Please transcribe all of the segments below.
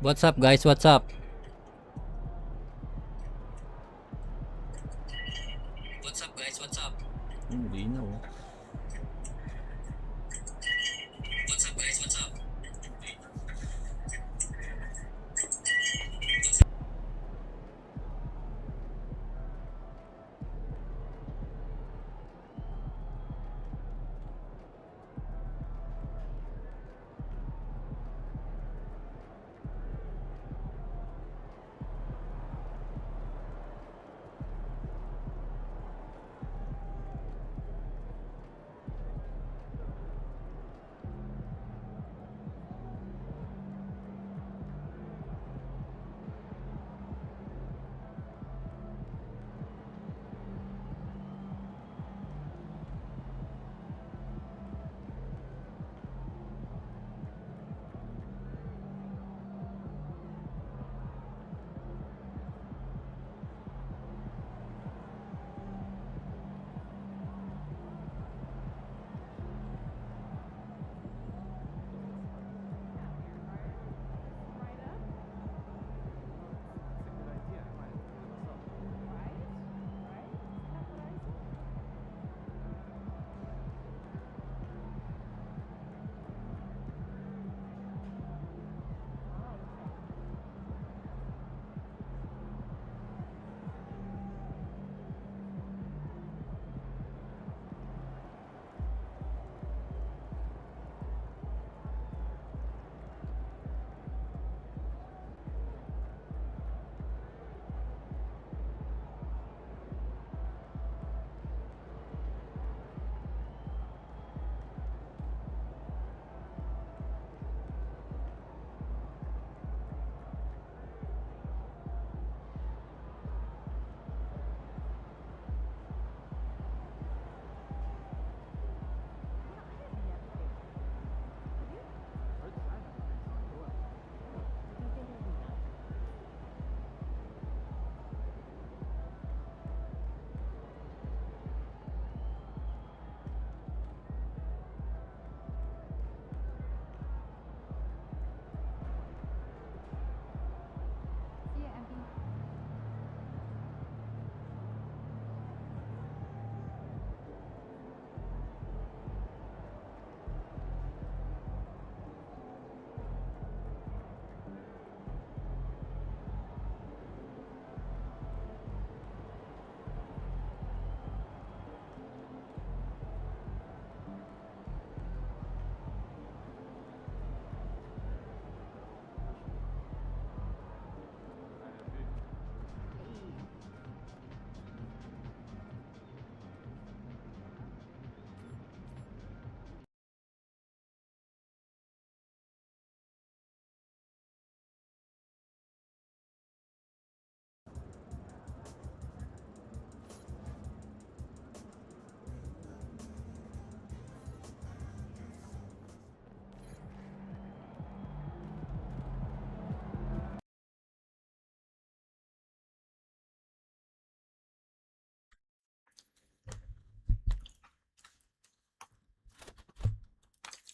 What's up guys? What's up? What's up guys? What's up? Hindi na oh. What's up guys? What's up?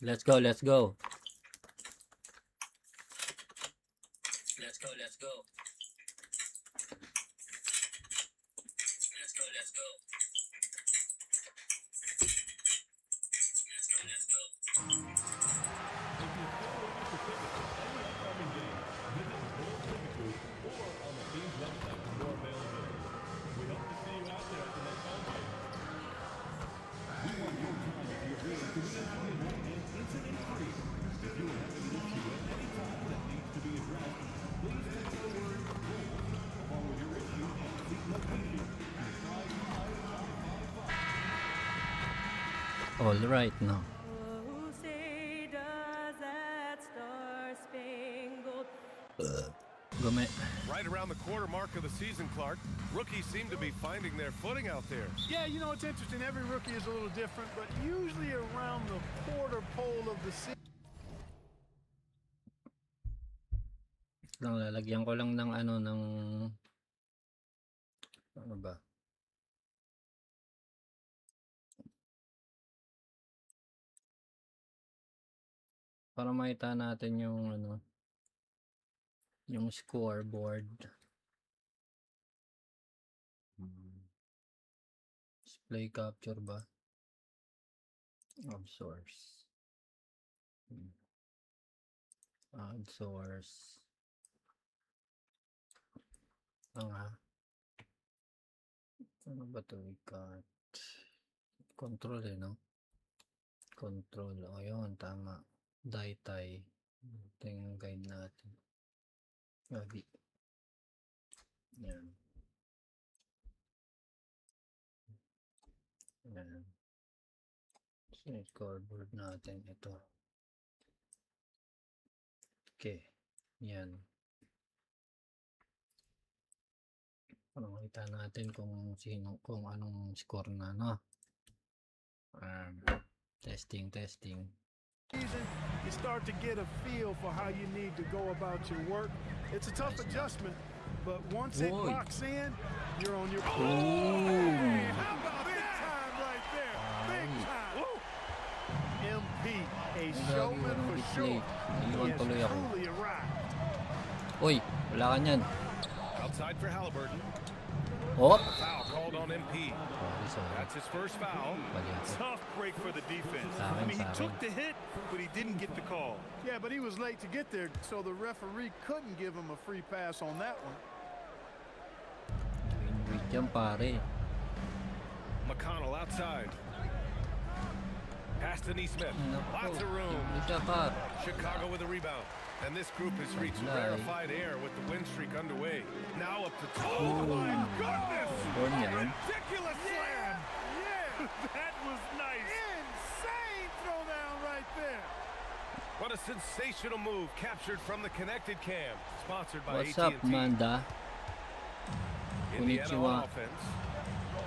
Let's go, let's go. Let's go, let's go. Let's go, let's go. Let's go, let's go. All right now. Oh, say does that star-spangled Gume. Right around the quarter mark of the season, Clark, rookies seem to be finding their footing out there. Yeah, you know, it's interesting. Every rookie is a little different, but usually around the quarter pole of the season. Lang lalagyan ko lang ng ano ba? Para makita natin yung ano yung scoreboard. Display capture ba? Of source. Add source. Ano ba to? We got control no? Control. O yun, tama. Daytay. Ito yung guide natin. Gabi. Yan. Yan. So, yung scoreboard natin ito. Okay. Yan. Makita natin kung anong score na, no? Testing. You start to get a feel for how you need to go about your work. It's a tough adjustment, but once it locks in, you're on your Hey, how about big time right there? Big time. MP, a showman for sure. He has truly arrived. Uy, wala ka nyan. Outside for Halliburton. Oh! Foul called on MP. Sorry. That's his first foul. Tough break for the defense. I mean, he took the hit, but he didn't get the call. Yeah, but he was late to get there, so the referee couldn't give him a free pass on that one. Win-win yan, pare. McConnell outside. Pass to Neesmith. Lots of room. Chicago with a rebound. And this group has reached rarefied air with the win streak underway. Now up to top. Oh my goodness! Ridiculous slam! Yeah, that was nice. Insane throwdown right there. What a sensational move captured from the connected cam. Sponsored by What's AT&T. up, Manda? Indiana on offense.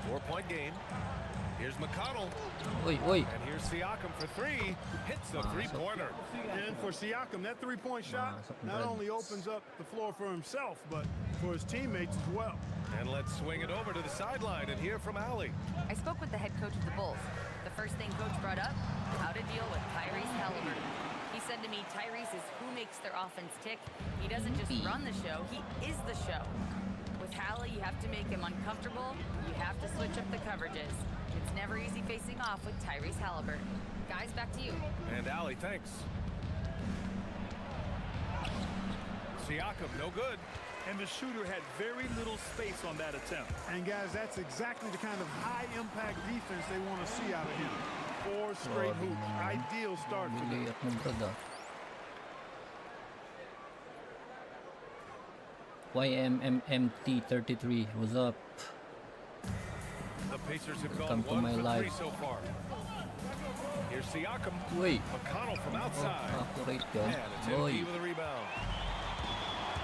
4-point game. Here's McConnell. Oi. And here's Siakam for three. Hits the three-pointer. And for Siakam, that three-point shot not only opens up the floor for himself, but for his teammates as well. And let's swing it over to the sideline and hear from Allie. I spoke with the head coach of the Bulls. The first thing coach brought up, how to deal with Tyrese Halliburton. He said to me, Tyrese is who makes their offense tick. He doesn't just run the show, he is the show. With Hallie, you have to make him uncomfortable. You have to switch up the coverages. It's never easy facing off with Tyrese Halliburton. Guys, back to you. And Allie, thanks. Siakam, no good. And the shooter had very little space on that attempt. And guys, that's exactly the kind of high-impact defense they want to see out of him. 4 straight hoops. Ideal start for them. YMMMT33, what's up? The Pacers have Welcome gone to my 1 for 3 life. so far. Here's Siakam. Uy. McConnell from outside. Accurate yun. And it's MP with a rebound.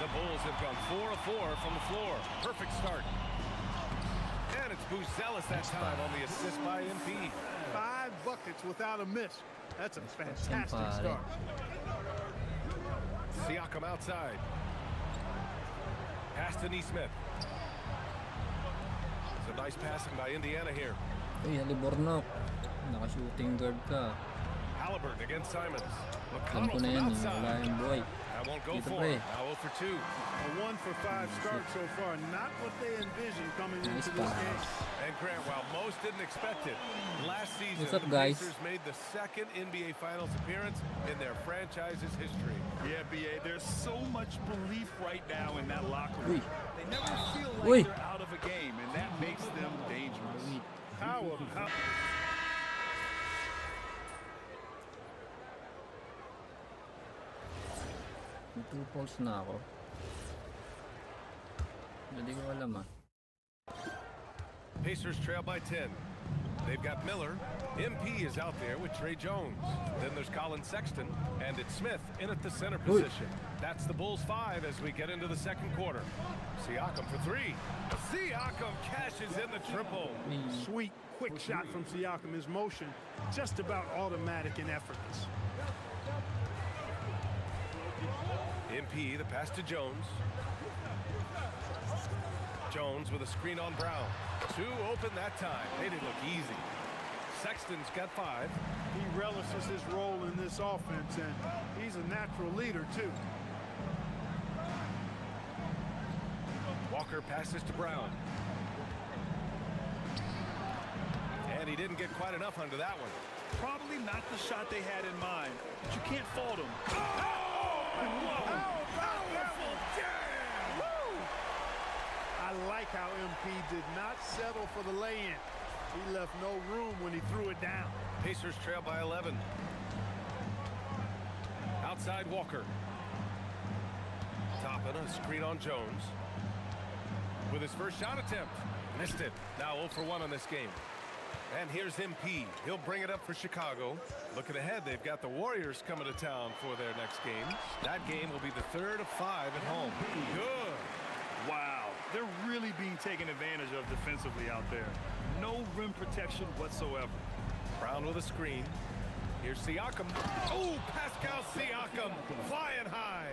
The Bulls have gone 4 of 4 from the floor. Perfect start. And it's Buzelis that time on the assist by MP. 5 buckets without a miss. That's a fantastic start. Siakam outside. Pass to Neesmith. Some nice passing by Indiana here. Uy, Haliburno. Naka-shooting guard ka. Halliburton against Simons. Alam ko McConnell na from yan, outside. wala yung boy. That won't go Dito for pa him. eh. Now 0 for 2. A 1 for 5 start so far. Not what they envisioned coming into this game. And Grant, while most didn't expect it, last season What's up, the guys? Pacers made the second NBA Finals appearance in their franchise's history. Yeah, BA, there's so much belief right now in that locker Uy. room. They never feel Uy. like they're out of a game, and that makes them dangerous. Power. May 2 falls na ako. Hindi ko alam Pacers trail by 10. They've got Miller. MP is out there with Trey Jones. Then there's Colin Sexton, and it's Smith in at the center position. That's the Bulls 5 as we get into the second quarter. Siakam for 3. Siakam cashes in the triple. Sweet, quick shot from Siakam. His motion just about automatic and effortless. MP, the pass to Jones. Jones with a screen on Brown. 2 open that time. Made it look easy. Sexton's got 5. He relishes his role in this offense, and he's a natural leader, too. Walker passes to Brown. And he didn't get quite enough under that one. Probably not the shot they had in mind, but you can't fault them. Oh! How powerful jam! Woo! I like how MP did not settle for the lay-in. He left no room when he threw it down. Pacers trail by 11. Outside Walker. Toppin, a screen on Jones. With his first shot attempt. Missed it. Now 0 for 1 on this game. And here's MP. He'll bring it up for Chicago. Looking ahead, they've got the Warriors coming to town for their next game. That game will be the 3rd of 5 at home. Good. Wow, they're really being taken advantage of defensively out there. No rim protection whatsoever. Brown with a screen. Here's Siakam. Oh, Pascal Siakam flying high.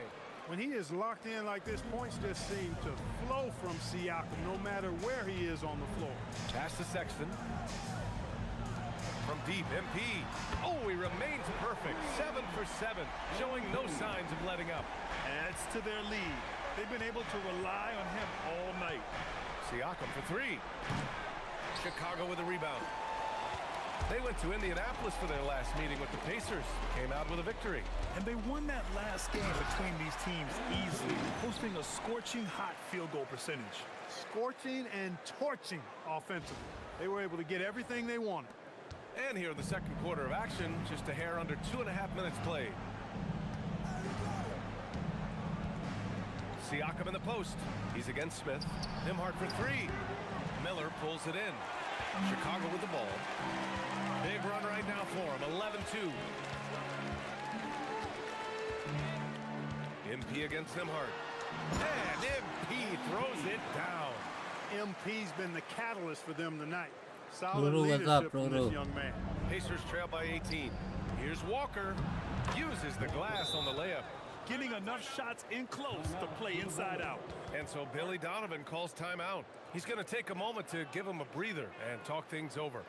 When he is locked in like this, points just seem to flow from Siakam no matter where he is on the floor. Pass to Sexton. From deep, MP. Oh, he remains perfect. 7 for 7, showing no signs of letting up. Adds to their lead. They've been able to rely on him all night. Siakam for 3. Chicago with a rebound. They went to Indianapolis for their last meeting with the Pacers. Came out with a victory. And they won that last game between these teams easily, posting a scorching hot field goal percentage. Scorching and torching offensively. They were able to get everything they wanted. And here in the second quarter of action, just a hair under 2.5 minutes played. Siakam in the post. He's against Smith. Nimhart for 3. Miller pulls it in. Chicago with the ball. Big run right now for him. 11-2. MP against Nimhart. And MP throws it down. MP's been the catalyst for them tonight. Solid Roro, what's leadership up, from this Roro? young man. Pacers trail by 18. Here's Walker. Uses the glass on the layup. Getting enough shots in close to play inside out. And so Billy Donovan calls timeout. He's going to take a moment to give him a breather and talk things over.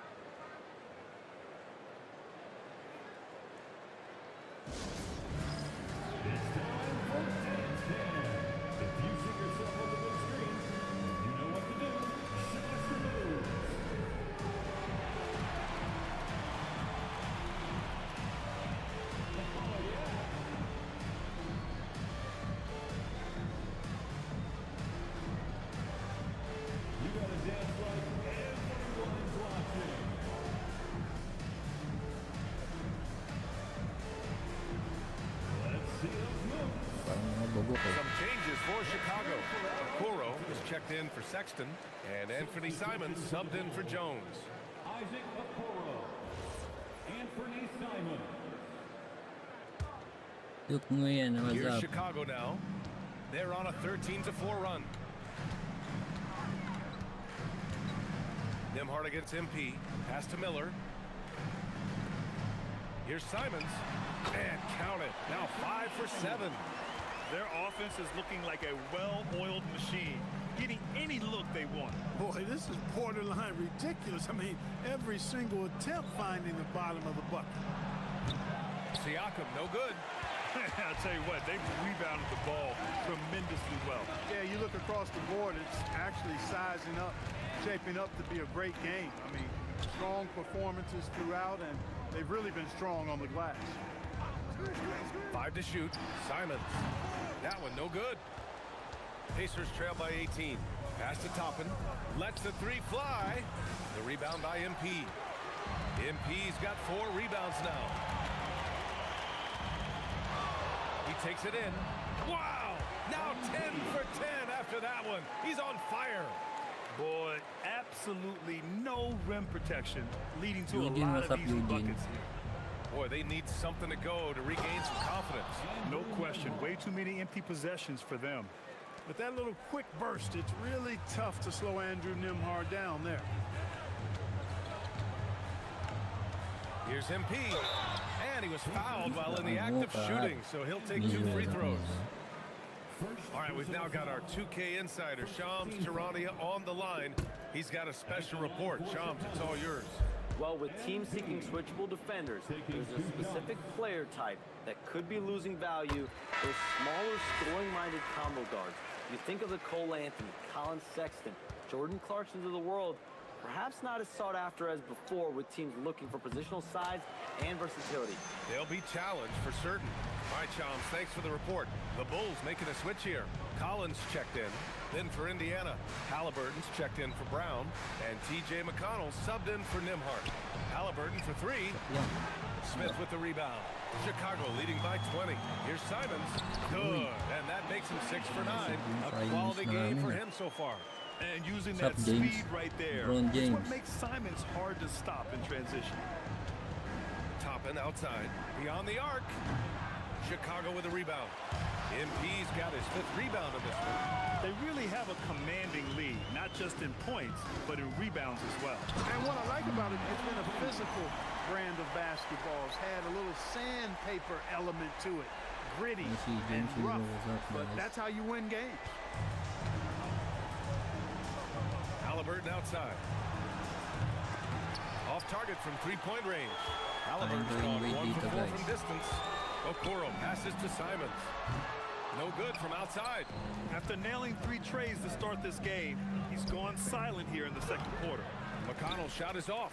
Some changes for Chicago. Okoro is checked in for Sexton, and Anthony Simons subbed in for Jones. Isaac Okoro, Anthony Simon. Look mo yan, what's Here's up? Chicago now. They're on a 13-4 run. Nimhart against MP. Pass to Miller. Here's Simons. And count it. Now 5 for 7. Their offense is looking like a well-oiled machine, getting any look they want. Boy, this is borderline ridiculous. I mean, every single attempt finding the bottom of the bucket. Siakam, no good. I'll tell you what, they've rebounded the ball tremendously well. Yeah, you look across the board, it's actually sizing up, shaping up to be a great game. I mean, strong performances throughout, and they've really been strong on the glass. 5 to shoot. Simons. That one no good. Pacers trail by 18. Pass to Toppin. Lets the 3 fly. The rebound by MP. MP's got 4 rebounds now. He takes it in. Wow! Now 10 for 10 after that one. He's on fire. Boy, absolutely no rim protection, leading to a Eugene, lot what's of up, easy Eugene? buckets here. Boy, they need something to go to regain some confidence. No question, way too many empty possessions for them. With that little quick burst, it's really tough to slow Andrew Nimhart down there. Here's MP. And he was fouled while in the act of shooting, so he'll take 2 free throws. All right, we've now got our 2K insider, Shams Charania, on the line. He's got a special report. Shams, it's all yours. Well, with teams seeking switchable defenders, there's a specific player type that could be losing value, those smaller scoring-minded combo guards. You think of the Cole Anthony, Colin Sexton, Jordan Clarksons of the world, perhaps not as sought after as before with teams looking for positional size and versatility. They'll be challenged for certain. All right, Chums, thanks for the report. The Bulls making a switch here. Collins checked in. Then for Indiana, Halliburton's checked in for Brown, and T.J. McConnell subbed in for Nimhart. Halliburton for 3. Smith with the rebound. Chicago leading by 20. Here's Simons. Good. And that makes him 6 for 9. A quality game for him so far. And using that speed right there is what makes Simons hard to stop in transition. Toppin outside. Beyond the arc. Chicago with a rebound. MP's got his 5th rebound of this one. They really have a commanding lead, not just in points, but in rebounds as well. And what I like about it, it's been a physical brand of basketball. It's had a little sandpaper element to it. Gritty and rough, but that's how you win games. Halliburton outside. Off target from 3-point range. Halliburton's gone 1 for 4 from distance. Okoro passes to Simons. No good from outside. After nailing 3 trays to start this game, he's gone silent here in the second quarter. McConnell's shot is off.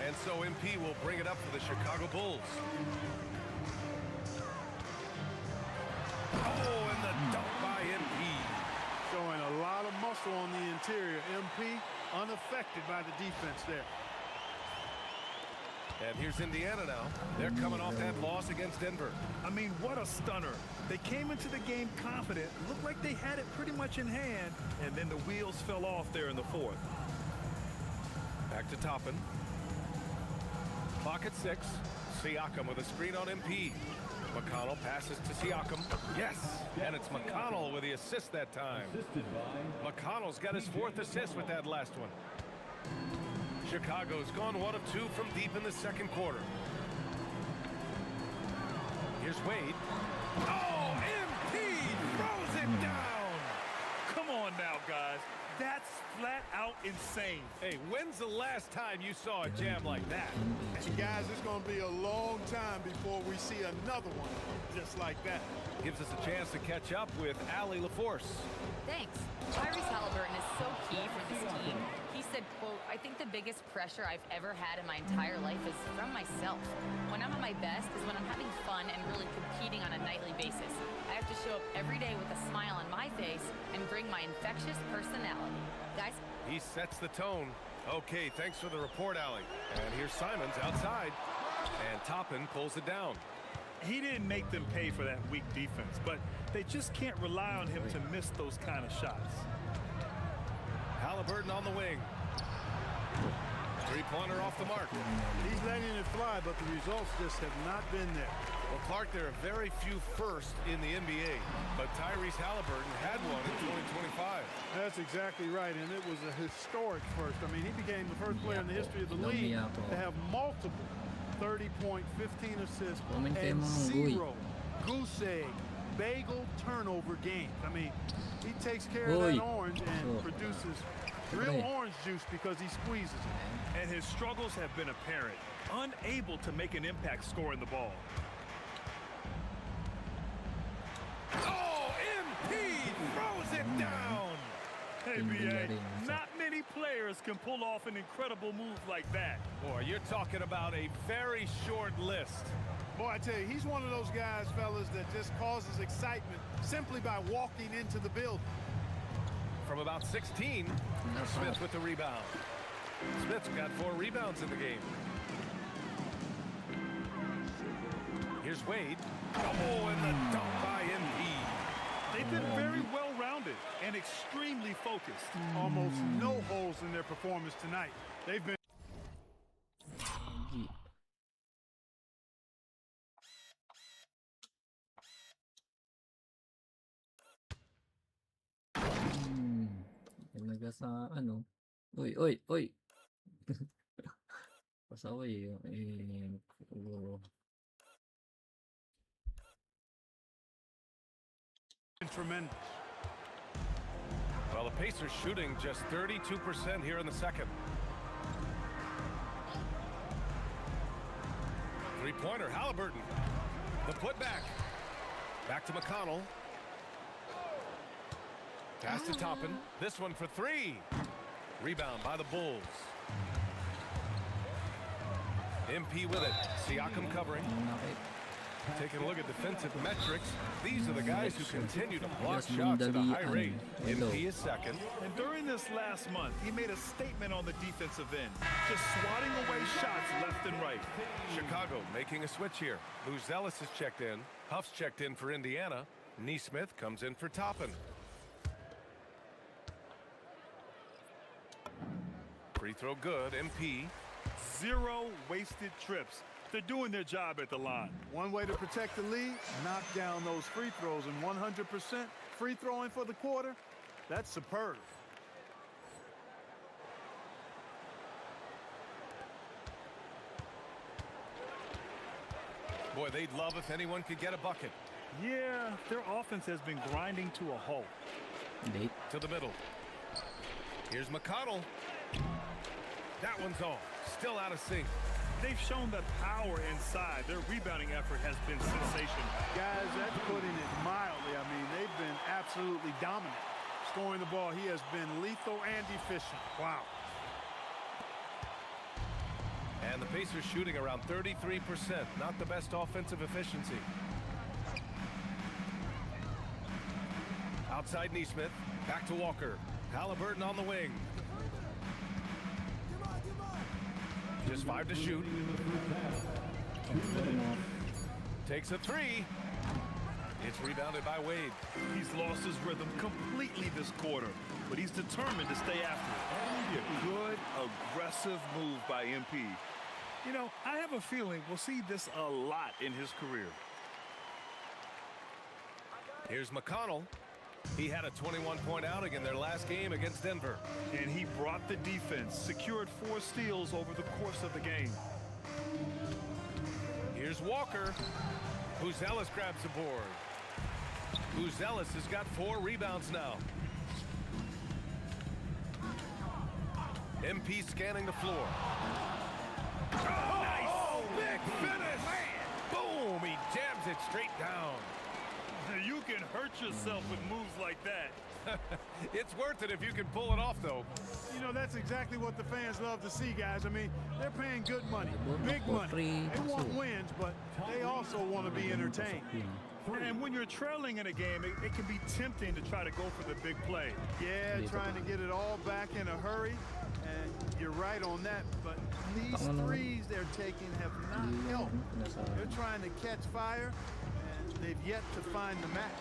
And so MP will bring it up for the Chicago Bulls. Oh, and the dunk by MP. Showing a lot of muscle on the interior. MP unaffected by the defense there. And here's Indiana now. They're coming off that loss against Denver. I mean, what a stunner. They came into the game confident, looked like they had it pretty much in hand, and then the wheels fell off there in the 4th. Back to Toppin. Clock at 6. Siakam with a screen on MP. McConnell passes to Siakam. Yes, and it's McConnell with the assist that time. McConnell's got his 4th assist with that last one. Chicago's gone 1 of 2 from deep in the second quarter. Here's Wade. Oh, MP throws it down. Come on now, guys. That's flat out insane. Hey, when's the last time you saw a jam like that? And guys, it's going to be a long time before we see another one just like that. Gives us a chance to catch up with Allie LaForce. Thanks. Tyrese Halliburton is so key for this team. He said, quote, "I think the biggest pressure I've ever had in my entire life is from myself. When I'm at my best is when I'm having fun and really competing on a nightly basis. I have to show up every day with a smile on my face and bring my infectious personality." Guys? He sets the tone. Okay, thanks for the report, Allie. And here's Simons outside. And Toppin pulls it down. He didn't make them pay for that weak defense, but they just can't rely on him to miss those kind of shots. Halliburton on the wing. 3-pointer off the mark. He's letting it fly, but the results just have not been there. Well, Clark, there are very few firsts in the NBA, but Tyrese Halliburton had one in 2025. That's exactly right, and it was a historic first. I mean, he became the first player in the history of the league to have multiple 30-point, 15 assists, and 0 goose egg, bagel turnover games. I mean, he takes care of that orange and produces real orange juice because he squeezes it. And his struggles have been apparent, unable to make an impact scoring the ball. Oh, MP throws it down. Hey, B.A., not many players can pull off an incredible move like that. Boy, you're talking about a very short list. Boy, I tell you, he's one of those guys, fellas, that just causes excitement simply by walking into the building. From about 16, Smith with the rebound. Smith's got 4 rebounds in the game. Here's Wade. Oh, and the dunk by MP. They've been very well-rounded and extremely focused. Almost no holes in their performance tonight. They've been sa ano. Oy. Pasaway siguro. Tremendous. Well, the Pacers shooting just 32% here in the second. 3-pointer, Halliburton. The putback. Back to McConnell. Pass to Toppin. This one for three. Rebound by the Bulls. MP with it. Siakam covering. Taking a look at defensive metrics, these are the guys who continue to block shots at a high rate. MP is second. And during this last month, he made a statement on the defensive end, just swatting away shots left and right. Chicago making a switch here. Luz Ellis has checked in. Huff's checked in for Indiana. Neesmith comes in for Toppin. Free throw good. MP. 0 wasted trips. They're doing their job at the line. One way to protect the lead, knock down those free throws, and 100% free throwing for the quarter, that's superb. Boy, they'd love if anyone could get a bucket. Yeah, their offense has been grinding to a halt. To the middle. Here's McConnell. That one's off. Still out of sync. They've shown that power inside. Their rebounding effort has been sensational. Guys, that's putting it mildly. I mean, they've been absolutely dominant. Scoring the ball, he has been lethal and efficient. Wow. And the Pacers shooting around 33%. Not the best offensive efficiency. Outside Neesmith. Back to Walker. Halliburton on the wing. Just 5 to shoot. Takes a three. It's rebounded by Wade. He's lost his rhythm completely this quarter, but he's determined to stay after it. A good, aggressive move by MP. You know, I have a feeling we'll see this a lot in his career. Here's McConnell. He had a 21-point outing in their last game against Denver. And he brought the defense, secured 4 steals over the course of the game. Here's Walker. Ellis grabs the board. Ellis has got 4 rebounds now. MP scanning the floor. Oh, nice! Big finish! Boom! He jams it straight down. You can hurt yourself with moves like that. It's worth it if you can pull it off, though. You know, that's exactly what the fans love to see, guys. I mean, they're paying good money, big money. They want wins, but they also want to be entertained. And when you're trailing in a game, it can be tempting to try to go for the big play. Yeah, trying to get it all back in a hurry. And you're right on that, but these threes they're taking have not helped. They're trying to catch fire, and they've yet to find the match.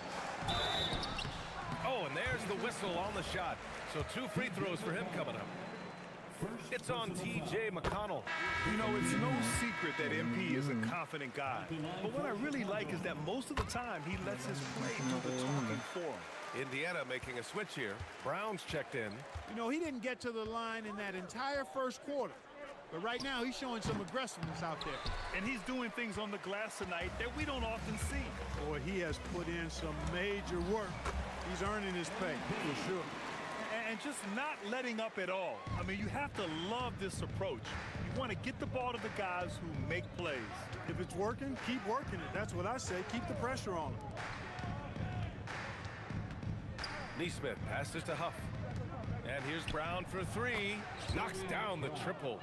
Oh, and there's the whistle on the shot. So 2 free throws for him coming up. It's on T.J. McConnell. You know, it's no secret that MP is a confident guy. But what I really like is that most of the time he lets his play do the talking for him. Indiana making a switch here. Brown's checked in. You know, he didn't get to the line in that entire first quarter. But right now, he's showing some aggressiveness out there. And he's doing things on the glass tonight that we don't often see. Boy, he has put in some major work. He's earning his pay, for sure. And just not letting up at all. I mean, you have to love this approach. You want to get the ball to the guys who make plays. If it's working, keep working it. That's what I say. Keep the pressure on him. Neesmith passes to Huff. And here's Brown for 3. Knocks down the triple.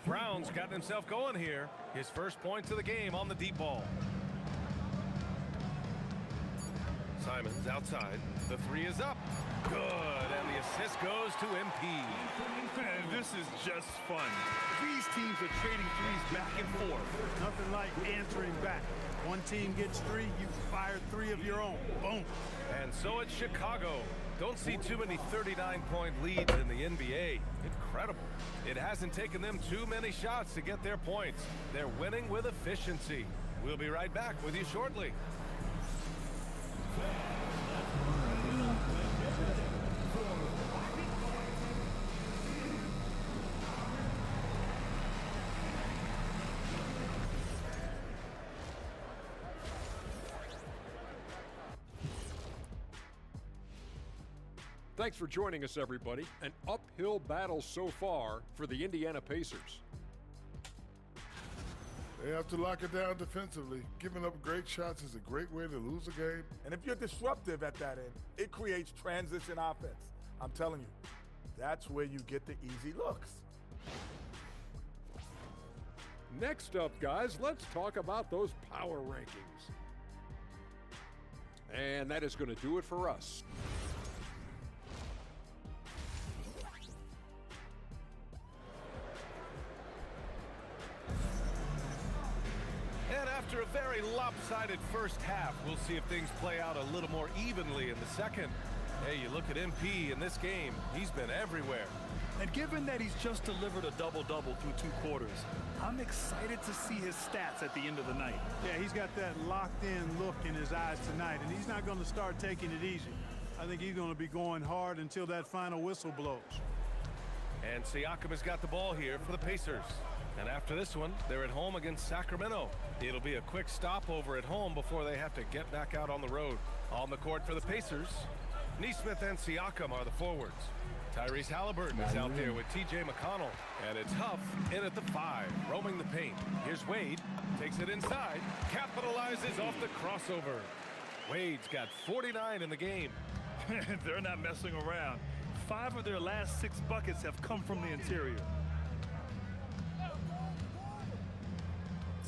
Brown's gotten himself going here. His first points of the game on the deep ball. Simons outside. The 3 is up. Good. And the assist goes to MP. And this is just fun. These teams are trading threes back and forth. Nothing like answering back. One team gets 3, you fire 3 of your own. Boom. And so it's Chicago. Don't see too many 39-point leads in the NBA. Incredible. It hasn't taken them too many shots to get their points. They're winning with efficiency. We'll be right back with you shortly. Thanks for joining us, everybody. An uphill battle so far for the Indiana Pacers. They have to lock it down defensively. Giving up great shots is a great way to lose a game. And if you're disruptive at that end, it creates transition offense. I'm telling you, that's where you get the easy looks. Next up, guys, let's talk about those power rankings. And that is going to do it for us. And after a very lopsided first half, we'll see if things play out a little more evenly in the second. Hey, you look at MP in this game, he's been everywhere. And given that he's just delivered a double-double through 2 quarters, I'm excited to see his stats at the end of the night. Yeah, he's got that locked-in look in his eyes tonight, and he's not going to start taking it easy. I think he's going to be going hard until that final whistle blows. And Siakam has got the ball here for the Pacers. And after this one, they're at home against Sacramento. It'll be a quick stopover at home before they have to get back out on the road. On the court for the Pacers, Nesmith and Siakam are the forwards. Tyrese Halliburton is out there with TJ McConnell. And it's Huff in at the 5, roaming the paint. Here's Wade, takes it inside, capitalizes off the crossover. Wade's got 49 in the game. They're not messing around. 5 of their last 6 buckets have come from the interior.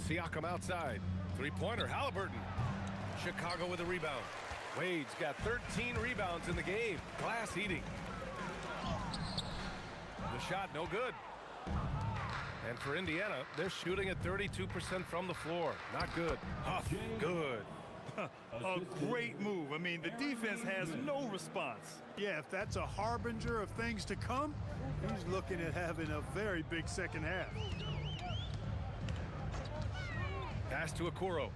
Siakam outside. Three-pointer, Halliburton. Chicago with a rebound. Wade's got 13 rebounds in the game. Glass eating. The shot no good. And for Indiana, they're shooting at 32% from the floor. Not good. Huff, good. A great move. I mean, the defense has no response. Yeah, if that's a harbinger of things to come, he's looking at having a very big second half. Pass to Okoro.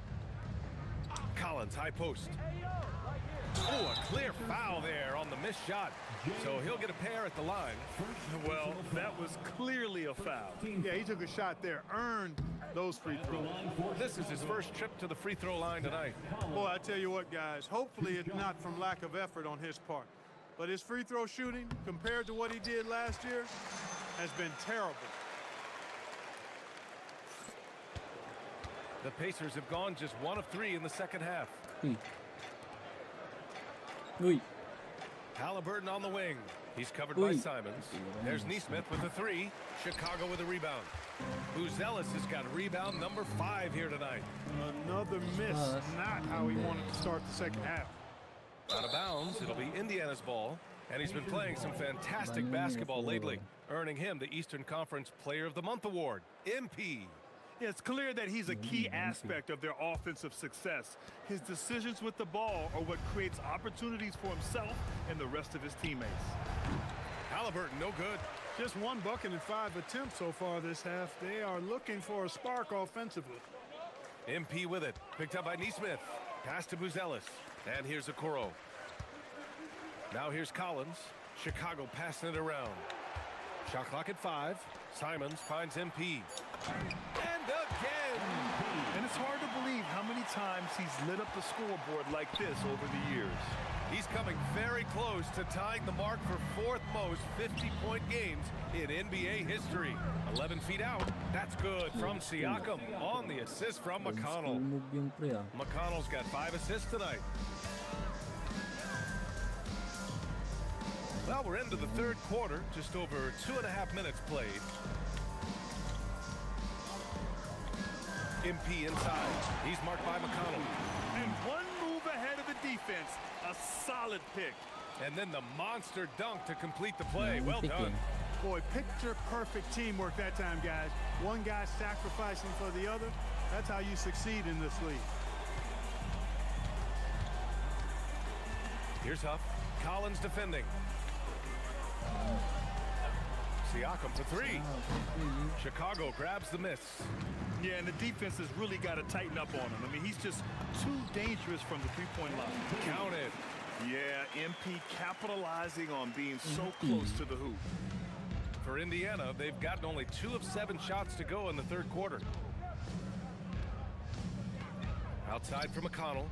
Collins, high post. Oh, a clear foul there on the missed shot. So he'll get a pair at the line. Well, that was clearly a foul. Yeah, he took a shot there, earned those free throws. This is his first trip to the free throw line tonight. Boy, I tell you what, guys, hopefully it's not from lack of effort on his part. But his free throw shooting, compared to what he did last year, has been terrible. The Pacers have gone just 1 of 3 in the second half. Halliburton on the wing. He's covered by Simons. There's Nesmith with the 3. Chicago with a rebound. Buzelis has got rebound number 5 here tonight. Another miss. Not how he wanted to start the second half. Out of bounds. It'll be Indiana's ball. And he's been playing some fantastic basketball lately, earning him the Eastern Conference Player of the Month award. MP. Yeah, it's clear that he's a key aspect of their offensive success. His decisions with the ball are what creates opportunities for himself and the rest of his teammates. Halliburton, no good. Just 1 bucket and 5 attempts so far this half. They are looking for a spark offensively. MP with it. Picked up by Nesmith. Pass to Buzelis. And here's Okoro. Now here's Collins. Chicago passing it around. Shot clock at 5. Simons finds MP. And again! And it's hard to believe how many times he's lit up the scoreboard like this over the years. He's coming very close to tying the mark for 4th most 50-point games in NBA history. 11 feet out. That's good from Siakam on the assist from McConnell. McConnell's got 5 assists tonight. Well, we're into the 3rd quarter. Just over 2.5 minutes played. MP inside. He's marked by McConnell. And 1 move ahead of the defense. A solid pick. And then the monster dunk to complete the play. Well done. Boy, picture-perfect teamwork that time, guys. One guy sacrificing for the other. That's how you succeed in this league. Here's Huff. Collins defending. Siakam for 3. Chicago grabs the miss. Yeah, and the defense has really got to tighten up on him. I mean, he's just too dangerous from the three-point line. Count it. Yeah, MP capitalizing on being so close to the hoop. For Indiana, they've gotten only 2 of 7 shots to go in the 3rd quarter. Outside for McConnell.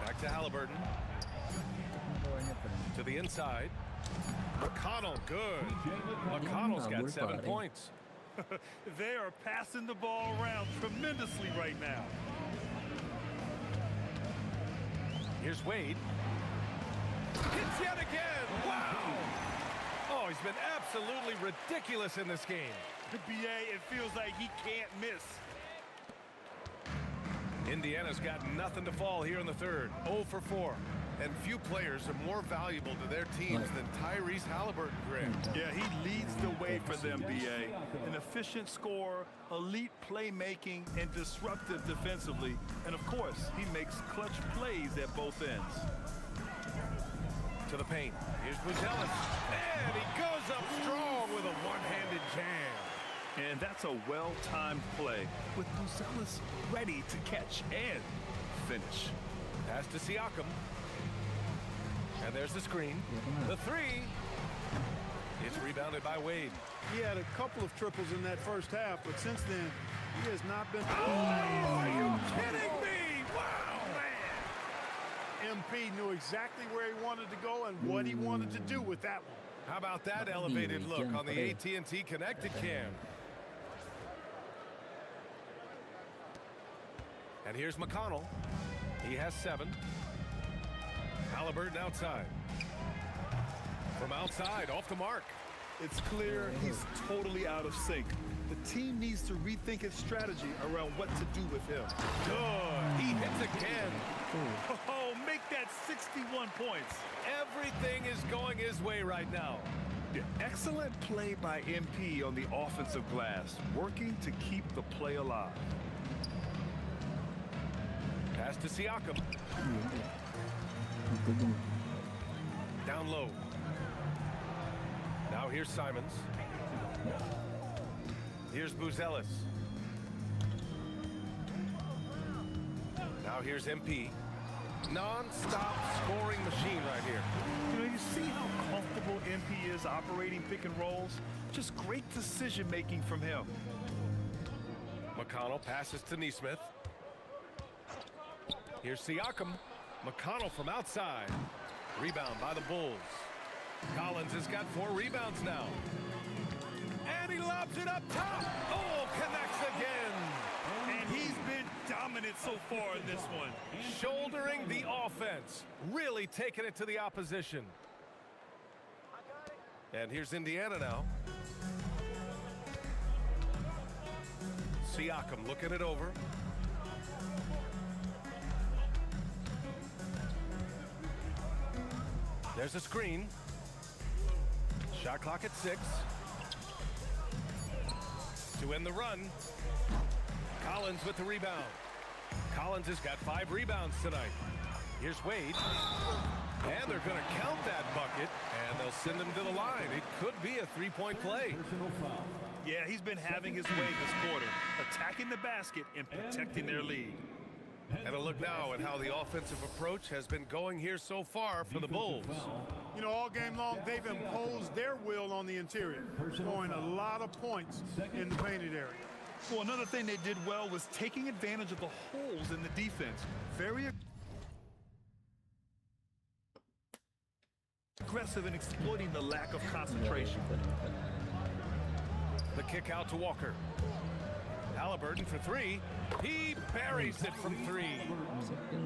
Back to Halliburton. To the inside. McConnell, good. McConnell's got 7 points. They are passing the ball around tremendously right now. Here's Wade. Hits yet again. Wow. Oh, he's been absolutely ridiculous in this game. BA, it feels like he can't miss. Indiana's got nothing to fall here in the third. 0 for 4. And few players are more valuable to their teams than Tyrese Halliburton, Greg. Yeah, he leads the way for them, BA. An efficient scorer, elite playmaking, and disruptive defensively. And of course, he makes clutch plays at both ends. To the paint. Here's Buzelis. And he goes up strong with a one-handed jam. And that's a well-timed play with Buzelis ready to catch and finish. Pass to Siakam. And there's the screen. The three. It's rebounded by Wade. He had a couple of triples in that first half, but since then, he has not been... Oh, are you kidding me? Wow, man. MP knew exactly where he wanted to go and what he wanted to do with that one. How about that elevated look on the AT&T Connected Cam? And here's McConnell. He has 7. Halliburton outside. From outside, off the mark. It's clear he's totally out of sync. The team needs to rethink its strategy around what to do with him. Good. He hits again. Oh, make that 61 points. Everything is going his way right now. Yeah, excellent play by MP on the offensive glass, working to keep the play alive. Pass to Siakam. Down low. Now here's Simons. Here's Buzelis. Now here's MP. Non-stop scoring machine right here. You know, you see how comfortable MP is operating pick and rolls? Just great decision-making from him. McConnell passes to Nesmith. Here's Siakam. McConnell from outside. Rebound by the Bulls. Collins has got 4 rebounds now. And he lobs it up top. Oh, connects again. And he's been dominant so far in this one. Shouldering the offense. Really taking it to the opposition. And here's Indiana now. Siakam looking it over. There's a screen. Shot clock at 6. To end the run. Collins with the rebound. Collins has got 5 rebounds tonight. Here's Wade. And they're going to count that bucket, and they'll send him to the line. It could be a 3-point play. Yeah, he's been having his way this quarter, attacking the basket and protecting their lead. And a look now at how the offensive approach has been going here so far for the Bulls. You know, all game long, they've imposed their will on the interior, scoring a lot of points in the painted area. Well, another thing they did well was taking advantage of the holes in the defense. Very aggressive in exploiting the lack of concentration. The kick out to Walker. Halliburton for 3. He buries it from 3.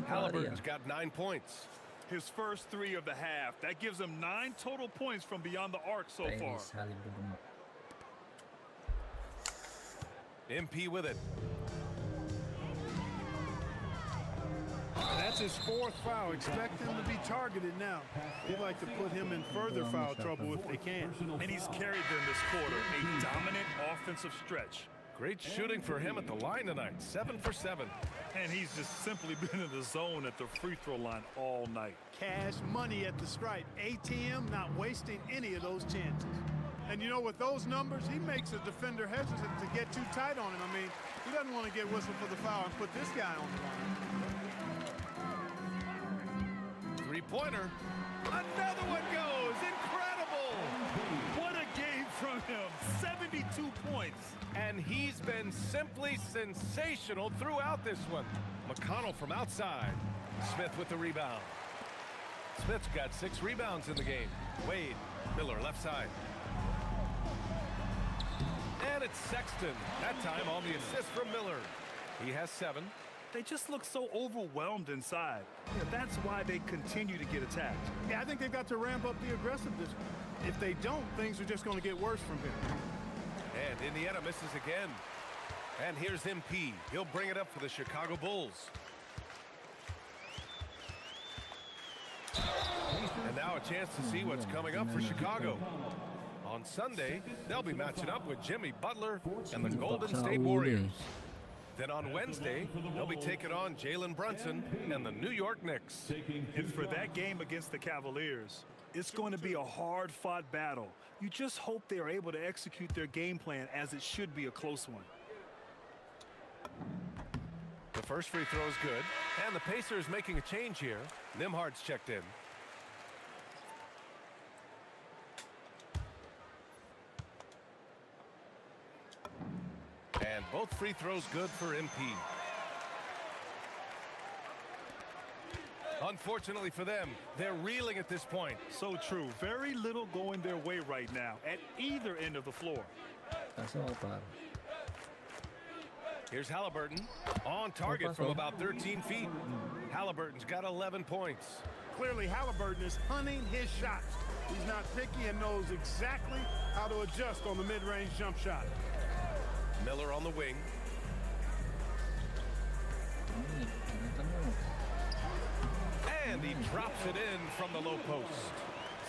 Halliburton's got 9 points. His first 3 of the half. That gives him 9 total points from beyond the arc so far. MP with it. That's his 4th foul. Expect him to be targeted now. They'd like to put him in further foul trouble if they can. And he's carried them this quarter. A dominant offensive stretch. Great shooting for him at the line tonight. 7 for 7. And he's just simply been in the zone at the free throw line all night. Cash money at the stripe. ATM not wasting any of those chances. And you know, with those numbers, he makes a defender hesitant to get too tight on him. I mean, he doesn't want to get whistled for the foul and put this guy on the line. Three-pointer. Another one goes. Incredible. What a game from him. 72 points. And he's been simply sensational throughout this one. McConnell from outside. Smith with the rebound. Smith's got 6 rebounds in the game. Wade. Miller left side. And it's Sexton. That time on the assist from Miller. He has 7. They just look so overwhelmed inside. Yeah, that's why they continue to get attacked. Yeah, I think they've got to ramp up the aggressiveness. If they don't, things are just going to get worse from here. And Indiana misses again. And here's MP. He'll bring it up for the Chicago Bulls. And now a chance to see what's coming up for Chicago. On Sunday, they'll be matching up with Jimmy Butler and the Golden State Warriors. Then on Wednesday, they'll be taking on Jalen Brunson and the New York Knicks. And for that game against the Cavaliers, it's going to be a hard-fought battle. You just hope they are able to execute their game plan, as it should be a close one. The first free throw is good, and the Pacers making a change here. Nimhard's checked in. And both free throws good for MP. Unfortunately for them, they're reeling at this point. So true. Very little going their way right now at either end of the floor. Here's Halliburton on target from about 13 feet. Halliburton's got 11 points. Clearly, Halliburton is hunting his shots. He's not picky and knows exactly how to adjust on the mid-range jump shot. Miller on the wing. And he drops it in from the low post.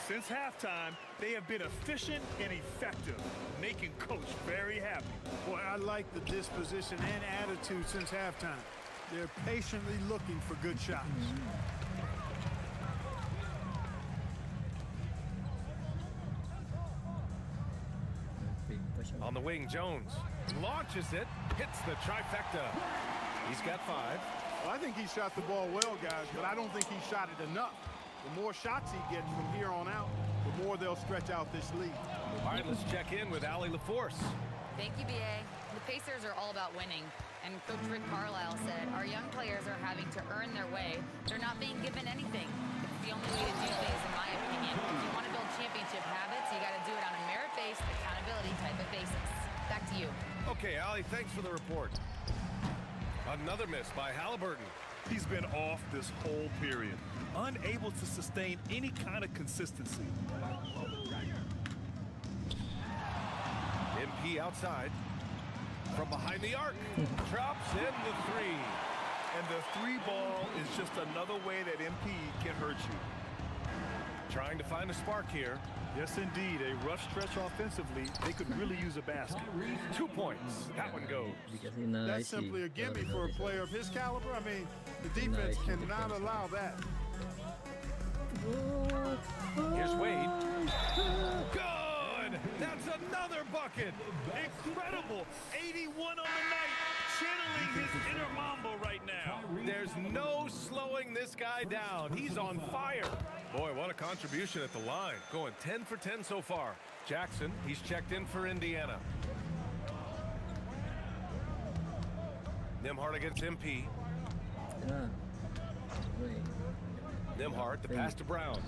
Since halftime, they have been efficient and effective, making Coach very happy. Boy, I like the disposition and attitude since halftime. They're patiently looking for good shots. On the wing, Jones launches it, hits the trifecta. He's got 5. Well, I think he shot the ball well, guys, but I don't think he shot it enough. The more shots he gets from here on out, the more they'll stretch out this lead. All right, let's check in with Allie LaForce. Thank you, BA. The Pacers are all about winning. And Coach Rick Carlisle said, our young players are having to earn their way. They're not being given anything. It's the only way to do things, in my opinion. If you want to build championship habits, you got to do it on a merit-based, accountability type of basis. Back to you. Okay, Allie, thanks for the report. Another miss by Halliburton. He's been off this whole period, unable to sustain any kind of consistency. MP outside. From behind the arc, drops in the 3. And the 3 ball is just another way that MP can hurt you. Trying to find a spark here. Yes, indeed. A rough stretch offensively. They could really use a basket. 2 points. That one goes. That's simply a gimme for a player of his caliber. I mean, the defense cannot allow that. Here's Wade. Good! That's another bucket! Incredible! 81 on the night, channeling his inner Mambo right now. There's no slowing this guy down. He's on fire. Boy, what a contribution at the line. Going 10 for 10 so far. Jackson, he's checked in for Indiana. Nimhard against MP. Nimhard, the pass to Brown.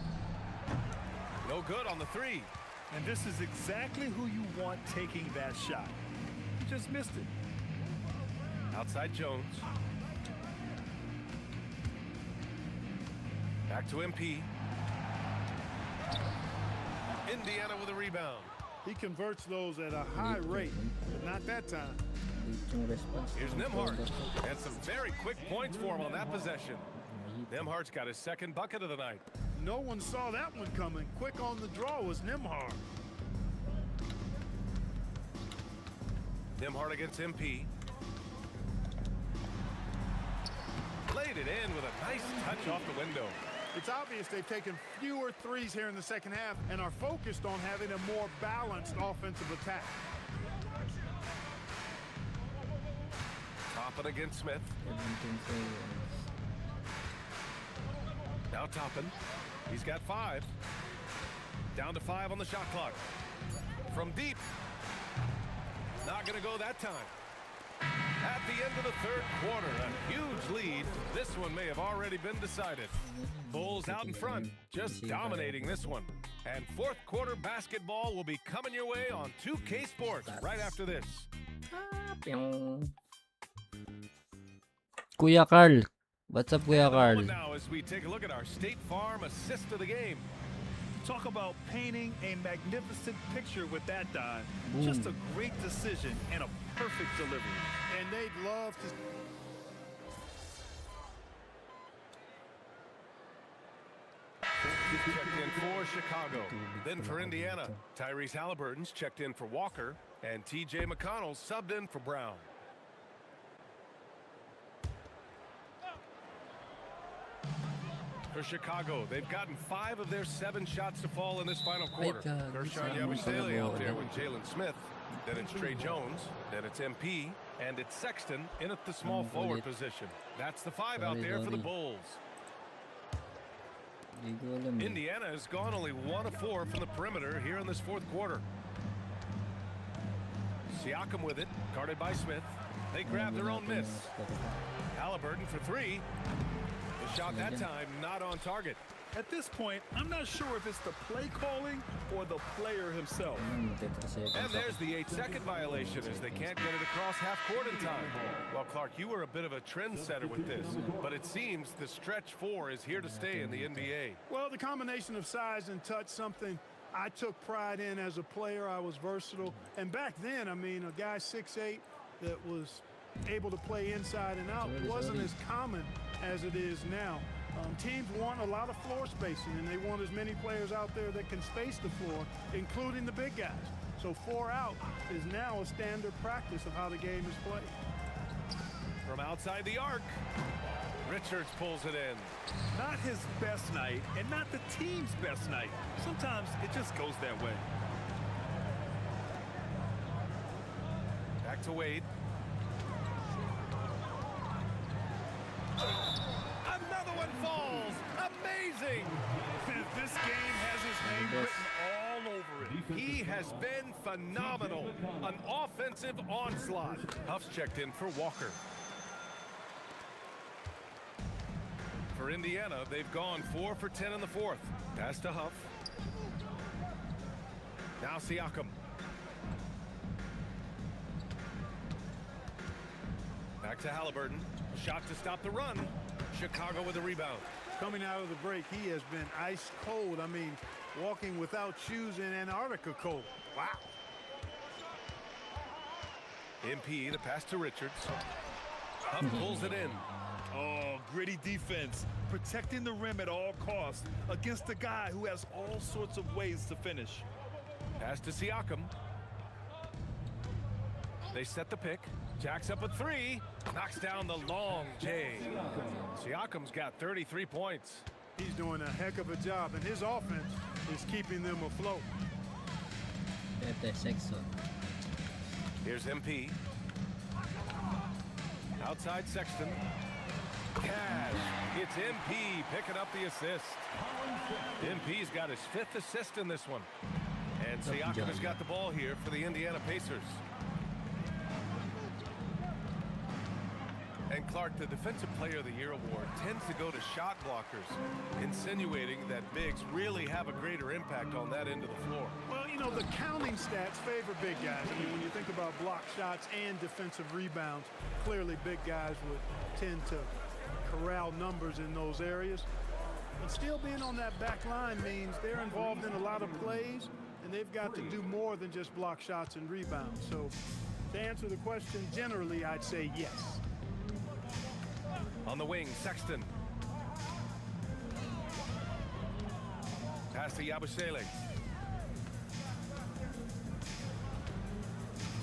No good on the 3. And this is exactly who you want taking that shot. He just missed it. Outside Jones. Back to MP. Indiana with a rebound. He converts those at a high rate, but not that time. Here's Nimhard. And some very quick points for him on that possession. Nimhard's got his second bucket of the night. No one saw that one coming. Quick on the draw was Nimhard. Nimhard against MP. Laid it in with a nice touch off the window. It's obvious they've taken fewer threes here in the second half and are focused on having a more balanced offensive attack. Toppin against Smith. Now Toppin. He's got 5. Down to 5 on the shot clock. From deep. Not going to go that time. At the end of the third quarter, a huge lead. This one may have already been decided. Bulls out in front, just dominating this one. And fourth quarter basketball will be coming your way on 2K Sports right after this. Kuya Carl. What's up, Kuya Carl? Now as we take a look at our State Farm assist of the game. Talk about painting a magnificent picture with that dive. Just a great decision and a perfect delivery. And they'd love to. Checked in for Chicago. Then for Indiana, Tyrese Halliburton's checked in for Walker, and TJ McConnell subbed in for Brown. For Chicago, they've gotten 5 of their 7 shots to fall in this final quarter. Gershon Yabusele out there with Jalen Smith. Then it's Trey Jones. Then it's MP. And it's Sexton in at the small forward position. That's the 5 out there for the Bulls. Indiana has gone only 1 of 4 from the perimeter here in this fourth quarter. Siakam with it, guarded by Smith. They grab their own miss. Halliburton for 3. The shot that time not on target. At this point, I'm not sure if it's the play calling or the player himself. And there's the 8-second violation as they can't get it across half court in time. Well, Clark, you were a bit of a trendsetter with this, but it seems the stretch 4 is here to stay in the NBA. Well, the combination of size and touch, something I took pride in as a player. I was versatile. And back then, I mean, a guy 6'8" that was able to play inside and out wasn't as common as it is now. Teams want a lot of floor spacing, and they want as many players out there that can space the floor, including the big guys. So 4 out is now a standard practice of how the game is played. From outside the arc, Richards pulls it in. Not his best night, and not the team's best night. Sometimes it just goes that way. Back to Wade. Another one falls. Amazing. This game has his name written all over it. He has been phenomenal. An offensive onslaught. Huff's checked in for Walker. For Indiana, they've gone 4 for 10 in the fourth. Pass to Huff. Now Siakam. Back to Halliburton. Shot to stop the run. Chicago with a rebound. Coming out of the break, he has been ice cold. I mean, walking without shoes in Antarctica cold. Wow. MP, the pass to Richards. Huff pulls it in. Oh, gritty defense. Protecting the rim at all costs against a guy who has all sorts of ways to finish. Pass to Siakam. They set the pick. Jacks up a 3. Knocks down the long J. Siakam's got 33 points. He's doing a heck of a job, and his offense is keeping them afloat. Here's MP. Outside Sexton. Cash. It's MP picking up the assist. MP's got his 5th assist in this one. And Siakam has got the ball here for the Indiana Pacers. And Clark, the Defensive Player of the Year award tends to go to shot blockers, insinuating that bigs really have a greater impact on that end of the floor. Well, you know, the counting stats favor big guys. I mean, when you think about block shots and defensive rebounds, clearly big guys would tend to corral numbers in those areas. But still being on that back line means they're involved in a lot of plays, and they've got to do more than just block shots and rebounds. So to answer the question, generally, I'd say yes. On the wing, Sexton. Pass to Yabusele.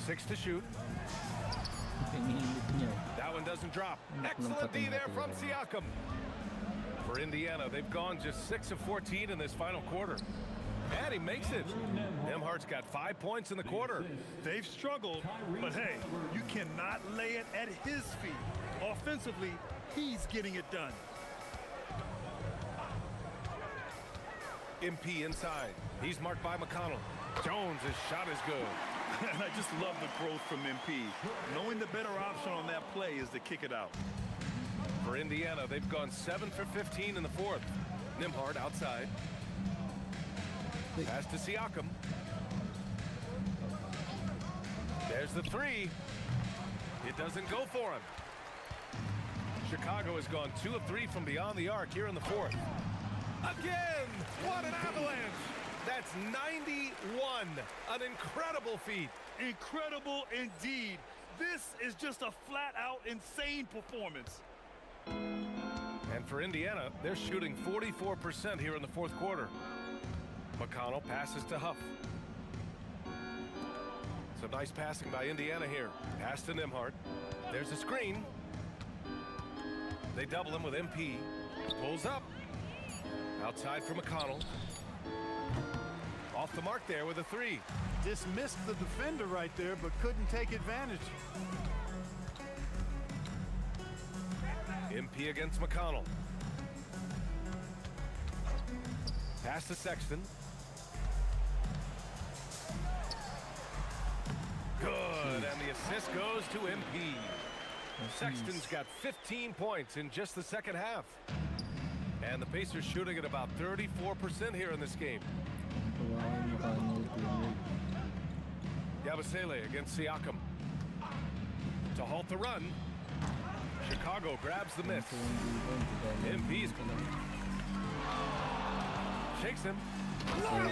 6 to shoot. That one doesn't drop. Excellent D there from Siakam. For Indiana, they've gone just 6 of 14 in this final quarter. And he makes it. Nembhard's got 5 points in the quarter. They've struggled, but hey, you cannot lay it at his feet. Offensively, he's getting it done. MP inside. He's marked by McConnell. Jones' shot is good. And I just love the growth from MP. Knowing the better option on that play is to kick it out. For Indiana, they've gone 7 for 15 in the fourth. Nembhard outside. Pass to Siakam. There's the three. It doesn't go for him. Chicago has gone 2 of 3 from beyond the arc here in the fourth. Again! What an avalanche! That's 91. An incredible feat. Incredible indeed. This is just a flat-out insane performance. And for Indiana, they're shooting 44% here in the fourth quarter. McConnell passes to Huff. Some nice passing by Indiana here. Pass to Nembhard. There's a screen. They double him with MP. Pulls up. Outside for McConnell. Off the mark there with a three. Dismissed the defender right there, but couldn't take advantage. MP against McConnell. Pass to Sexton. Good, and the assist goes to MP. Sexton's got 15 points in just the second half. And the Pacers shooting at about 34% here in this game. Yabusele against Siakam. To halt the run. Chicago grabs the miss. MP's shakes him. Oh, my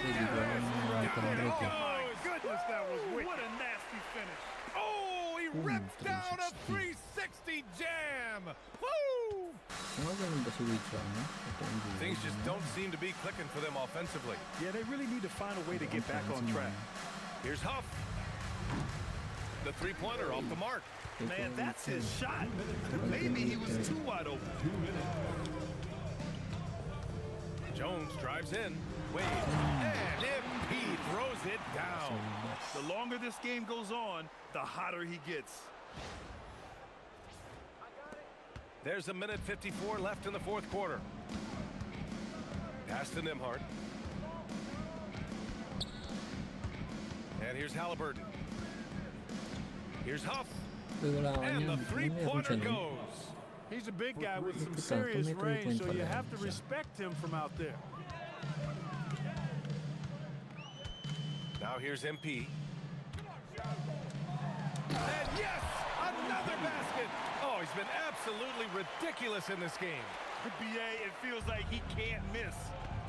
goodness, that was wicked. What a nasty finish. Oh, he rips down a 360 jam. Woo! Things just don't seem to be clicking for them offensively. Yeah, they really need to find a way to get back on track. Here's Huff. The three-pointer off the mark. Man, that's his shot. Maybe he was too wide open. Jones drives in. Wade. And MP throws it down. The longer this game goes on, the hotter he gets. There's a minute 54 left in the fourth quarter. Pass to Nembhard. And here's Halliburton. Here's Huff. And the three-pointer goes. He's a big guy with some serious range, so you have to respect him from out there. Now here's MP. And yes, another basket. Oh, he's been absolutely ridiculous in this game. BA, it feels like he can't miss.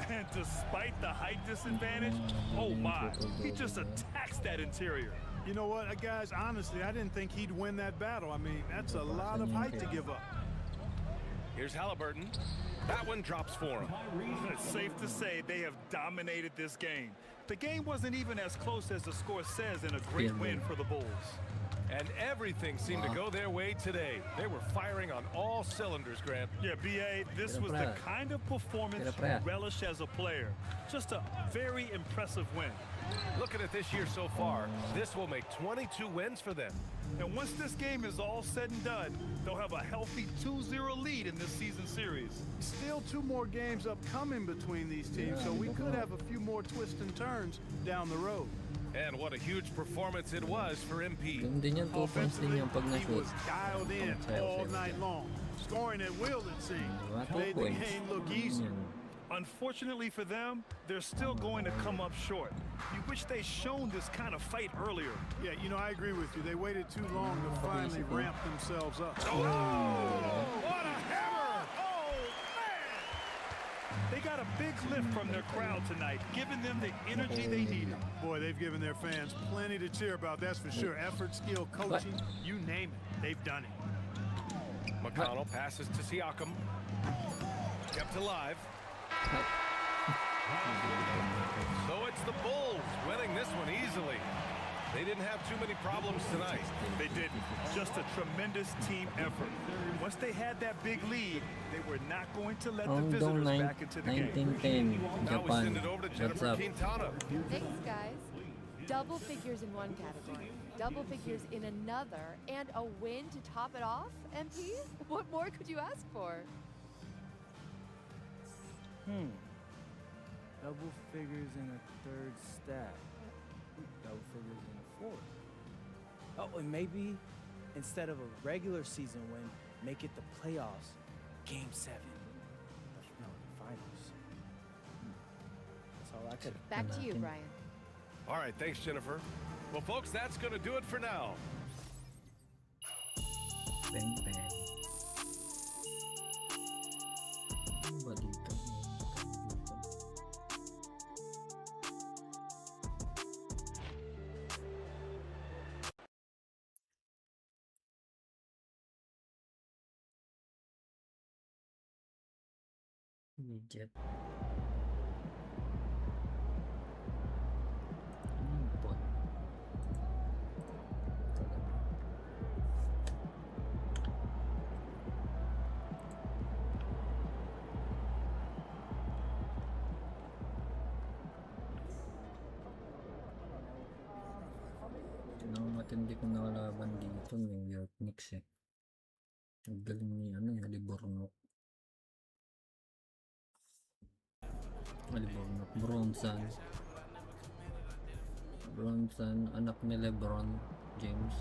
And despite the height disadvantage, oh my, he just attacks that interior. You know what, guys, honestly, I didn't think he'd win that battle. I mean, that's a lot of height to give up. Here's Halliburton. That one drops for him. It's safe to say they have dominated this game. The game wasn't even as close as the score says in a great win for the Bulls. And everything seemed to go their way today. They were firing on all cylinders, Grant. Yeah, BA, this was the kind of performance you relish as a player. Just a very impressive win. Looking at this year so far, this will make 22 wins for them. And once this game is all said and done, they'll have a healthy 2-0 lead in this season series. Still 2 more games upcoming between these teams, so we could have a few more twists and turns down the road. And what a huge performance it was for MP. Offensively, he was dialed in all night long. Scoring at will, it seemed. Made the game look easy. Unfortunately for them, they're still going to come up short. You wish they'd shown this kind of fight earlier. Yeah, you know, I agree with you. They waited too long to finally ramp themselves up. Oh, what a hammer! Oh, man! They got a big lift from their crowd tonight, giving them the energy they needed. Boy, they've given their fans plenty to cheer about, that's for sure. Effort, skill, coaching, you name it, they've done it. McConnell passes to Siakam. Kept alive. So it's the Bulls winning this one easily. They didn't have too many problems tonight. They didn't. Just a tremendous team effort. Once they had that big lead, they were not going to let the visitors back into the game. Now we send it over to Jennifer Quintana. Thanks, guys. Double figures in one category, double figures in another, and a win to top it off, MP? What more could you ask for? Double figures in a third stat. Oh, and maybe instead of a regular season win, make it the playoffs. Game 7. No, the finals. That's all I could. Back to you, Brian. All right, thanks, Jennifer. Well, folks, that's going to do it for now. Bang, bang. Ba dito? Midget. Bot. Matindi kong nakalaban dito, New York Knicks eh. Ang galing ni Libornok. Bronson, anak ni LeBron James.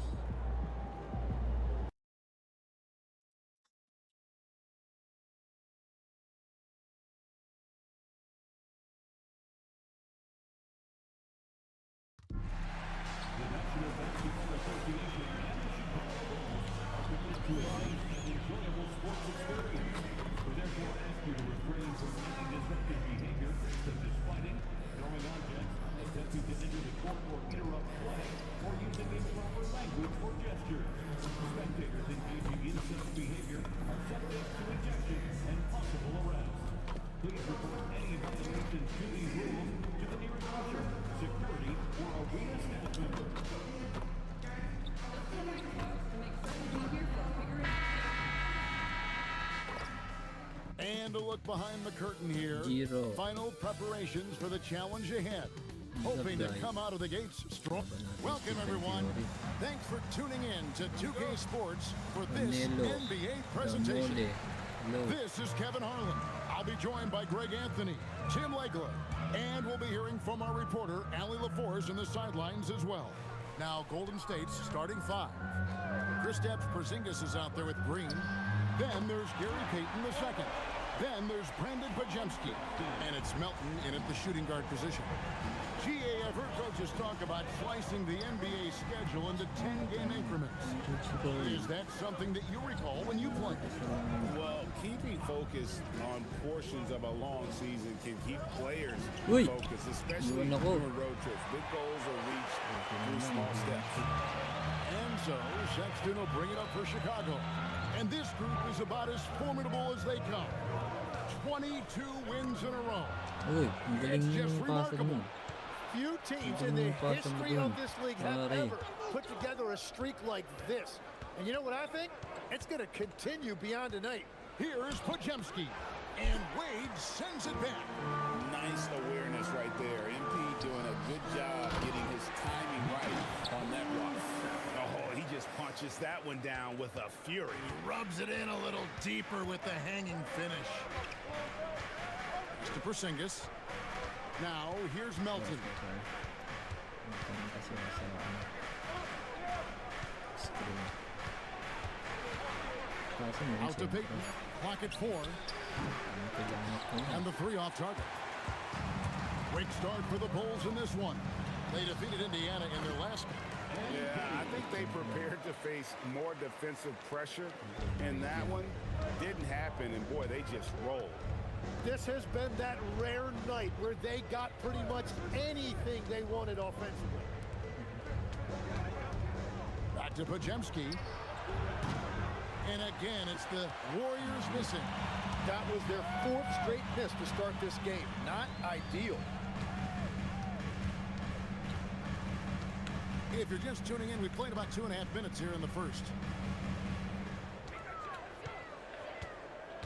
Enjoyable sports experience. We therefore ask you to refrain from any disruptive behavior, such as fighting, throwing objects, attempting to enter the court or interrupt play, or using improper language or gestures. Spectators engaging in such behavior are subject to ejection and possible arrest. Please report any violations to these rules to the nearest usher, security, or arena staff member. And a look behind the curtain here. Giro. Final preparations for the challenge ahead. Hoping to come out of the gates strong. Welcome, everyone. Thanks for tuning in to 2K Sports for this NBA presentation. This is Kevin Harlan. I'll be joined by Greg Anthony, Tim Legler, and we'll be hearing from our reporter, Allie LaForce, in the sidelines as well. Now, Golden State's starting 5. Kristaps Porzingis is out there with Green. Then there's Gary Payton II. Then there's Brandon Pajemski. And it's Melton in at the shooting guard position. GA, I've heard coaches talk about slicing the NBA schedule into 10-game increments. Is that something that you recall when you played? Well, keeping focus on portions of a long season can keep players focused, especially during road trips. Big goals are reached through small steps. And so, Sexton will bring it up for Chicago. And this group is about as formidable as they come. 22 wins in a row. It's just remarkable. Few teams in the history of this league have ever put together a streak like this. And you know what I think? It's going to continue beyond tonight. Here's Pajemski. And Wade sends it back. Nice awareness right there. MP doing a good job getting his timing right on that block. Oh, he just punches that one down with a fury. He rubs it in a little deeper with the hanging finish. Mr. Porzingis. Now, here's Melton. Out to Payton. Clock at 4. And the 3 off target. Quick start for the Bulls in this one. They defeated Indiana in their last game. Yeah, I think they prepared to face more defensive pressure, and that one didn't happen, and boy, they just rolled. This has been that rare night where they got pretty much anything they wanted offensively. Back to Pajemski. And again, it's the Warriors missing. That was their 4th straight miss to start this game. Not ideal. If you're just tuning in, we played about 2.5 minutes here in the first.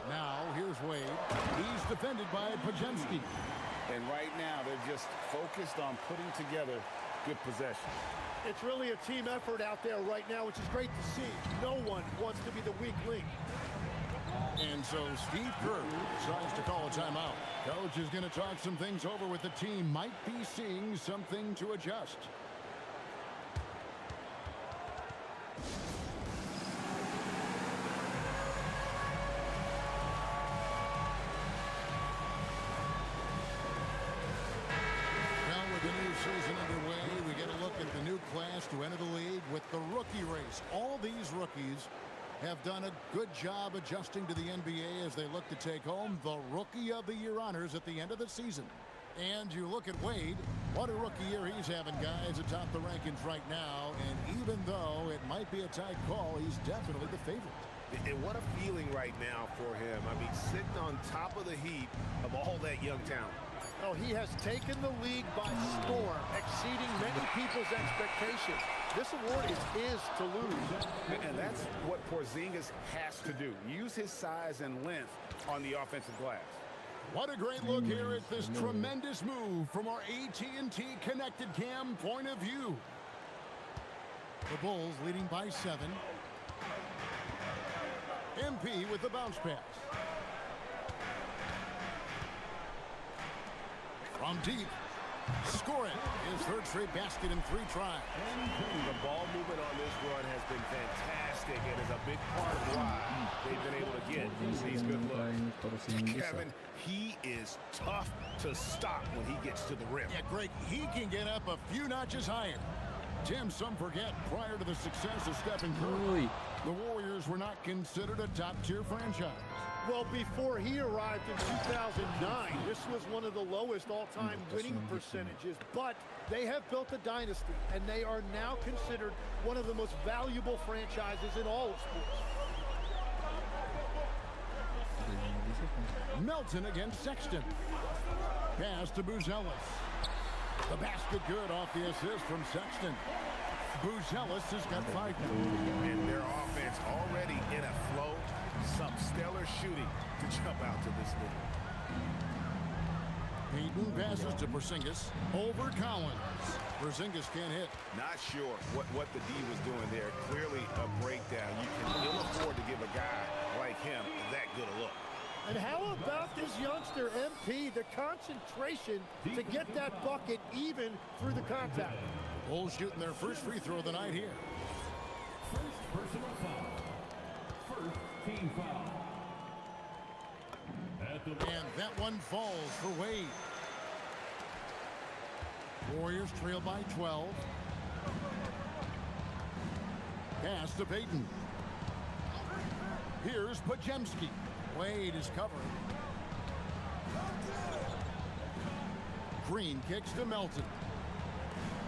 Now, here's Wade. He's defended by Pajemski. And right now, they're just focused on putting together good possession. It's really a team effort out there right now, which is great to see. No one wants to be the weak link. And so Steve Kerr decides to call a timeout. Coach is going to talk some things over with the team. Might be seeing something to adjust. Well, with the new season underway, we get a look at the new class to enter the league with the rookie race. All these rookies have done a good job adjusting to the NBA as they look to take home the Rookie of the Year honors at the end of the season. And you look at Wade, what a rookie year he's having, guys, atop the rankings right now. And even though it might be a tight call, he's definitely the favorite. And what a feeling right now for him. I mean, sitting on top of the heap of all that young talent. Oh, he has taken the league by storm, exceeding many people's expectations. This award is his to lose. And that's what Porzingis has to do. Use his size and length on the offensive glass. What a great look here at this tremendous move from our AT&T Connected Cam point of view. The Bulls leading by 7. MP with the bounce pass. From deep. Score it. His third straight basket in 3 tries. The ball movement on this run has been fantastic and is a big part of why they've been able to get these good looks. Kevin, he is tough to stop when he gets to the rim. Yeah, Greg, he can get up a few notches higher. Tim, some forget, prior to the success of Stephen Curry, the Warriors were not considered a top-tier franchise. Well, before he arrived in 2009, this was one of the lowest all-time winning percentages, but they have built a dynasty, and they are now considered one of the most valuable franchises in all of sports. Melton against Sexton. Pass to Buzelis. The basket good off the assist from Sexton. Buzelis has got 5 points. And their offense already in a flow. Some stellar shooting to jump out to this league. Payton passes to Porzingis. Over Collins. Porzingis can't hit. Not sure what the D was doing there. Clearly a breakdown. You can ill afford to give a guy like him that good a look. And how about this youngster, MP, the concentration to get that bucket even through the contact. Bulls shooting their first free throw of the night here. First personal foul. First team foul. And that one falls for Wade. Warriors trail by 12. Pass to Payton. Here's Podziemski. Wade is covering. Green kicks to Melton.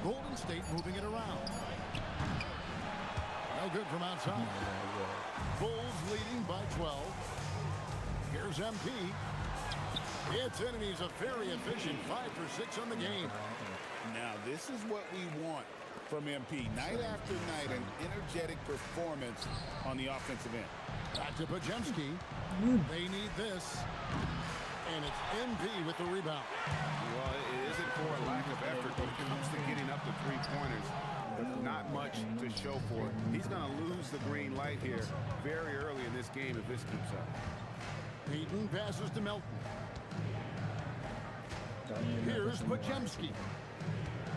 Golden State moving it around. No good from outside. Bulls leading by 12. Here's MP. It's in, and he's a very efficient 5 for 6 on the game. Now, this is what we want from MP. Night after night, an energetic performance on the offensive end. Back to Podziemski. They need this. And it's MP with the rebound. Well, it isn't for a lack of effort when it comes to getting up to 3-pointers. But not much to show for it. He's going to lose the green light here very early in this game if this keeps up. Payton passes to Melton. Here's Podziemski.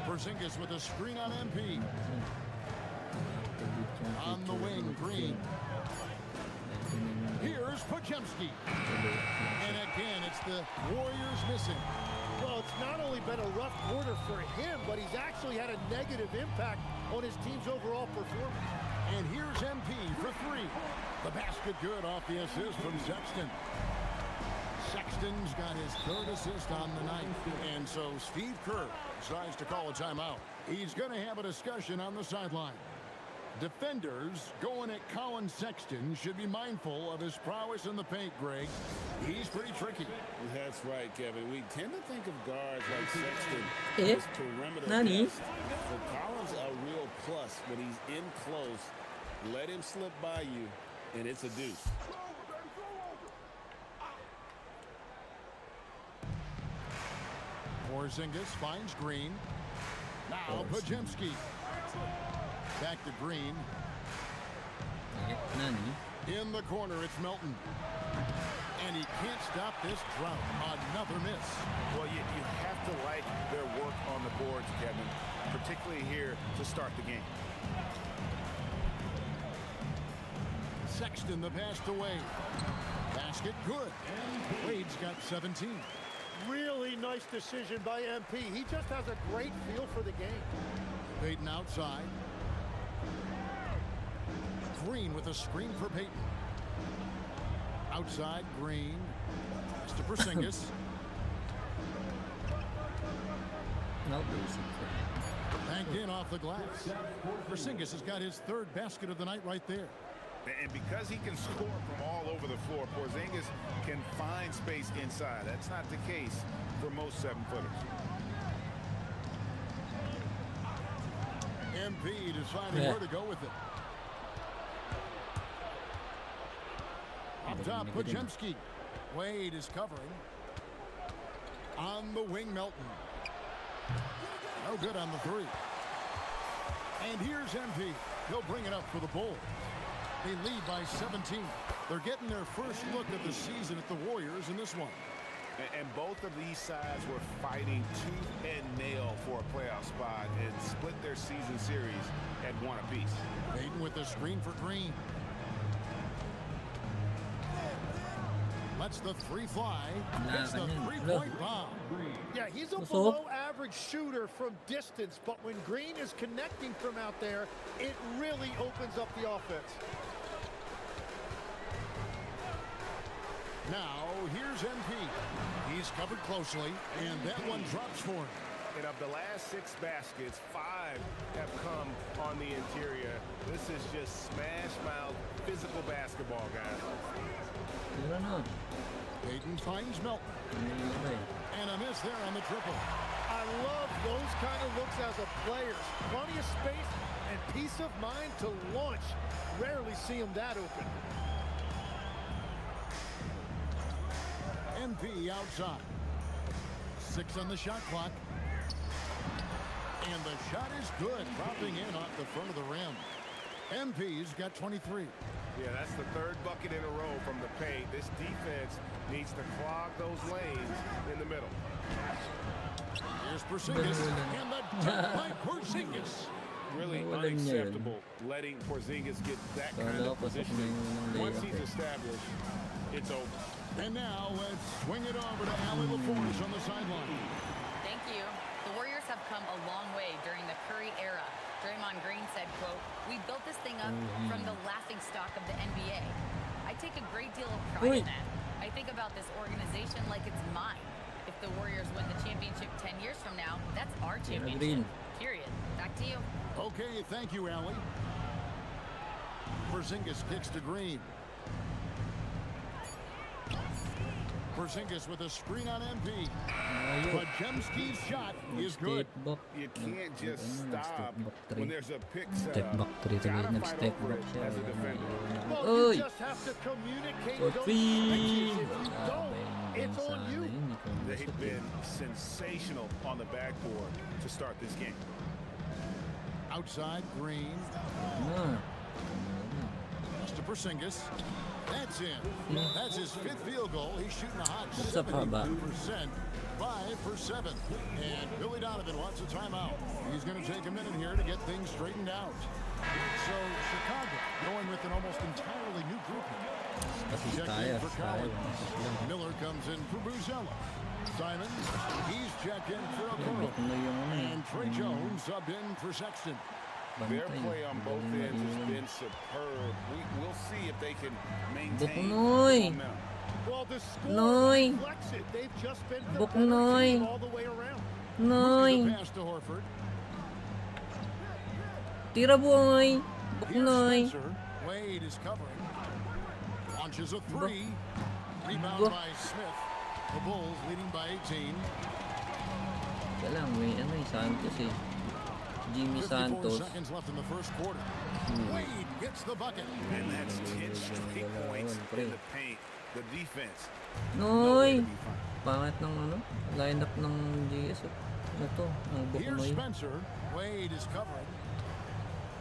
Porzingis with a screen on MP. On the wing, Green. Here's Podziemski. And again, it's the Warriors missing. Well, it's not only been a rough quarter for him, but he's actually had a negative impact on his team's overall performance. And here's MP for 3. The basket good off the assist from Sexton. Sexton's got his 3rd assist on the night. And so Steve Kerr decides to call a timeout. He's going to have a discussion on the sideline. Defenders going at Colin Sexton should be mindful of his prowess in the paint, Greg. He's pretty tricky. That's right, Kevin. We tend to think of guards like Sexton Eh? as perimeter Nani? guys. But Collins a real plus when he's in close. Let him slip by you, and it's a deuce. Porzingis finds Green. Now Podziemski. Back to Green. In the corner, it's Melton. And he can't stop this drought. Another miss. Well, you have to like their work on the boards, Kevin, particularly here to start the game. Sexton, the pass to Wade. Basket good. Wade's got 17. Really nice decision by MP. He just has a great feel for the game. Payton outside. Green with a screen for Payton. Outside, Green. Pass to Porzingis. Banked in off the glass. Porzingis has got his third basket of the night right there. And because he can score from all over the floor, Porzingis can find space inside. That's not the case for most 7-footers. MP deciding where to go with it. Up top, Podziemski. Wade is covering. On the wing, Melton. No good on the three. And here's MP. He'll bring it up for the Bulls. They lead by 17. They're getting their first look at the season at the Warriors in this one. And both of these sides were fighting tooth and nail for a playoff spot and split their season series at one apiece. Payton with the screen for Green. Lets the three fly. Hits the three-point bomb. Yeah, he's a below-average shooter from distance, but when Green is connecting from out there, it really opens up the offense. Now, here's MP. He's covered closely, and that one drops for him. And of the last 6 baskets, 5 have come on the interior. This is just smash-mouth physical basketball, guys. Payton finds Melton. And a miss there on the triple. I love those kind of looks as a player. Plenty of space and peace of mind to launch. Rarely see him that open. MP outside. 6 on the shot clock. And the shot is good, dropping in off the front of the rim. MP's got 23. Yeah, that's the 3rd bucket in a row from the paint. This defense needs to clog those lanes in the middle. Here's Porzingis, and the dunk by Porzingis. Really unacceptable letting Porzingis get that kind of positioning. Once he's established, it's over. And now let's swing it over to Allie LaForce on the sideline. Thank you. The Warriors have come a long way during the Curry era. Draymond Green said, quote, "We built this thing up from the laughingstock of the NBA. I take a great deal of pride in that. I think about this organization like it's mine. If the Warriors win the championship 10 years from now, that's our championship. Period. Back to you." Okay, thank you, Allie. Porzingis kicks to Green. Porzingis with a screen on MP. Podziemski's shot is good. You can't just stop when there's a pick set up. Nag-step back siya. Well, you just have to communicate those switches. If you don't, it's on you. They've been sensational on the backboard to start this game. Outside, Green. To Porzingis. That's in. That's his 5th field goal. He's shooting a hot 72%. 5 for 7. And Billy Donovan wants a timeout. He's going to take a minute here to get things straightened out. So Chicago going with an almost entirely new group. Checking in for Collins. Miller comes in for Buzella. Simons, he's checked in for Okoro. And Trey Jones subbed in for Sexton. Their play on both ends has been superb. We'll see if they can maintain momentum. Well, the score reflects it. They've just been the better team all the way around. Moving the pass to Horford. Tira boy. Here's Spencer. Wade is covering. Launches a 3. Rebound by Smith. The Bulls leading by 18. Kaya lang, may Santos eh. Jimmy Santos. 54 seconds left in the first quarter. Wade gets the bucket. And that's 10 straight points in the paint. The defense. Noy! Pangit ng lineup ng GS. Ito, ang Here's Bukunoy. Spencer. Wade is covering.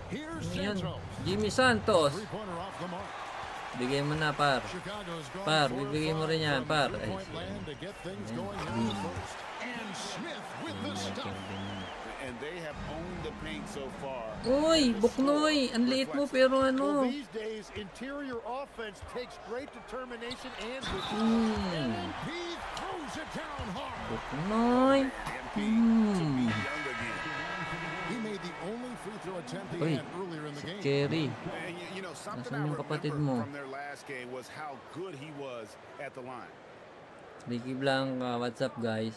Here's Santos. Jimmy Santos. Three-pointer off the mark. Bigay mo na, par. Par, bibigay mo rin yan, par. Ay, And Smith with the stop. and they have owned the paint so far. Uy, Buknoy, ang liit mo pero ano. Well, these days, interior offense takes great determination and MP throws it down hard. Buknoy. He made the only free throw attempt he had earlier in the game. Kerry. You know, something Nasaan I yung kapatid remember mo? from their last game was how good he was at the line. Ricky Blanca, what's up guys?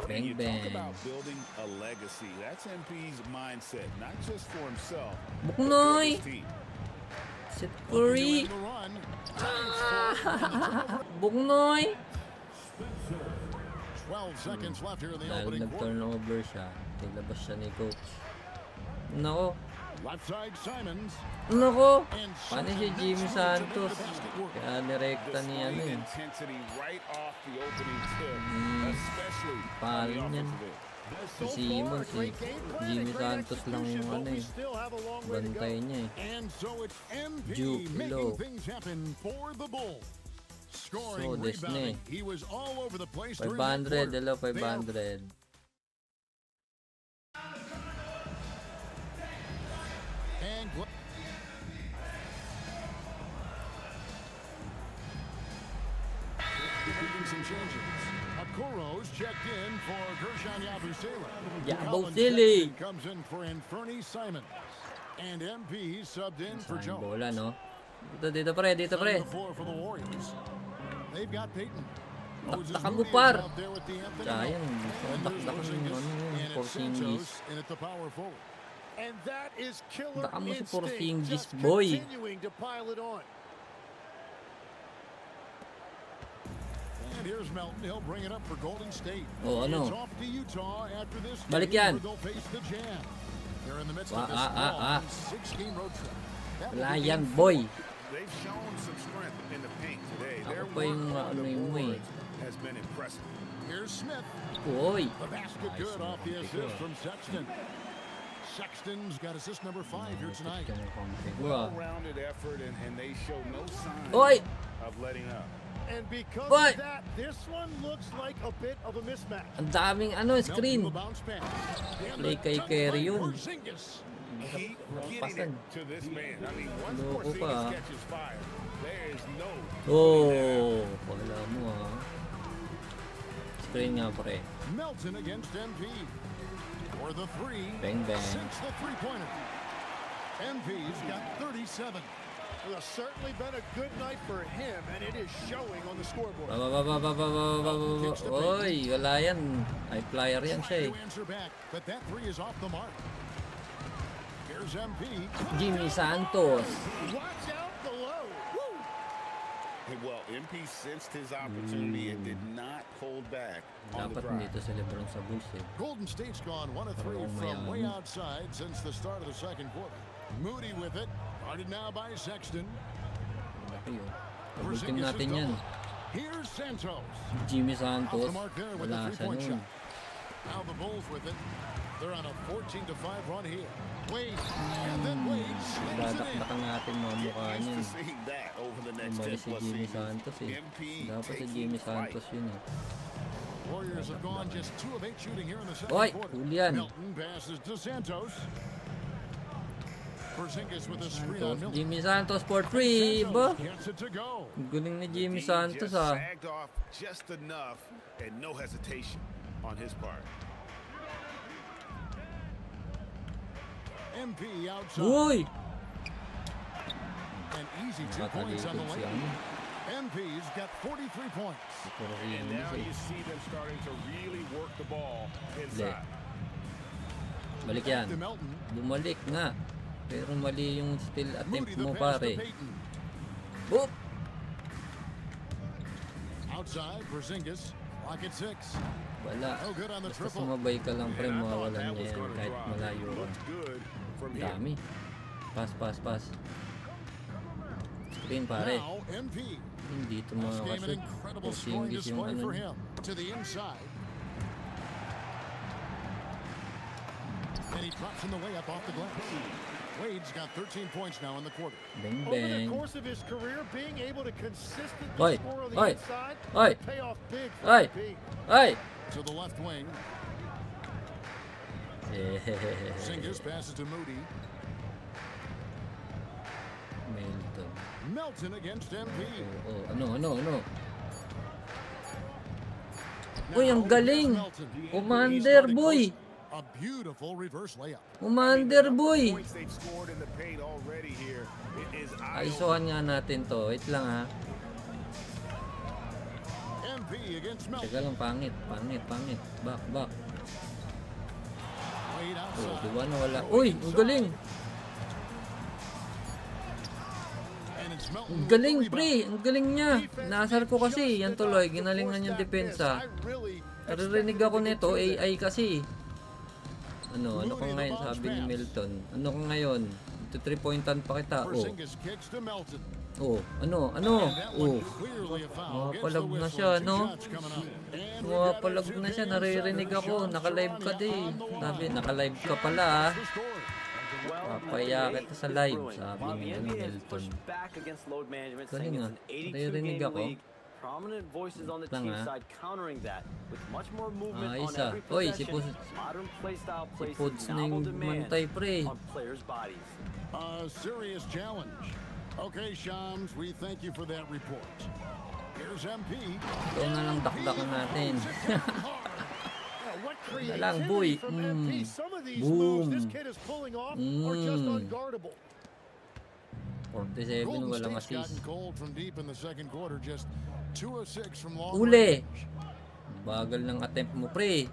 You Bang talk bang. about building a legacy. That's MP's mindset, not just for himself, but for Buknoy. his team. Set Curry. Buknoy. 12 seconds left here in the Dahil opening quarter. nag-turnover siya, nilabas siya ni coach. Nako. Left side Simons. Nako. Paano si Jimmy Santos? Kaya nirekta ni ano eh. Intensity right off the opening tip, especially on Palo the niyan. offensive end. Si Simons eh. Jimmy Santos lang yung ano eh. Bantay niya eh. And so it's MP Juke making low. things happen for the Bulls. Scoring, So, this rebounding, na he was all over the place during that 500, quarter. hello, They are 500. And making some changes. Akuro's checked in for Gershon Yabusele. Yabusele. Comes in for Inferni Simons. And MP subbed in for Saan Jones. bola, no? Dito pre, dito pre. The floor for the Warriors. They've got Peyton. Taktakan mo par. Sayang, taktakan yung ano yung Porzingis. And that is killer Baka mo si instinct, Porzingis, just boy. continuing to pile it on. And here's Melton. He'll bring it up for Golden State. Oh, ano? It's off to Utah after this Balik game yan. where they'll face the Jam. They're in the midst of this Ah. long 6-game road trip. That will Wala be yan, game boy. They've shown some strength in the paint today. Ako Their pa yung work on ano the yung mo eh. boards has been impressive. Here's Smith. Uy. The basket good off the assist from Sexton. Sexton's got assist number 5 here tonight. Well-rounded effort, and they show no signs Oy. of letting up. And because But- of that, this one looks like a bit of a mismatch. Ang daming ano, screen. Play kay Kerry yun. Keep getting it to this man. I mean, once Loko Porzingis pa. catches fire, there is no Oh, wala mo ah. Screen nga pre. Melton against MP. For the 3. Bang, bang. Since the three-pointer. MP's got 37. Well, it's certainly been a good night for him, and it is showing on the scoreboard. Oy, wala yan. High flyer yan siya eh. To answer back, but that 3 is off the mark. Here's MP. Jimmy Santos. Watch out below. Woo! Well, MP sensed his opportunity and did not hold back on the Dapat drive. dito sa Lebron sa Bulls eh. Golden State's gone 1 of 3 from way outside since the start of the second quarter. Moody with it. Guarded now by Sexton. Laki oh. Pag-ultim natin yan. Here's Santos. Jimmy Off Santos. the mark there with Wala the siya 3-point nun. shot. Now the Bulls with it. They're on a 14-5 run here. Wade. And then Wade slings it in. Dadakdakan natin mga mukha Used niyan. to seeing that over the next Mali 10 si plus Jimmy seasons. Santos eh. MP Dapat si taking Jimmy flight. Santos yun eh. Warriors have gone just 2 of 8 shooting here in the second Oy, quarter. huli yan. Melton passes to Santos. Porzingis with a screen on Milton. Jimmy Santos for 3, ba? Gets it to go. Ang galing ni Jimmy He Santos just ah. sagged off just enough and no hesitation on his part. MP outside. Uy! An easy 2 points on the Nakatalikod way. siya. MP's got 43 points. And now you see them starting to really work the ball Hindi. inside. Balik yan. To Melton. Bumalik nga. Pero mali yung steal attempt Moody the mo pass to pare. Peyton. Boop! Outside, Porzingis. Lock at 6. Wala. No good on the Basta triple. sumabay ka lang pre, And I thought mawawalan that niya was yan gonna kahit drop. malayo ka. Looked good from Ang here. dami. Pass. Screen pare. Now, MP. Hindi ito This mga game an kasut. incredible scoring Porzingis yung display ano. for him. To the inside. And he drops in the layup off the glass. Wade's got 13 points now in the quarter. Bang, Over the bang. course of his career, being able to consistently Oi, score on the oi, inside oi, will pay off big for oi, MP. oi. To the left wing. Singers passes to Moody. Melton. Melton against MP. Ano? Uy, ang galing. Commander, boy. A beautiful reverse layup. Commander, boy. Ayusuhan nga natin to. Wait lang ha. MP against Melton. Teka lang, pangit. Back. Oh, diba na wala? Uy, ang galing. Ang galing, pre. Ang galing niya. Nasar ko kasi. Yan tuloy. Ginalingan yung depensa. Naririnig ako nito. AI kasi. Ano ka ngayon? Sabi ni Milton. Ano ka ngayon? Ito 3-pointan pa kita. Oh. Ano? Oh. Mapalag na siya, no? Mapalag na siya. Naririnig ako. Naka-live ka din. Sabi, naka-live ka pala, ah. Papaya kita sa live, sabi ni Milton. Galing nga. Naririnig ako. Prominent voices on the Lang, team side countering that with much more movement on isa. every Oy, possession. Modern play style places Pods na novel yung demands mantay, pre. on players' bodies. A serious challenge. Okay, Shams, we thank you for that report. Here's MP. Ito na lang dakdakan natin. Na lang, boy. Boom. 47, walang assist. Uli. Bagal ng attempt mo, pre.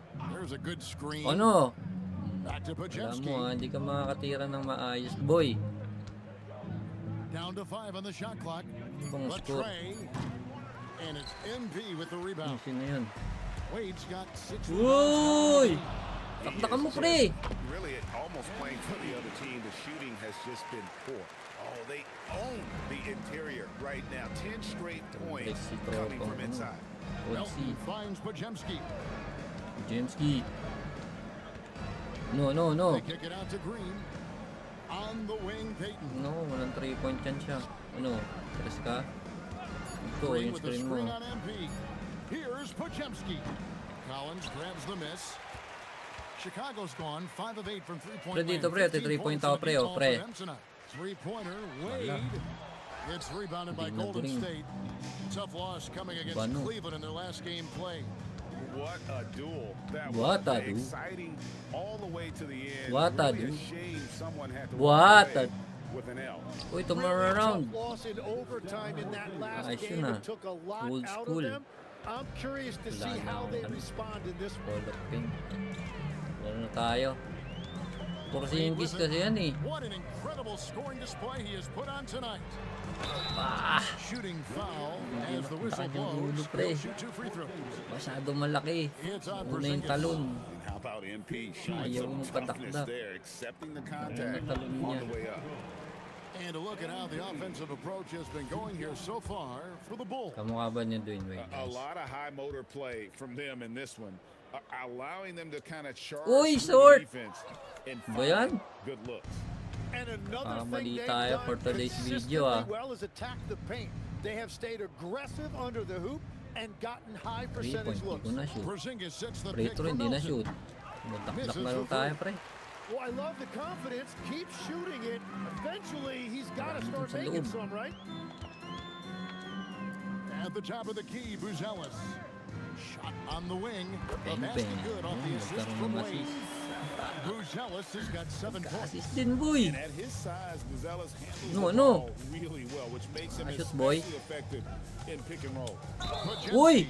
Ano? Alam mo, hindi ka makakatira ng maayos, boy. Down to 5 on the shot clock. Ibang score. And it's MP with the rebound. Sino yun? Wade's got 6. Uy! Takdakan mo, pre. Really, almost playing for the other team. The shooting has just been poor. Oh, they own the interior right now. 10 straight points coming from inside. Melton finds Pajemski. No. They kick it out to Green. On the wing, Payton. No, walang 3-point chance siya. Ano? Tres ka? Ito, yung screen mo. On MP. Here's Pajemski. Collins grabs the miss. Chicago's gone 5 of 8 from 3-point Pre, dito, pre. 3-point ako, pre. O, pre. Three-pointer, Wade. It's rebounded by Golden State. Tough loss coming against Cleveland in their last game play. What a duel. That What was a duel. exciting all the way to the end. What a Really duel. shame someone had to What walk a... away with an L. Uy, tomorrow round. Loss in overtime in that last Ayos game. yun, ah. It took a lot Old out of school. them. I'm curious to see how they respond in this one. All of pink. Wala na tayo. Porzingis kasi yan eh. What an incredible scoring display he has put on tonight. Shooting foul as the whistle blows. He'll shoot 2 free throws. Masyado malaki. Una yung talon. How about MP showing Ayaw some mo toughness patakdak. there, accepting the contact talon on niya. the way up. And to look at how the offensive approach has been going here so far for the Bulls. Kamukha ba niya Dwayne Wade? A lot of high motor play from them in this one, allowing them to kind of charge Uy, through short! the defense and Ba yan? find good looks. And another Mali thing they've tayo for done today's consistently video, ah. well is attack the paint. They have stayed aggressive under the hoop and gotten high 3-point, percentage hindi looks. ko na shoot. Porzingis sets the Free pick throw, for hindi na Melton. shoot. Magdakdak na lang tayo, pre. Well, I love the confidence. Keep shooting it. Eventually, he's got to start sa making loob. some, right? At the top of the key, Buzelis. Shot on the wing. The Bang, basket bang. good off the assist Nagkaroon from ng Wade. assist. Buzelis has got 7 points. Assist din, boy. And at his size, Buzelis handles No, the no. ball really well, which makes him Ayos, especially boy. effective in pick and roll. Uy!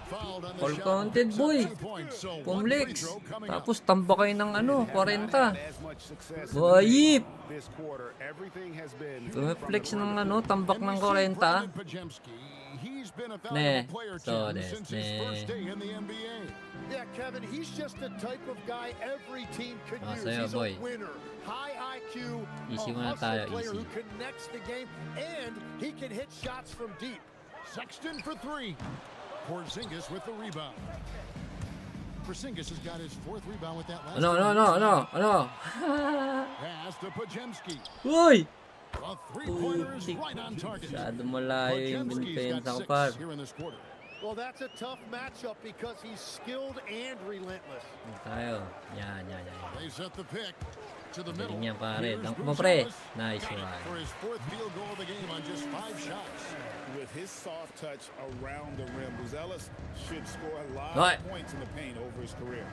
Fouled on the All shot. counted, Picks up boy. 2 points, so one free Pumlex. throw coming up. Tapos tambakay ng ano, 40. As much success Bayip! this quarter. Everything has been Tumeflex ng ano, tambak ng 40. He's been a Ne, valuable player so champ des, since his first ne. day in the NBA. Yeah, Kevin, he's just the type of guy every team could use. Sa'yo, He's boy. a winner, high IQ, Easy a muna hustle tayo, player easy. who connects the game, and he can hit shots from deep. Sexton for 3. Porzingis with the rebound. Porzingis has got his 4th rebound with that last. Ano? Pass to Pajemski. Uy! A 3-pointer is right on target. Masyado malayo yung Pajemski's binpensa got ko, par. 6 here in this quarter. Well, that's a tough matchup because he's skilled and relentless. Tayo. Yan. They set the pick to the middle. Galing yan, pare. Here's Dunk mo, pre. Buzelis. Nice For one. his 4th field goal of the game on just 5 shots. With his soft touch around the rim, Buzelis should score a lot Right. of points in the paint over his career.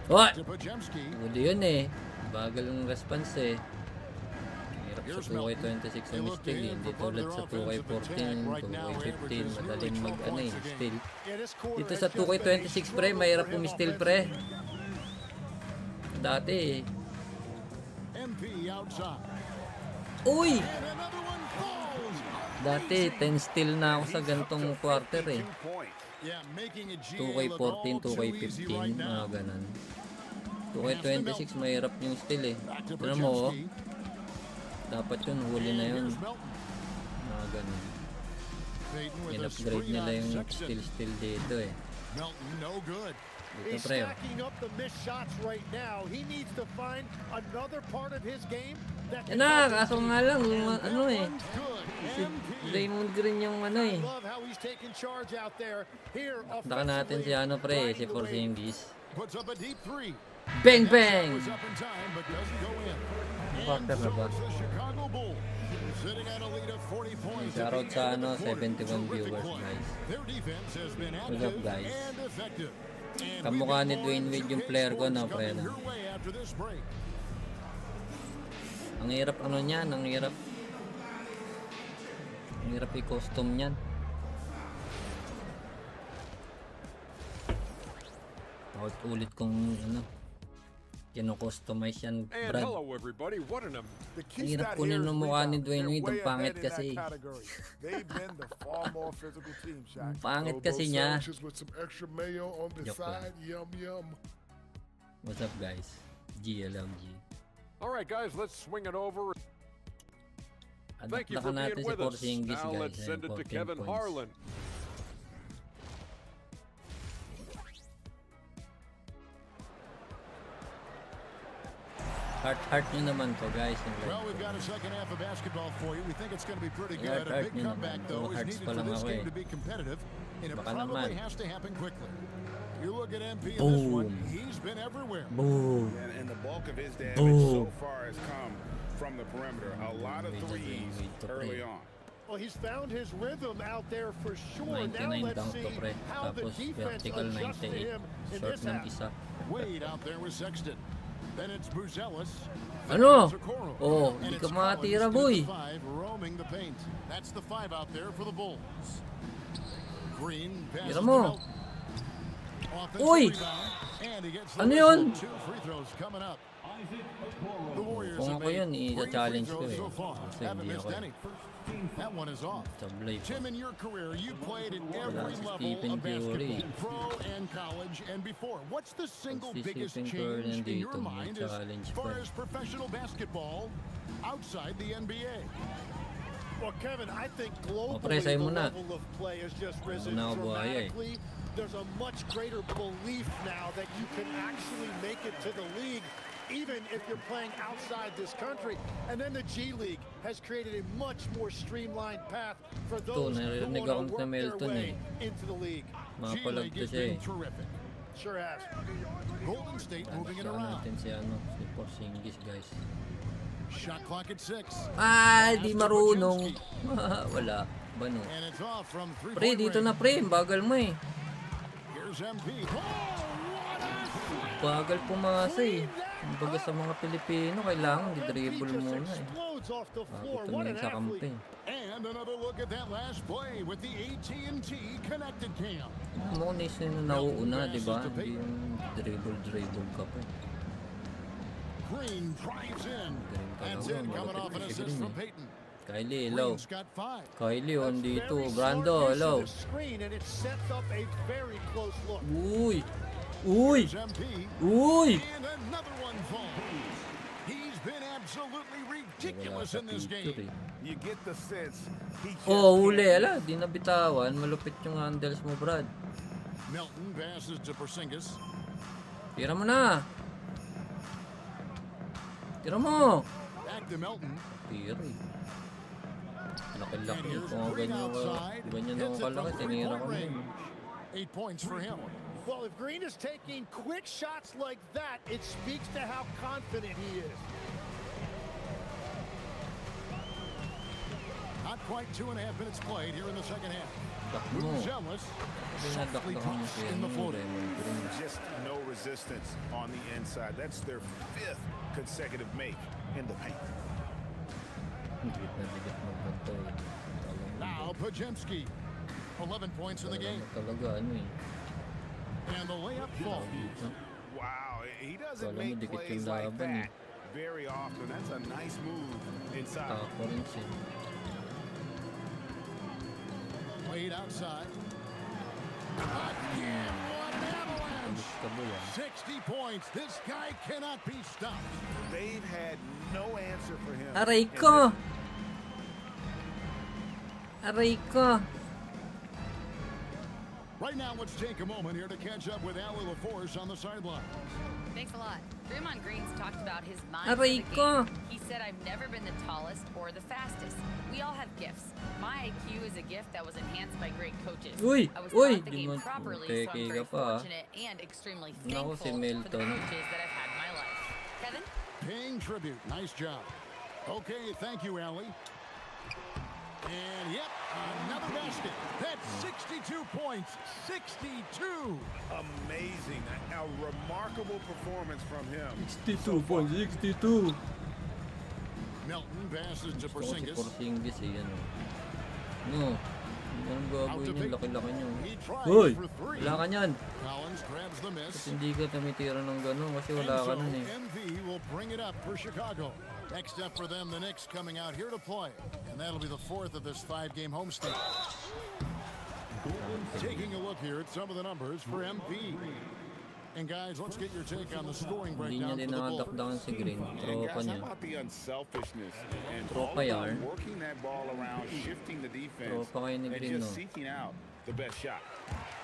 What? To Pajemski. Huli yun eh. Bagal yung response eh. Hirap sa 2K26 ang steal eh. Hindi tulad sa 2K14, 2K15. Madaling steal. Dito sa 2K26 pre, mahirap yung steal pre. Dati eh. MP outside. Uy! And another one falls. Dati 10 steal na ako sa gantong quarter eh. Yeah, making a GA look 2K14, all too easy 2K15, right mga now. ganan. 2K26 mahirap yung steal eh. Tignan mo oh. Dapat yun, huli na yun. Mga ganan. In-upgrade nila yung steal dito eh. Melton, no good. Dito He's pre oh. stacking up the missed shots right now. He needs to find another part of his game that Yan na, kaso nga lang, ano eh. Si Raymond Green yung ano eh. love how he's taking charge out there. Here, Taka natin si ano pre, si Porzingis. Puts up a deep 3. Bang bang! Was up in time but doesn't go in. Quarter na ba? The Chicago Bulls sitting at a lead of 40 points. Shoutout sa ano, 71 viewers guys. Their defense has been What's up active guys? and effective. And Kamukha ni Dwayne Wade yung player ko no pre na. your way after this break. Ang hirap ano niyan, ang hirap i-custom niyan. Ulit kong ano, kino-customize yan, And Brad. hello, everybody. What an The Ang key hirap stat kunin here is ng mukha ni rebound. Dwayne They're Wade, ang way pangit ahead in kasi. that category. They've been the far more physical team, Shaq. Ang pangit kasi Those niya. sandwiches with some extra mayo on the Joke lang. side. Yum, yum. What's up guys? GLMG. All right, guys, let's swing it over. Thank you for Adakdakan being natin si with us. Porzingis Now guys. let's send it to 14 Kevin points. Harlan. Heart nyo naman to guys. Yung Well, we've live got ko. a second half of basketball for you. We think it's going to be pretty Yeah, good. A heart big nyo comeback, naman. though, Puro is hearts needed pa for lang this ako game eh. to be competitive, and it Baka probably naman. has to happen quickly. You look at MP in this one, Boom. he's been everywhere. Boom. And the bulk of his damage Boom. so far has come from the perimeter. A lot of threes early on. Well, he's found his rhythm out there for sure. Now 99 let's dunk see to pre. how the Tapos defense vertical adjusts to 98. him in Short this ng half. isa. Wade out there with Sexton. Then it's Buzelis. Ano? Okoro. Oh, And di it's ka makatira, Collins boy. to the 5, roaming the paint. That's the 5 out there for the Bulls. Green passes Tira to mo. Melton. Offensive Uy! rebound, and he gets the Ano whistle. yun? 2 free throws coming up. The Warriors Kung have ako yun, made 3 free i-challenge ko throws eh. so far. Kasi Haven't hindi missed ako any. That one is off. Sablay pa. Tim, in your career, you played at every si level Stephen of Curry. basketball, pro and college, and before. What's the single Si biggest Stephen Curry change in your nandito, mind may as challenge far pa. as professional basketball outside the NBA? Well, Kevin, I think globally pre, the sa'yo muna. level of play has just risen Una ako buhaya eh. dramatically. There's a much greater belief now that you can actually make it to the league, even if you're playing outside this country. And then the G League has created a much more streamlined path for those who narinig want ako to ni work their Melton way eh. into the league. Mapalag G-League to has siya eh. been terrific. Sure has. Golden State moving it Saan around. natin si ano, si Porzingis guys. Shot clock at 6. Ah, di marunong. Wala. Bano. And it's off from 3-point Pre, dito na pre. Bagal mo eh. Here's MP. Oh, what a shot! Bagal pumasa eh. Kumbaga sa mga Pilipino, kailangan di-dribble muna eh. Bago tumingin sa kampi. And another look at that last play with the AT&T connected cam. Mo na yung nauuna, di ba? Hindi yung dribble ka pa. Green drives in. That's in, coming off an assist from Peyton. Kylie, hello. Green's got 5. Kylie, on dito. Brando, hello. Uy! Uy! Here's MP. Uy! And another one falls. He's been absolutely ridiculous in this game. You get the sense he just Oh, huli. Ala, di nabitawan. Malupit yung handles mo, Brad. Milton passes to Porzingis. Tira mo na. Tira mo. Back to Milton. Tira eh. Laki-laki. Kung ganyan ako kalaki, tinira ko na yun. 8 points for him. Well, if Green is taking quick shots like that, it speaks to how confident he is. Not quite 2.5 minutes played here in the second half. Buzelis softly drops in the floater. Just no resistance on the inside. That's their 5th consecutive make in the paint. Now Podziemski, 11 points in the game. And the layup falls. Wow, he doesn't make plays like that very often. That's a nice move inside. Played outside. Again, what an avalanche! 60 points. This guy cannot be stopped. They've had no answer for him. Aray ko! Aray ko! Right now, let's take a moment here to catch up with Allie LaForce on the sideline. Thanks a lot. Draymond Green's talked about his mind Aray for the ko! game. He said, I've never been the tallest or the fastest. We all have gifts. My IQ is a gift that was enhanced by great coaches. Uy! I was Uy! taught the game properly, so I'm very fortunate and extremely thankful for the coaches that I've had in my life. Kevin? Paying tribute. Nice job. Okay, thank you, Allie. And yep, another basket. That's 62 points. 62. Amazing. A remarkable performance from him. 62 points, 62. Milton passes to Porzingis. Porzingis eh, ano. No. Anong gagawin yung laki-laki nyo? He tries Hoy! for three. Wala ka nyan. Collins grabs the miss. Kasi hindi ka tumitira ng gano'n kasi wala ka nun eh. MV will bring it up for Chicago. Next up for them, the Knicks coming out here to play. And that'll be the 4th of this 5-game homestand. Taking a look here at some of the numbers for MP. And guys, let's get your take on the scoring breakdown for the Bulls. Si Green. Tropa niya. How about the unselfishness and Tropa yan. working that ball around, shifting the defense, Tropa kayo ni and Green, just no? seeking out the best shot.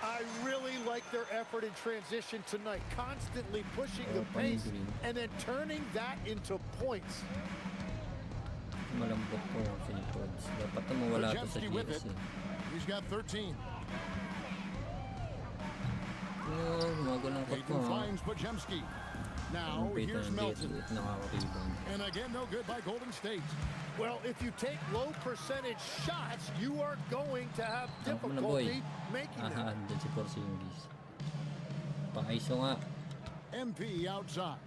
I really like their effort in transition tonight, constantly pushing the pace and then turning that into points. Malambot ko si Pods. Dapat na mawala to sa GS eh. He's got 13. Oh, gumagalong ko Payton finds Podziemski. Now, here's Melton. And again, no good by Golden State. Well, if you take low percentage shots, you are going to have difficulty making them. Aha, andun si Porzingis. Pakaiso nga. MP outside.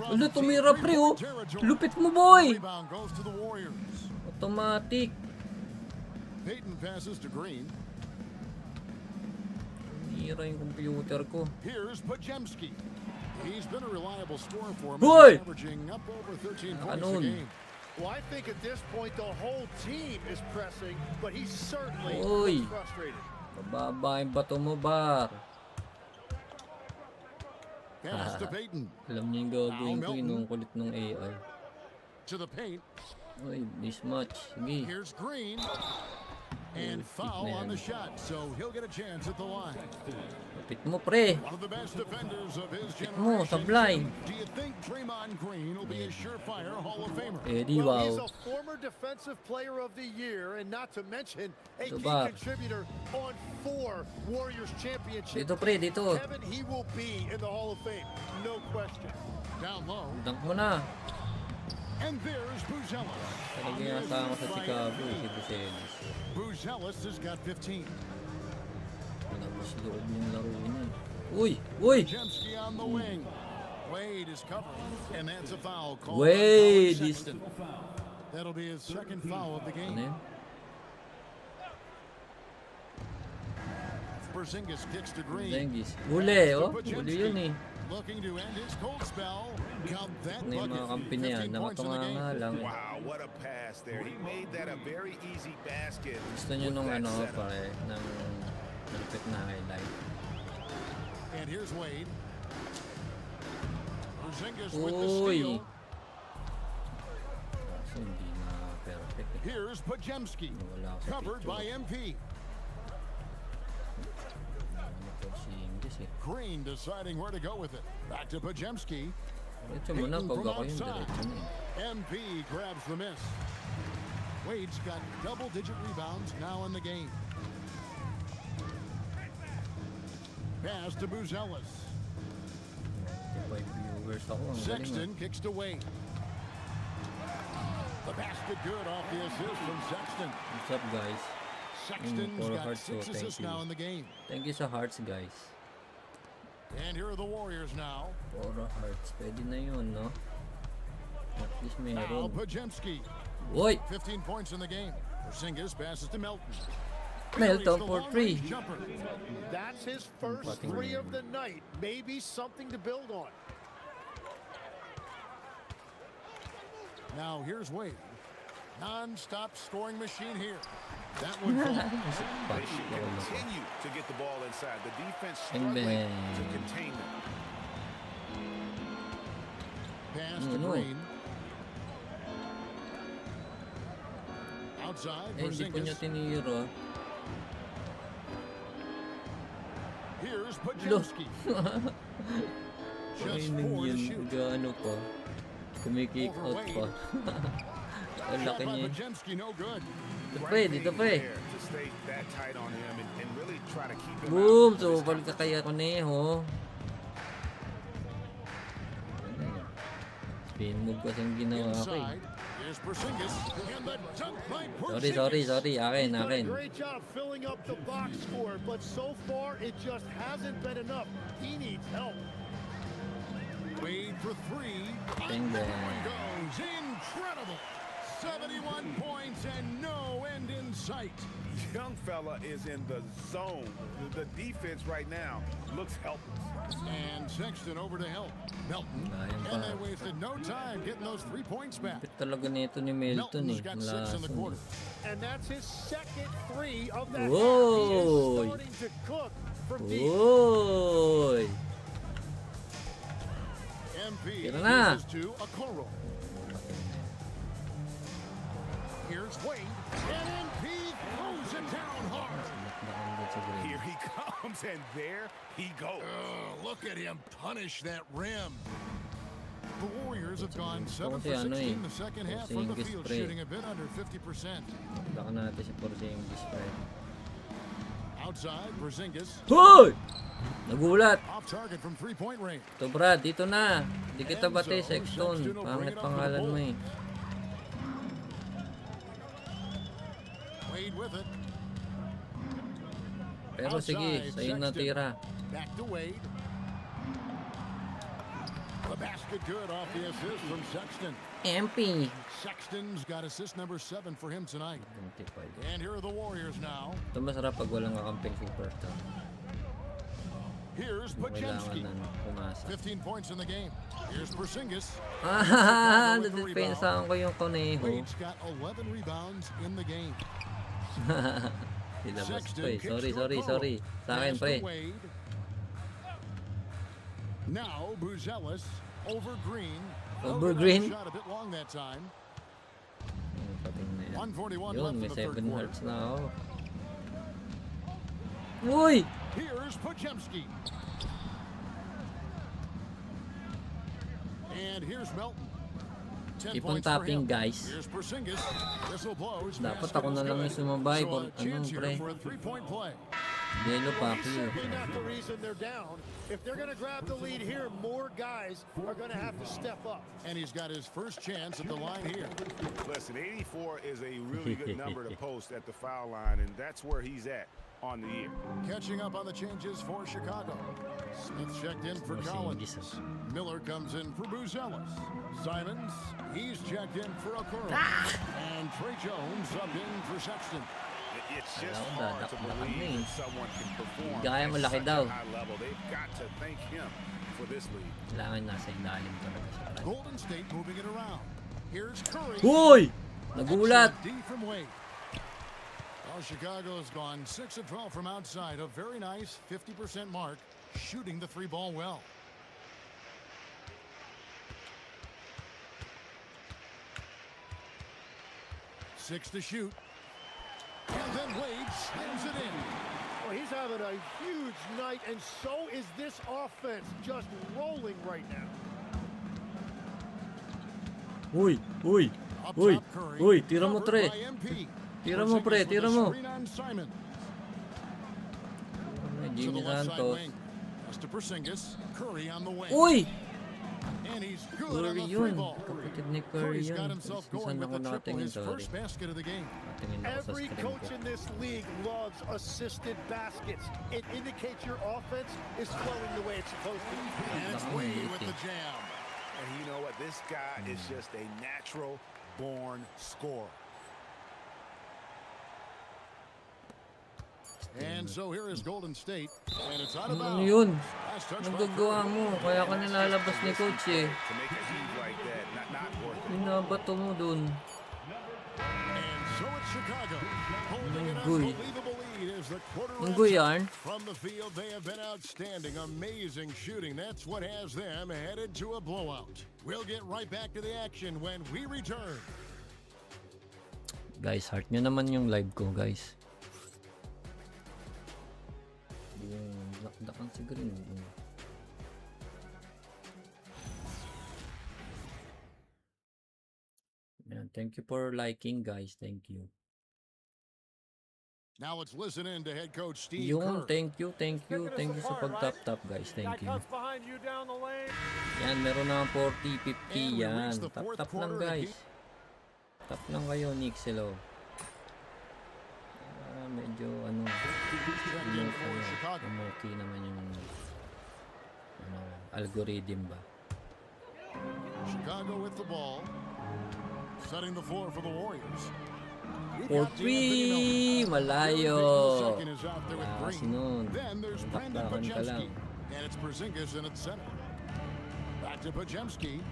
Ano, tumira pre oh. Lupit mo boy. Rebound goes to the Warriors. Automatic. Payton passes to Green. Tumira yung computer ko. Here's Podziemski. He's been a reliable scorer for him, Hoy! averaging up over 13 points a game. Well, I think at this point the whole team is pressing, but he's certainly frustrated. Bababa yung bato mo, Bar. Pass to Payton. Alam niyo yung gagawin ko, yung kulit ng AI. To the paint. Uy, mismatch. Sige. Here's Green. And foul on the shot, so he'll get a chance at the line. Pit mo, pre. One of the best defenders of his Pit mo, generation. sablay. Do you think Draymond Green will be a surefire Hall of Famer? Eddie, Well, wow. he's a former Defensive Player of the Year, and not to mention a Ito key ba? contributor on 4 Warriors championships. Dito, pre, dito. Kevin, he will be in the Hall of Fame, no question. Down low. Dunk mo na. And there's Buzelis. Talaga yung asama ko sa Chicago, si Buzelis. Buzelis has got 15. Pinagmas loob yung laro niya. Uy! Uy! Podziemski on the wing. Wade is covering, and that's a foul called Wade on is... Sexton. That'll be his second foul of the game. Ano yun? Porzingis kicks to Green. Porzingis. Uli, oh. Uli yun eh. Looking to end his cold spell. Count that Ano yung mga kampi niya yan? 15 points in the game. Nakatunganga lang. Wow, what a pass there. He made that a very easy basket. Gusto nyo nung ano, pare, ng malupit na highlight. And here's Wade. Porzingis with the Uy! steal. Kaso hindi na perfect eh. Here's Podziemski. Wala ako sa Covered picture. by MP. Ano po si Green deciding where to go with it. Back to Pajemski. Ito mo na pag ako yung diretso na MP grabs the miss. Wade's got double-digit rebounds now in the game. Pass to Buzelis. Sexton kicks to Wade. The basket good off the assist from Sexton. What's up, guys? Sexton's got 6 assists now in the game. Thank you sa hearts, guys. And here are the Warriors now. Puro hearts. Pwede na yun, no? At least Now meron. Pajemski. Oy! 15 points in the game. Porzingis passes to Melton. Melton for 3. That's his first 3 of the night. Maybe something to build on. Now here's Wade. Non-stop scoring machine here. That one falls. They should continue to get the ball inside. The defense struggling to contain them. Pass to Green. Outside, Hindi po niya Porzingis. tiniro. Here's Pajemski. Just 4 to shoot. Gaano pa. Kumikick out pa. Ang laki niya. Pajemski, no good. Dito pa eh, dito pa eh. To stay that tight on him and really try to keep him Boom! out. So, balik ka kaya ko na eh, ho. Spin move kasi yung ginawa ko eh. Inside, here's Porzingis. And the dunk by Sorry. He's Akin. done a great job filling up the box score, but so far it just hasn't been enough. He needs help. Wade for 3. Bang, bang. One goes. Incredible. 71 points and no end in sight. Young fella is in the zone. The defense right now looks helpless. And Sexton over to help. Melton. And they wasted no time getting those 3 points back. Kapit talaga nito ni Melton eh. Melton's got 6 in the quarter. And that's his second 3 of that. Whoa. He is starting to cook from deep. Oy! MP Tira na. uses to Okoro. Here's Wade. And MP throws it down hard. Here he comes, and there he goes. Look at him punish that rim. The Warriors have gone 7 for Kasi 16 ano eh, in the second half from the Porzingis field, pre. shooting a bit under 50%. Baka natin si Porzingis pa eh. Outside, Porzingis. Hoy! Nagulat! Off target from 3-point range. Ito Brad, dito na. Hindi kita bate, Sexton. Pangit pangalan mo eh. Wade with it. Pero sige, sa'yo na tira. Back to Wade. The basket good off the assist from Sexton. MP. Sexton's got assist number 7 for him tonight. And here are the Warriors now. Ito masarap pag walang kakamping superstar. Here's Kailangan Pajemski. na pumasa. 15 points in the game. Here's Porzingis. Ah, nadepensahan ko yung Conejo. Wade's got 11 rebounds in the game. Ilabas pa eh. Sorry. Sa akin pre. Now Buzelis over Green. Over Green? Shot a bit long that time. 141 Yun, may left in the third 7 quarter. hearts na ako. Uy! Here's Pajemski. And here's Melton. 10 Keep on points for tapping, him. guys. Here's Porzingis. Whistle blows. Dapat Basket ako na is lang good. yung sumabay. So a Anong chance here pre? for a 3-point play. Yellow Paki. Certainly not the reason they're down. If they're going to grab the lead here, more guys are going to have to step up. And he's got his first chance at the line here. Listen, 84 is a really good number to post at the foul line, and that's where he's at on the year. Catching up on the changes for Chicago. Smith checked in for Collins. Miller comes in for Buzelis. Simons, he's checked in for Okoro. And Trey Jones up in for Sexton. It's just hard to believe that someone can perform Gaya at malaki such daw. a high level. They've got to thank him for this lead. Kailangan nasa ilalim talaga siya. Golden State moving it around. Here's Curry. Uy! Nagulat! D from Wade. Well, Chicago's gone 6 of 12 from outside. A very nice 50% mark, shooting the 3-ball well. Six to shoot. And then Wade slams it in. Oh, he's having a huge night, and so is this offense, just rolling right now. Uy, uy, uy, uy, tira mo, Tre. Tira mo, pre, tira mo. Jimmy Santos. Uy! Curry yun. Kapatid ni Curry yun. Saan ako nakatingin, sorry. Nakatingin ako sa Every screen coach ko. in this league loves assisted baskets. It indicates your offense is flowing the way it's supposed to. And it's Wade with the jam. And you know what? This guy is just a natural born scorer. And so here is Golden State, and it's out of Ano bounds. yun? Nagagawa mo. Kaya ka nilalabas ni coach eh. To make a heave like that, not worth it. Binabato mo dun. And so it's Chicago holding an Unggoy. unbelievable lead as the quarter Unggoy ends. yarn. From the field, they have been outstanding, amazing shooting. That's what has them headed to a blowout. We'll get right back to the action when we return. Guys, heart nyo naman yung live ko, guys. Yung lakdakan si Green. Yan, thank you for liking, guys. Thank you. Now let's listen in to head coach Steve Yung, Kerr. thank you sa pag-tap, guys. Thank you. behind you down the lane. Yan, meron na 40, 50, And we yan. reach the fourth Tap lang, quarter guys. Tap lang kayo, Nick Silo. Medyo, ano, okay naman yung, ano, algorithm ba? Chicago with the ball, setting the floor for the Warriors. 4-3! Malayo! Lakas nun. Then there's Brandon Taktakan ka lang. Pajemski, and it's Porzingis in its center. Back to Pajemski.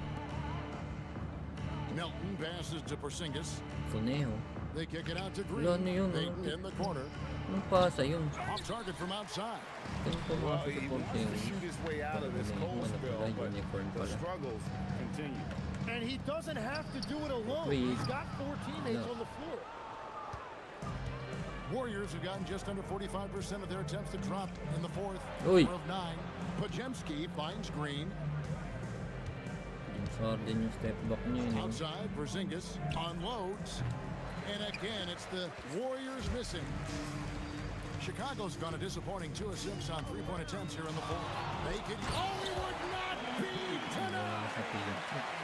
Melton passes to Porzingis. Conejo. They kick it out to Green. Ano yun? Payton in the corner. Anong pasa yun? Off target from outside. Well, he wants to shoot his way out of this cold spell, but the struggles continue. And he doesn't have to do it alone. Wait. He's got 4 teammates on the floor. Warriors have gotten just under 45% of their attempts to drop in the fourth. Uy. 4 of 9. Pajemski finds Green. Yung Sarden yung step back niya yun. Outside, Porzingis unloads. And again, it's the Warriors missing. Chicago's gone a disappointing 2 of 6 on 3-point attempts here in the fourth. They could only would not be tonight.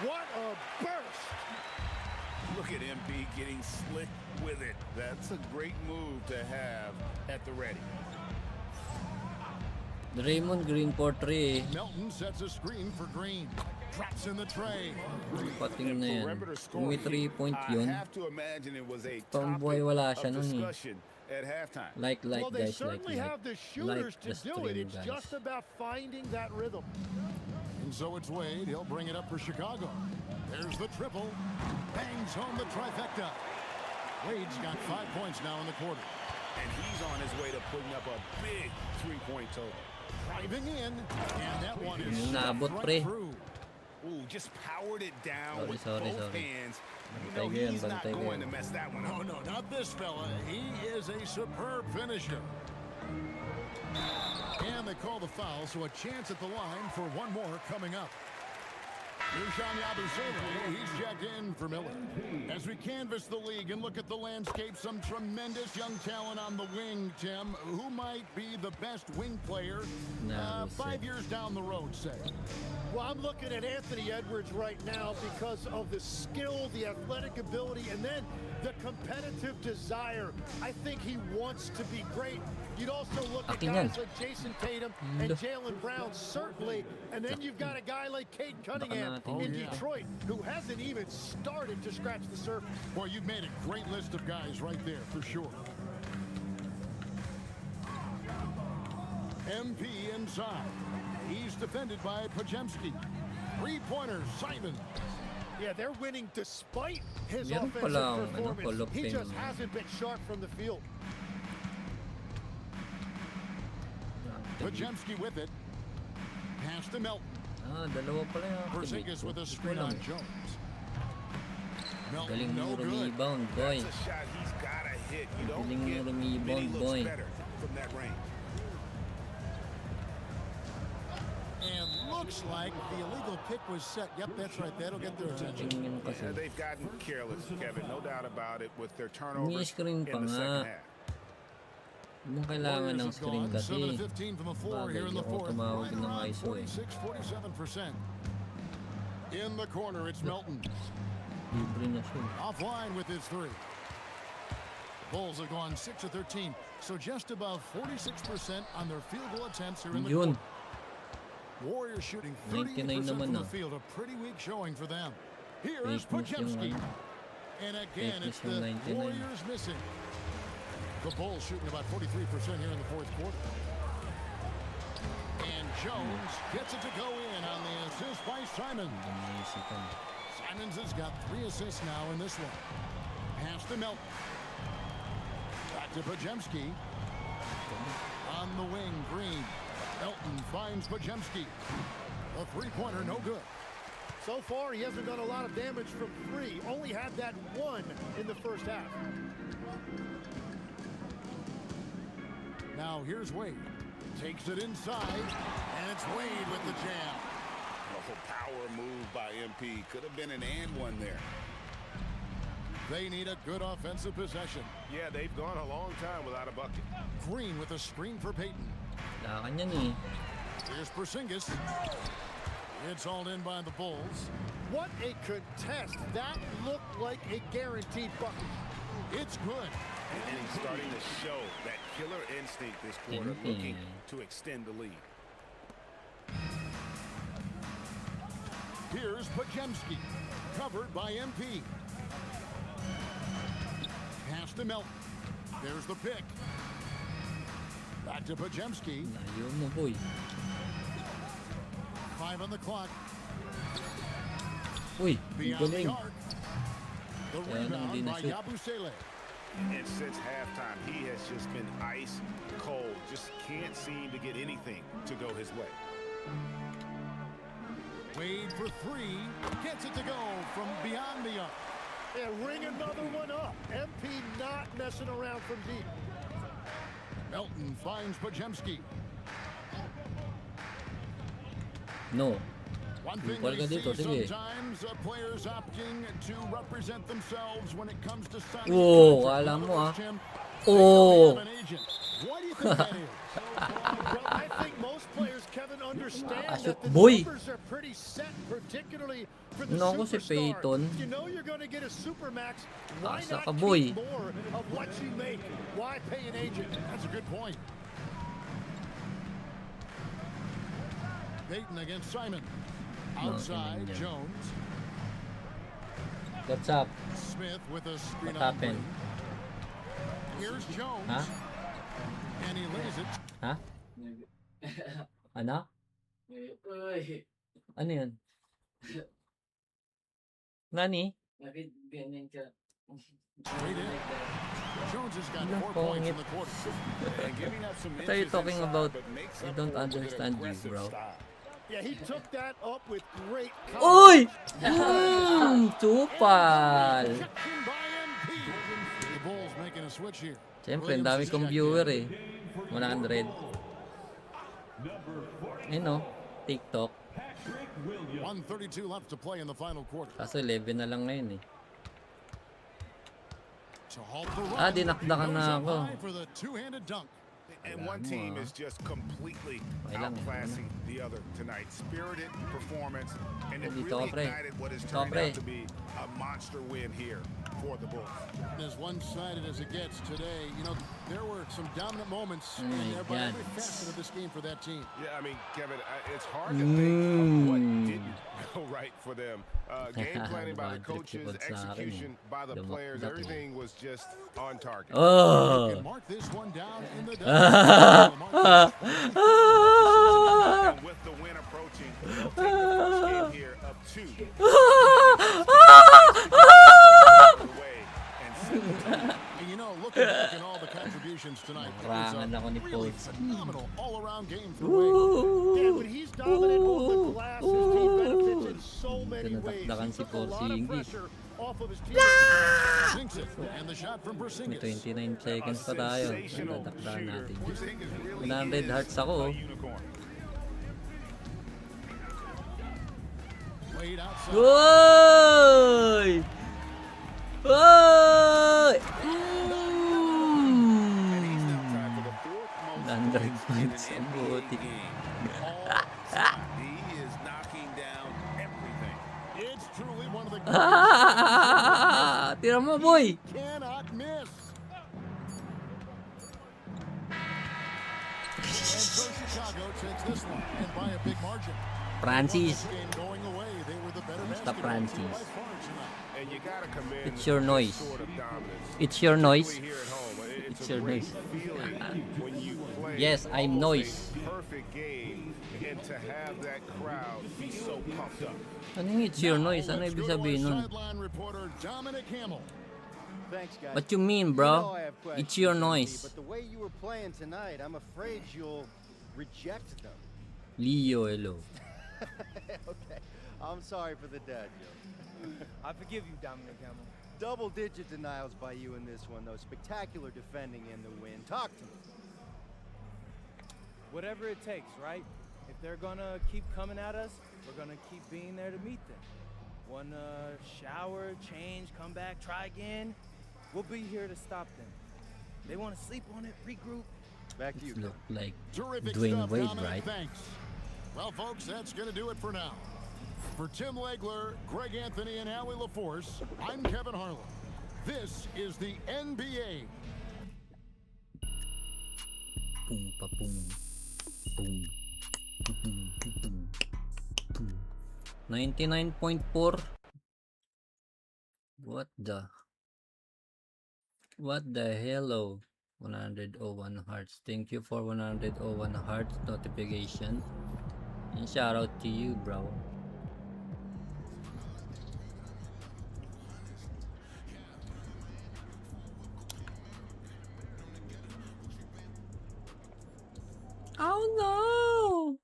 What a burst! Look at MB getting slick with it. That's a great move to have at the ready. Draymond Green for 3. Melton sets a screen for Green. Drops in the tray. Pating na yan. Kung may 3-point yun, I have to imagine it was a tomboy wala siya nun eh. discussion at halftime. Like Well, they guys, certainly have the shooters the to do it. stream, It's guys. just about finding that rhythm. And so it's Wade. He'll bring it up for Chicago. There's the triple. Bangs home the trifecta. Wade's got 5 points now in the quarter. And he's on his way to putting up a big 3-point total. Driving in. And that one is Yung stuffed naabot, right pre. through. Ooh, just powered it down with Sorry. both hands. You know, Bantay ko yan, he's not bantay ko going yan. to mess that one No, up. no, not this fella. He is a superb finisher. And they call the foul, so a chance at the line for one more coming up. Rushan Yabusele, he's checked in for Miller. As we canvass the league and look at the landscape, some tremendous young talent on the wing, Tim. Who might be the best wing player 5 years down the road, say? Well, I'm looking at Anthony Edwards right now because of the skill, the athletic ability, and then the competitive desire. I think he wants to be great. You'd also look at guys like Jason Tatum and Jaylen Brown, certainly. And then you've got a guy like Cade Cunningham in Detroit, who hasn't even started to scratch the surface. Boy, you've made a great list of guys right there, for sure. MP inside. He's defended by Pajemski. 3-pointer, Simon. Yeah, they're winning despite his Yan offensive pala ang, performance. He Lopez. just hasn't been sharp from the field. Pajemski with it. Pass to Melton. Dalawa pala yung Porzingis with a screen on Jones. Melton, Galing no mo good. rebound, boy. That's a shot he's got to hit. You don't Galing mo get rebound, many looks boy. better from that range. And looks like the illegal pick was set. Yep, that's right. That'll get their attention. Yeah, they've gotten careless, Kevin. No doubt about it with their turnovers Ni-screen pa in the nga. second half. Yung kailangan ng screen kasi. 7-15 from the floor here in the Bagay, fourth. ako tumawag Right ng around ISO eh. 46-47%. In the corner, it's Melton. Libre na siya. Offline with his three. Bulls have gone 6 of 13, so just above 46% on their field goal attempts here in the Yun. quarter. Warriors shooting 99 38% naman from na. the field, a pretty weak showing for them. Here's Fake news yung Podziemski. ano. And again, Fake it's news yung the 99. Warriors missing. The Bulls shooting about 43% here in the fourth quarter. And Jones gets it to go in on the assist by Simons. Simons has got 3 assists now in this one. Pass to Melton. Back to Podziemski. On the wing, Green. Melton finds Podziemski. A three-pointer, no good. So far, he hasn't done a lot of damage from 3. Only had that 1 in the first half. Now here's Wade. Takes it inside, and it's Wade with the jam. Oh, power move by MP. Could have been an and one there. They need a good offensive possession. Yeah, they've gone a long time without a bucket. Green with a screen for Payton. Lakan yan eh. Here's Porzingis. It's hauled in by the Bulls. What a contest. That looked like a guaranteed bucket. It's good. And he's starting to show that killer instinct this quarter, looking to extend the lead. Here's Podziemski, covered by MP. Pass to Melton. There's the pick. Back to Podziemski. Layo mo, boy. 5 on the clock. Uy, Beyond galing. the arc. The rebound by Yabusele. And since halftime, he has just been ice cold. Just can't seem to get anything to go his way. Wade for 3. Gets it to go from beyond the arc. And ring another one up. MP not messing around from deep. Melton finds Podziemski. No. One thing Ipal ka we dito, see sige. sometimes players opting to represent themselves when it comes to signing. Oh, kala mo ah. Oh. What do you think that is? Well, I think most players, Kevin, understand that the boy. numbers are pretty set, particularly for the No, si superstar. Payton. You know you're going to get a supermax. Why Asa not ka, boy. keep more of what you make? Why pay an agent? That's a good point. Payton against Simon. Outside, No, Jones. What's up? Smith with a screen What on happened? Green. Here's Jones. Ha? And he lays it. Ha? Ano? Ano yun? Nani? Jones has got 4 Nako, points in ngit. the quarter. And giving up some What are you inches talking inside, about? but makes I up don't for it with an understand you, aggressive bro. style. Yeah, he took that up with great Uy! confidence. Tupal! The Bulls making a switch here. Siyempre, ang dami kong viewer eh. 100. Ayun o, TikTok. 1:32 left to play in the final quarter. Kaso 11 na lang ngayon eh. To halt the run. Ah, dinakdakan na Goes up ako. high for the two-handed dunk. And one team is just completely outclassing the other tonight. Spirited performance, and it Dito really ka, pre. ignited what has Dito ka, turned pre. out to be a monster win here for the Bulls. As one-sided as it gets today, you know, there were some dominant moments Oh in my there by God. every facet of this game for that team. Yeah, I mean, Kevin, it's hard to think of what didn't go right for them. Game planning by the coaches, execution by the players, everything was just on target. Oh! Mark this one down in the And with the win approaching, they'll take the first game here up 2. And you know, looking back at all the contributions tonight, it was Rangan ako ni a really Paul. phenomenal all-around game for Wade. Yeah, when he's dominant on the glass, his team benefits in so many ways. Tinatagdakan He si took a lot of Porzingis. pressure off of his teammate. Sinks it, and the shot from May Porzingis. 29 seconds pa tayo. Dadakdahan natin. 100 hearts ako. Played outside. Oy! Oy! 100 points ang buti. He is knocking down everything. It's truly one of the Tira mo, boy! cannot miss. And so Chicago takes this one, and by a big margin. Francis. Game going away, they were the better Basta basketball team Francis. by far tonight. And you gotta commend It's your noise. sort of dominance. It's your noise. Here at home, It's it's your a great noise. feeling when you play Yes, I'm almost noise. a perfect game and to have that crowd be so pumped up. Ano yung it's your noise? Ano Let's ibig go to our sabihin nun? sideline reporter Dominic Hamill. Thanks, guys. What you mean, You bro? know I have questions, It's your MP, noise. But the way you were playing tonight, I'm afraid you'll reject them. Leo, hello. Okay, I'm sorry for the dad joke. I forgive you, Dominic Hamill. Double-digit denials by you in this one, though. Spectacular defending in the win. Talk to me. Whatever it takes, right? If they're gonna keep coming at us, we're gonna keep being there to meet them. Wanna shower, change, come back, try again? We'll be here to stop them. They wanna sleep on it, regroup. Back to you. Look like Terrific Dwayne stuff, Wade, Dominic. right? Thanks. Well, folks, that's going to do it for now. For Tim Legler, Greg Anthony, and Allie LaForce, I'm Kevin Harlan. This is the NBA. Boom, pa, boom. Boom. Boom. 99.4. What the hello? 101 hearts. Thank you for 101 hearts notification. And shout out to you, bro. Oh no!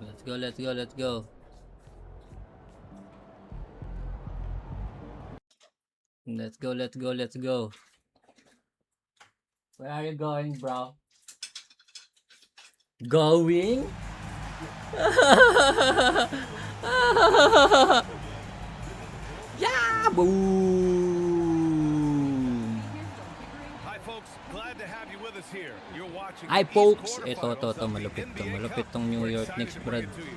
Let's go, let's go, let's go. Let's go, let's go, let's go. Where are you going, bro? Going? Yeah! Boom! Hi folks, glad to have you with us here. You're watching Hi the East folks! quarterfinals Ito, of the malupit to. NBA Malupit Cup. tong New We're York excited Knicks, to bring Brad. it to you.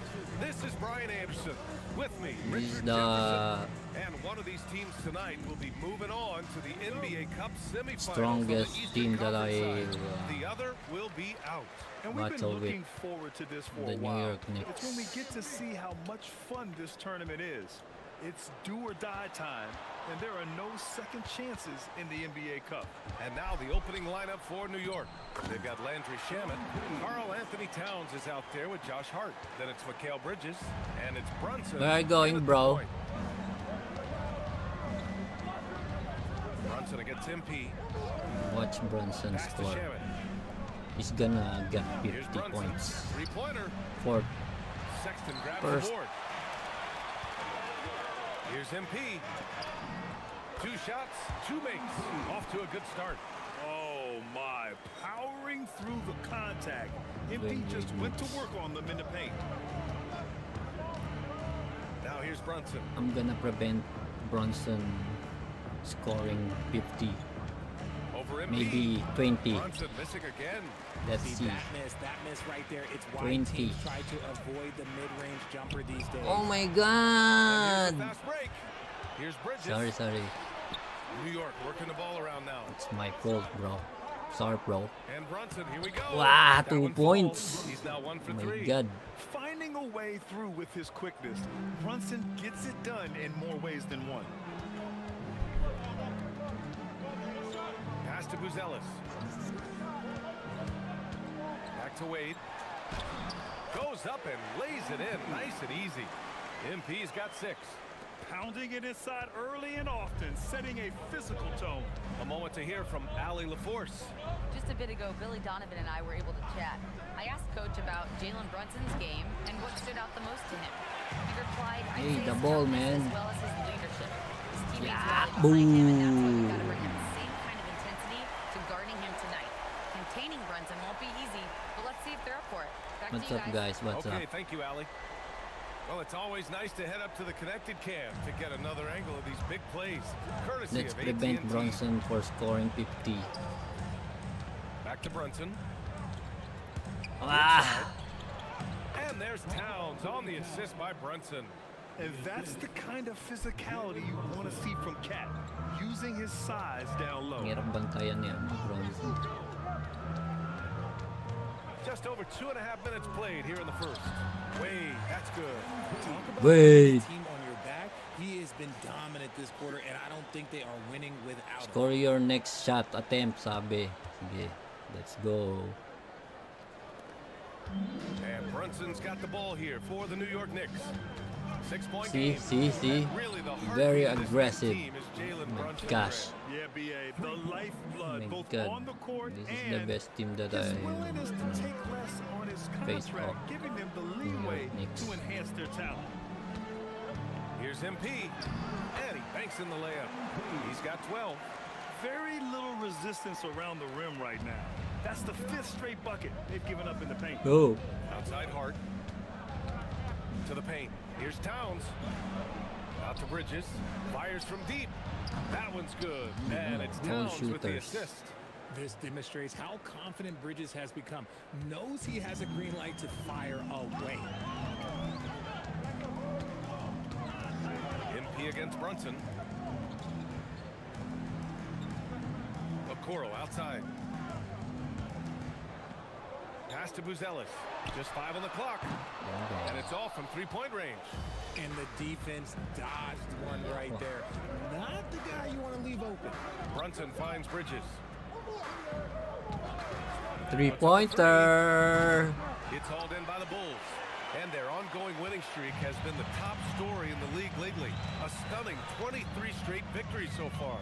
This is Brian Anderson with me, This is Richard the Jefferson, and one of these teams tonight will be moving on to the NBA Cup semifinals. strongest team that I The other will be out. And we've been battle with looking forward to this for the a New while. York Knicks. It's when we get to see how much fun this tournament is. It's do or die time, and there are no second chances in the NBA Cup. And now the opening lineup for New York. They've got Landry Shamet. Karl Anthony Towns is out there with Josh Hart. Then it's Mikal Bridges. And it's Brunson. Where are you going, bro? Brunson against MP. Watch Brunson Pass to score. Shamet. He's gonna get Here's 50 Brunson. points. Three-pointer. For Sexton grabs First. the board. Here's MP. 2 shots, 2 makes. Off to a good start. Oh my, powering through the contact. MP just went to work on them in the paint. Now here's Brunson. I'm gonna prevent Brunson scoring 50. Over MP. Maybe 20. Brunson missing again. Let's see. That miss right there. It's why 20. teams try to avoid the mid-range jumper these days. Oh my And god! here's the fast break. Here's Bridges. Sorry. New York working the ball around now. It's my fault, bro. Sorry, bro. And Brunson, here we go. Wow, That 2 one points. falls. He's now 1 for Oh 3. my god. Finding a way through with his quickness, Brunson gets it done in more ways than one. Pass to Buzelis. Back to Wade. Goes up and lays it in. Nice and easy. MP's got 6. Pounding it inside early and often, setting a physical tone. A moment to hear from Allie LaForce. Just a bit ago, Billy Donovan and I were able to chat. I asked Coach about Jalen Brunson's game and what stood out the most to him. He replied, I'd say the his ball, toughness man. as well as his leadership. His teammates Yeah, really like him, and that's why boom. we've got to bring him the same kind of intensity to guarding him tonight. Containing Brunson won't be easy, but let's see if they're up for it. Back What's to you up, guys? What's okay, up? thank you, Allie. Well, it's always nice to head up to the connected cam to get another angle of these big plays. Courtesy Let's of prevent AT&T. Bronson for scoring 50. Back to Brunson. Ah! And there's Towns on the assist by Brunson. And that's the kind of physicality you want to see from Cat, using his size down low. Hirap bantayan niya, Bronson. Just over 2.5 minutes played here in the first. Wade, that's good. Talk about Wade. the team on your back. He has been dominant this quarter, and I don't think they are winning without him. Score your next shot attempt, sabi. Sige, let's go. And Brunson's got the ball here for the New York Knicks. 6-point See, game. see? Really the Very heartbeat of this aggressive. team is Jalen Oh my Brunson. gosh. Yeah, BA, the Oh lifeblood, my both God. on the court This is the and best team that his I willingness to take less on his face contract, off. giving them the leeway Knicks. to enhance their talent. Here's MP. And he banks in the layup. He's got 12. Very little resistance around the rim right now. That's the 5th straight bucket they've given up in the paint. Go. Outside Hart. To the paint. Here's Towns. Out to Bridges. Fires from deep. That one's good. And it's All Towns with the shooters. assist. This demonstrates how confident Bridges has become. Knows he has a green light to fire away. MP against Brunson. Okoro outside. Pass to Buzelis. Just 5 on the clock. And it's off from 3-point range. And the defense dodged one right there. Not the guy you want to leave open. Brunson finds Bridges. 3-pointer. It's hauled in by the Bulls. And their ongoing winning streak has been the top story in the league lately. A stunning 23 straight victories so far.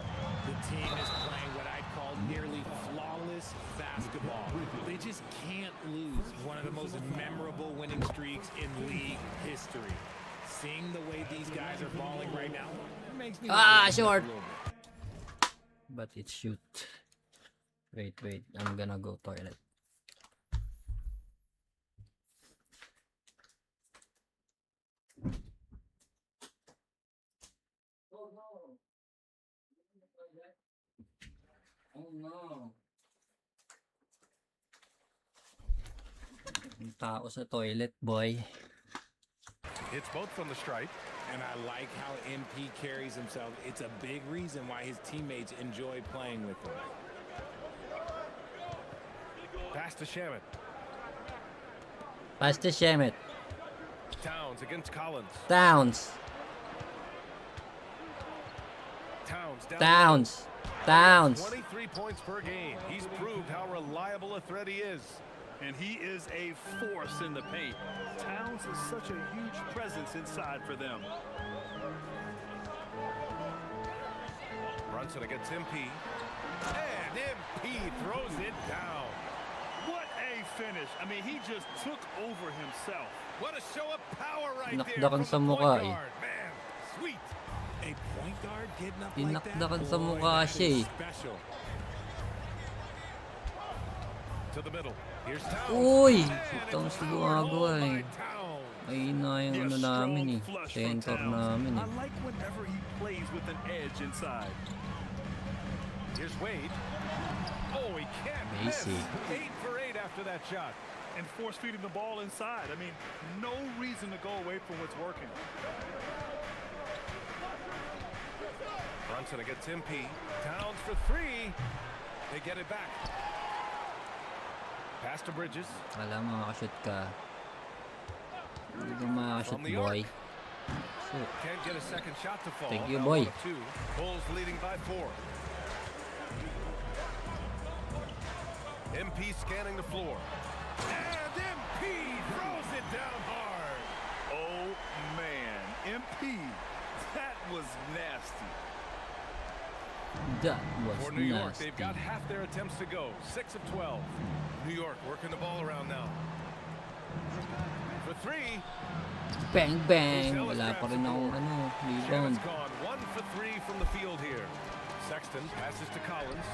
The team is playing what I'd call nearly flawless basketball. They just can't lose one of the most memorable winning streaks in league history. Seeing the way these guys are balling right now, it makes me Short. But it's shoot. Wait, I'm gonna go toilet. Oh no. Ang tao sa toilet, boy. It's both from the stripe. And I like how MP carries himself. It's a big reason why his teammates enjoy playing with him. Pass to Shamet. Pass to Shemet. Towns against Collins. Towns. Towns. 23 Towns. points per game. He's proved how reliable a threat he is. And he is a force in the paint. Towns is such a huge presence inside for them. Brunson against MP. And MP throws it down. What a finish. I mean, he just took over himself. What a show of power right there Dinakdakan sa from the mukha point eh. guard. Man, sweet. A point guard getting up like that? Dinakdakan sa Boy, mukha that siya is eh. special. To the middle. Here's Towns. Uy! And Towns it's na powered gumagawa home eh. by Towns. Ayun na yung ano namin eh. Center namin I eh. like whenever he plays with an edge inside. Here's Wade. Oh, he can't miss. Basic. 8 for 8 after that shot. And force feeding the ball inside. I mean, no reason to go away from what's working. Brunson against MP. Towns for 3. They get it back. Pass to Bridges. Alam mo, makashoot ka. Hindi ka makashoot, From the boy. arc. Shoot. Can't get a second shot to fall. Thank you, Now boy. 1 of 2. Bulls leading by 4. MP scanning the floor. And MP throws it down hard. Oh, man. That was For New York, nasty. they've got half their attempts to go. 6 of 12. New York working the ball around now. For 3. Bang bang. Wala pa rin akong rebound. Sharon's gone 1 for 3 from the field here. Sexton passes to Collins,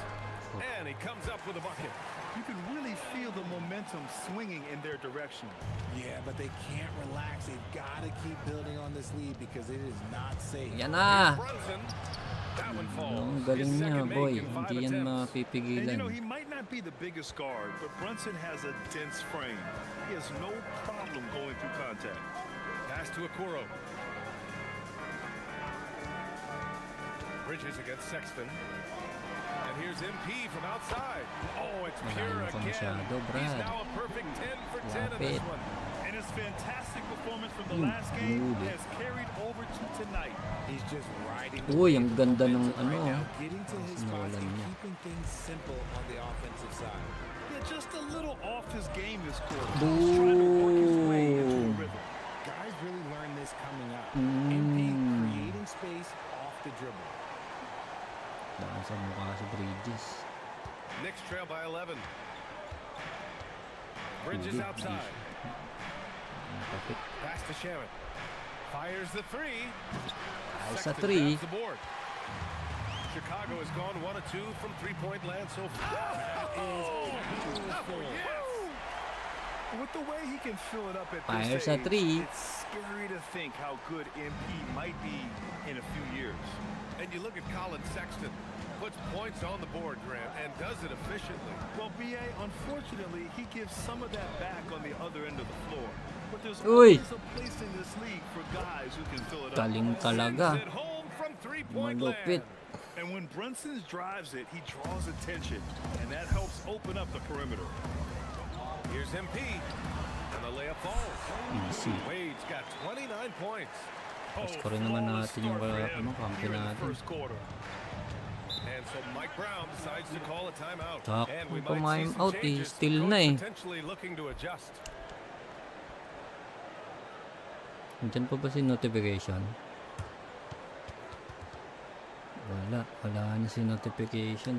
and he comes up with a bucket. You can really feel the momentum swinging in their direction. Yeah, but they can't relax. They've got to keep building on this lead because it is not safe. Yan na. Brunson. That one falls. Ang galing His niya, second boy. make in 5 Hindi yan attempts. And mapipigilan. you know, he might not be the biggest guard, but Brunson has a dense frame. He has no problem going through contact. Pass to Okoro. Bridges against Sexton. And here's MP from outside. Oh, it's pure Malayo pa again. masyado, He's Brad. now a perfect 10 for 10 in this Lapit. one. And his fantastic performance from the last game has carried over to tonight. He's just riding. Uy, ang ganda ng right now, getting to his spots nawalan and niya. keeping things simple on the offensive side. Yeah, just a little off his game this quarter. He's trying to work his way into a Boom. rhythm. Guys really learn this coming up. Mm. MP creating space off the dribble. Daan sa mukha si Bridges. Knicks trail by 11. Bridges outside. Kapit. Pass to Sharon. Fires the 3. Ay, sa Sexton 3. grabs the board. Chicago has gone 1 of 2 from 3-point land so far. With the way he can fill it up at Fires this a 3. it's scary to think how good MP might be in a few years. And you look at Colin Sexton. Puts points on the board, Grant, and does it efficiently. Well, BA, unfortunately, he gives some of that back on the other end of the floor. But there's Uy. always a place in this league for guys who can fill it up. Galing talaga. Sends it home from 3-point Malupit. land. And when Brunson drives it, he draws attention, and that helps open up the perimeter. Here's MP, and the layup falls. Easy. Wade's got 29 points. Paskorin naman natin yung kampi natin. First quarter. And so Mike Brown decides to call a timeout. Sakto And we pa might see some out changes. still Coach na eh. potentially looking to adjust. Nandiyan pa ba si notification? Wala na si notification.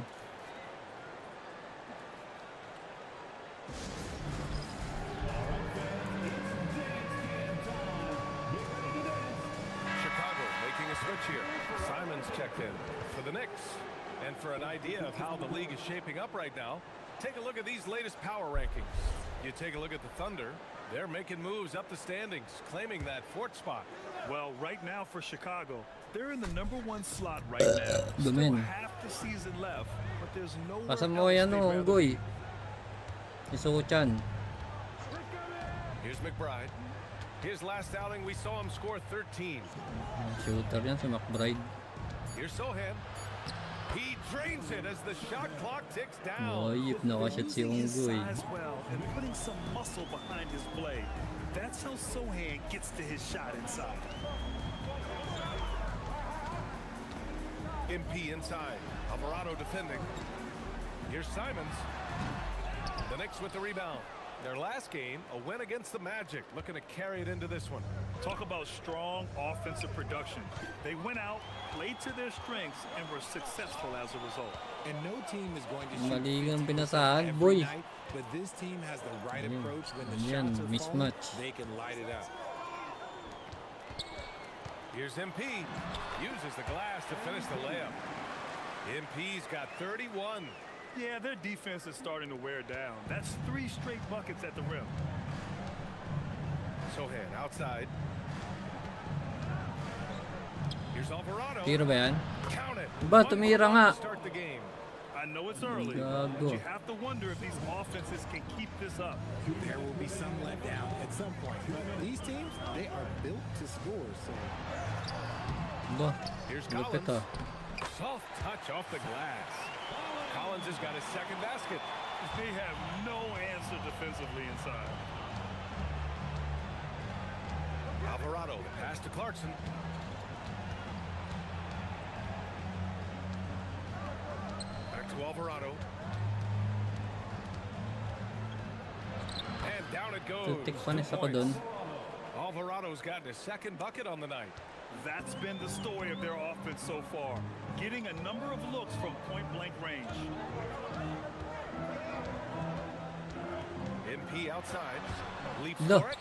Chicago making a switch here. Simon's checked in for the Knicks. And for an idea of how the league is shaping up right now, take a look at these latest power rankings. You take a look at the Thunder. They're making moves up the standings, claiming that fourth spot. Well, right now for Chicago, they're in the #1 slot right now. Still Dumen. half the season left, but there's nowhere Pasan mo else yan they'd o, rather Unggoy. Isuko-chan. Here's McBride. His last outing, we saw him score 13. Shooter yan si McBride. Here's Sohan. He drains it as the shot clock ticks down. Oy, nakashot si Using his Unggoy. size well and putting some muscle behind his play. That's how Sohan gets to his shot inside. MP inside. Alvarado defending. Here's Simons. The Knicks with the rebound. Their last game, a win against the Magic, looking to carry it into this one. Talk about strong offensive production. They went out, played to their strengths, and were successful as a result. And no team is going to shoot Maligang 50% pinasaan, every boy. night, but this team has the right Ayan. approach. When the Ayan, shots are falling, mismatch. they can light it up. Here's MP. Uses the glass to finish the layup. MP's got 31. Yeah, their defense is starting to wear down. That's 3 straight buckets at the rim. Sohan outside. Here's Alvarado. Tiro ba yan? Count it. Ba, tumira nga. Start the game. I know it's early, Gago. but you have to wonder if these offenses can keep this up. There will be some letdown at some point. But these teams, they are built to score. So Ba, Here's lupit Collins. ah. Soft touch off the glass. Collins has got his second basket. They have no answer defensively inside. Alvarado, the pass to Clarkson. Back to Alvarado. And down it goes. Tutik 2 panis ako points. dun. Alvarado's gotten his second bucket on the night. That's been the story of their offense so far, getting a number of looks from point-blank range. MP outside, leaps for it,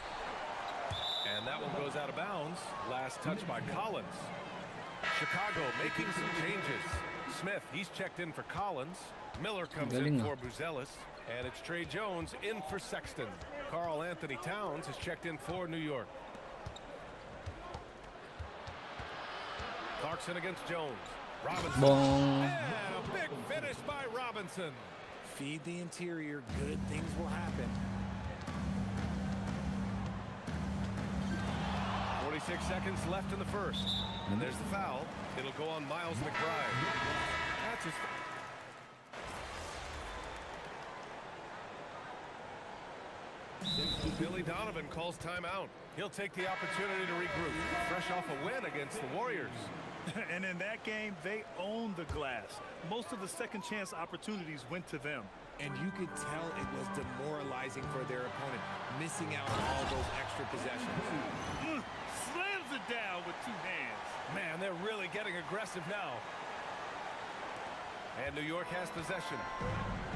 and that one goes out of bounds. Last touch by Collins. Chicago making some changes. Smith, he's checked in for Collins. Miller comes in for Buzelis, and it's Trey Jones in for Sexton. Karl Anthony Towns is checked in for New York. Clarkson against Jones. Robinson. And a big finish by Robinson. Feed the interior. Good things will happen. 46 seconds left in the first. And there's the foul. It'll go on Miles McBride. That's his... Billy Donovan calls timeout. He'll take the opportunity to regroup. Fresh off a win against the Warriors. And in that game, they owned the glass. Most of the second chance opportunities went to them. And you could tell it was demoralizing for their opponent, missing out on all those extra possessions. Slams it down with two hands. Man, they're really getting aggressive now. And New York has possession.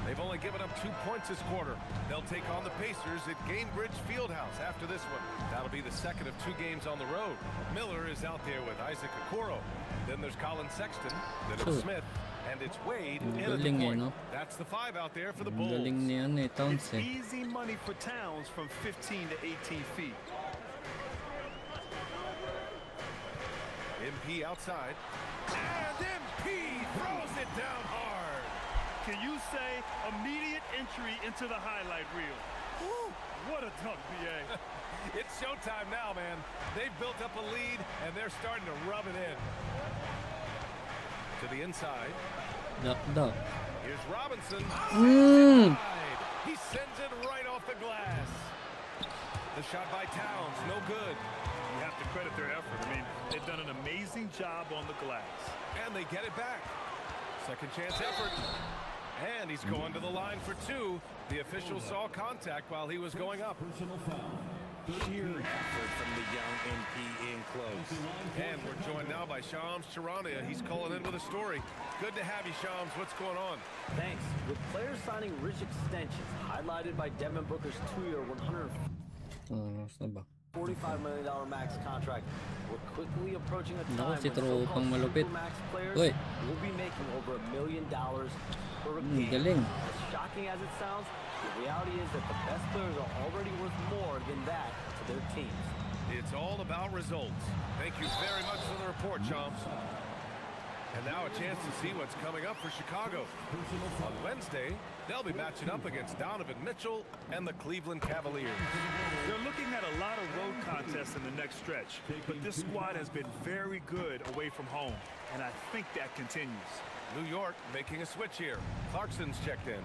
They've only given up 2 points this quarter. They'll take on the Pacers at Gainbridge Fieldhouse after this one. That'll be the second of 2 games on the road. Miller is out there with Isaac Okoro. Then there's Colin Sexton. Then it's Smith. And it's Wade in at the point. That's the 5 out there for the Bulls. It's easy money for Towns from 15 to 18 feet. MP outside. And MP throws it down hard. Can you say immediate entry into the highlight reel? Woo, what a dunk, B.A. It's showtime now, man. They've built up a lead, and they're starting to rub it in. To the inside. Here's Robinson. He sends it right off the glass. The shot by Towns, no good. You have to credit their effort. I mean, they've done an amazing job on the glass. And they get it back. Second chance effort. And he's going to the line for 2. The official saw contact while he was going up. Sheer effort from the young MP in close. And we're joined now by Shams Charania. He's calling in with a story. Good to have you, Shams. What's going on? Thanks. With players signing rich extensions, highlighted by Devin Booker's 2-year, $145 million max contract, we're quickly approaching a time when so-called supermax players will be making over $1 million per game. As shocking as it sounds, the reality is that the best players are already worth more than that to their teams. It's all about results. Thank you very much for the report, Shams. And now a chance to see what's coming up for Chicago. On Wednesday, they'll be matching up against Donovan Mitchell and the Cleveland Cavaliers. They're looking at a lot of road contests in the next stretch, but this squad has been very good away from home, and I think that continues. New York making a switch here. Clarkson's checked in.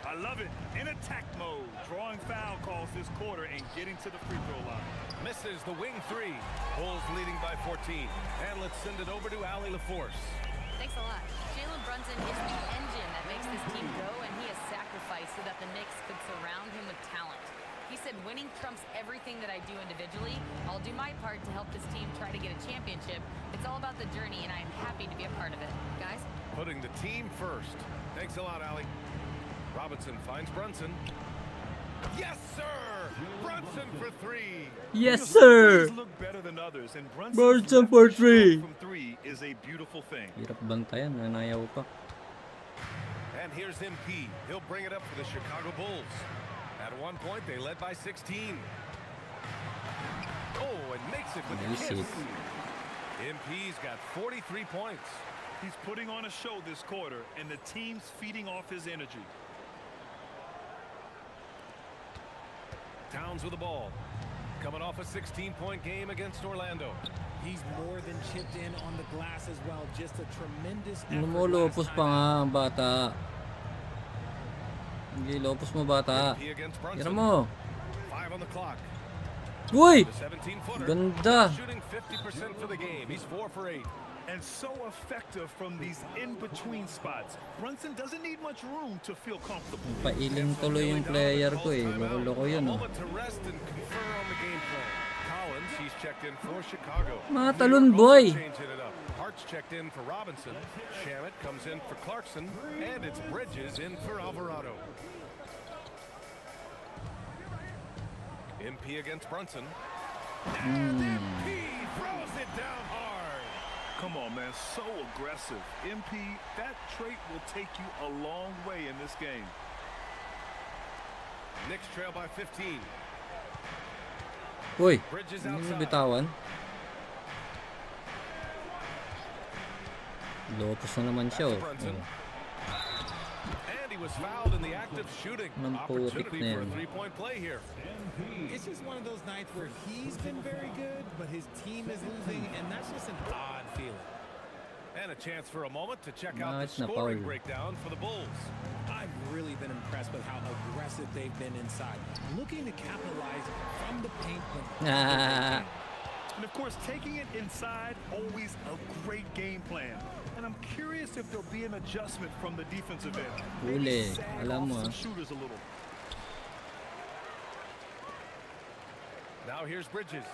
I love it. In attack mode, drawing foul calls this quarter and getting to the free throw line. Misses the wing 3. Bulls leading by 14. And let's send it over to Allie LaForce. Thanks a lot. Jalen Brunson is the engine that makes this team go, and he has sacrificed so that the Knicks could surround him with talent. He said, winning trumps everything that I do individually. I'll do my part to help this team try to get a championship. It's all about the journey, and I am happy to be a part of it. Guys? Putting the team first. Thanks a lot, Allie. Robinson finds Brunson. Yes, sir! Brunson for 3. Yes, sir! Look better than others, and Brunson for 3. From 3 is a beautiful thing. Hirap bantayan, nanayaw pa. And here's MP. He'll bring it up for the Chicago Bulls. At one point, they led by 16. Oh, and makes it with a kiss. MP's got 43 points. He's putting on a show this quarter, and the team's feeding off his energy. Towns with the ball. Coming off a 16-point game against Orlando. He's more than chipped in on the glass as well. Just a tremendous effort. Lumulupos pa nga ang bata. Hindi, lopos mo bata. Yan mo. 5 on the clock. Uy! The 17-footer. Ganda. Shooting 50% for the game. He's 4 for 8. and so effective from these in-between spots. Brunson doesn't need much room to feel comfortable. Pailing tuloy yung player ko eh. Loko-loko yun oh. To rest and confer on the game plan. Collins, he's checked in for Chicago. Matalon boy. Changing it up. Hart's checked in for Robinson. Shamet comes in for Clarkson, and it's Bridges in for Alvarado. MP against Brunson. And MP throws it down hard. Come on, man, so aggressive. MP, that trait will take you a long way in this game. Knicks trail by 15. Uy, hindi mo bitawan. Lopos na naman siya oh. And he was fouled in the act of shooting. Opportunity for a three-point play here. It's just one of those nights where he's been very good, but his team is losing, and that's just an odd feeling. And a chance for a moment to check out the scoring breakdown for the Bulls. I've really been impressed with how aggressive they've been inside, looking to capitalize from the paint. And of course, taking it inside, always a great game plan. And I'm curious if there'll be an adjustment from the defensive end. Maybe sag off some shooters a little. Now here's Bridges.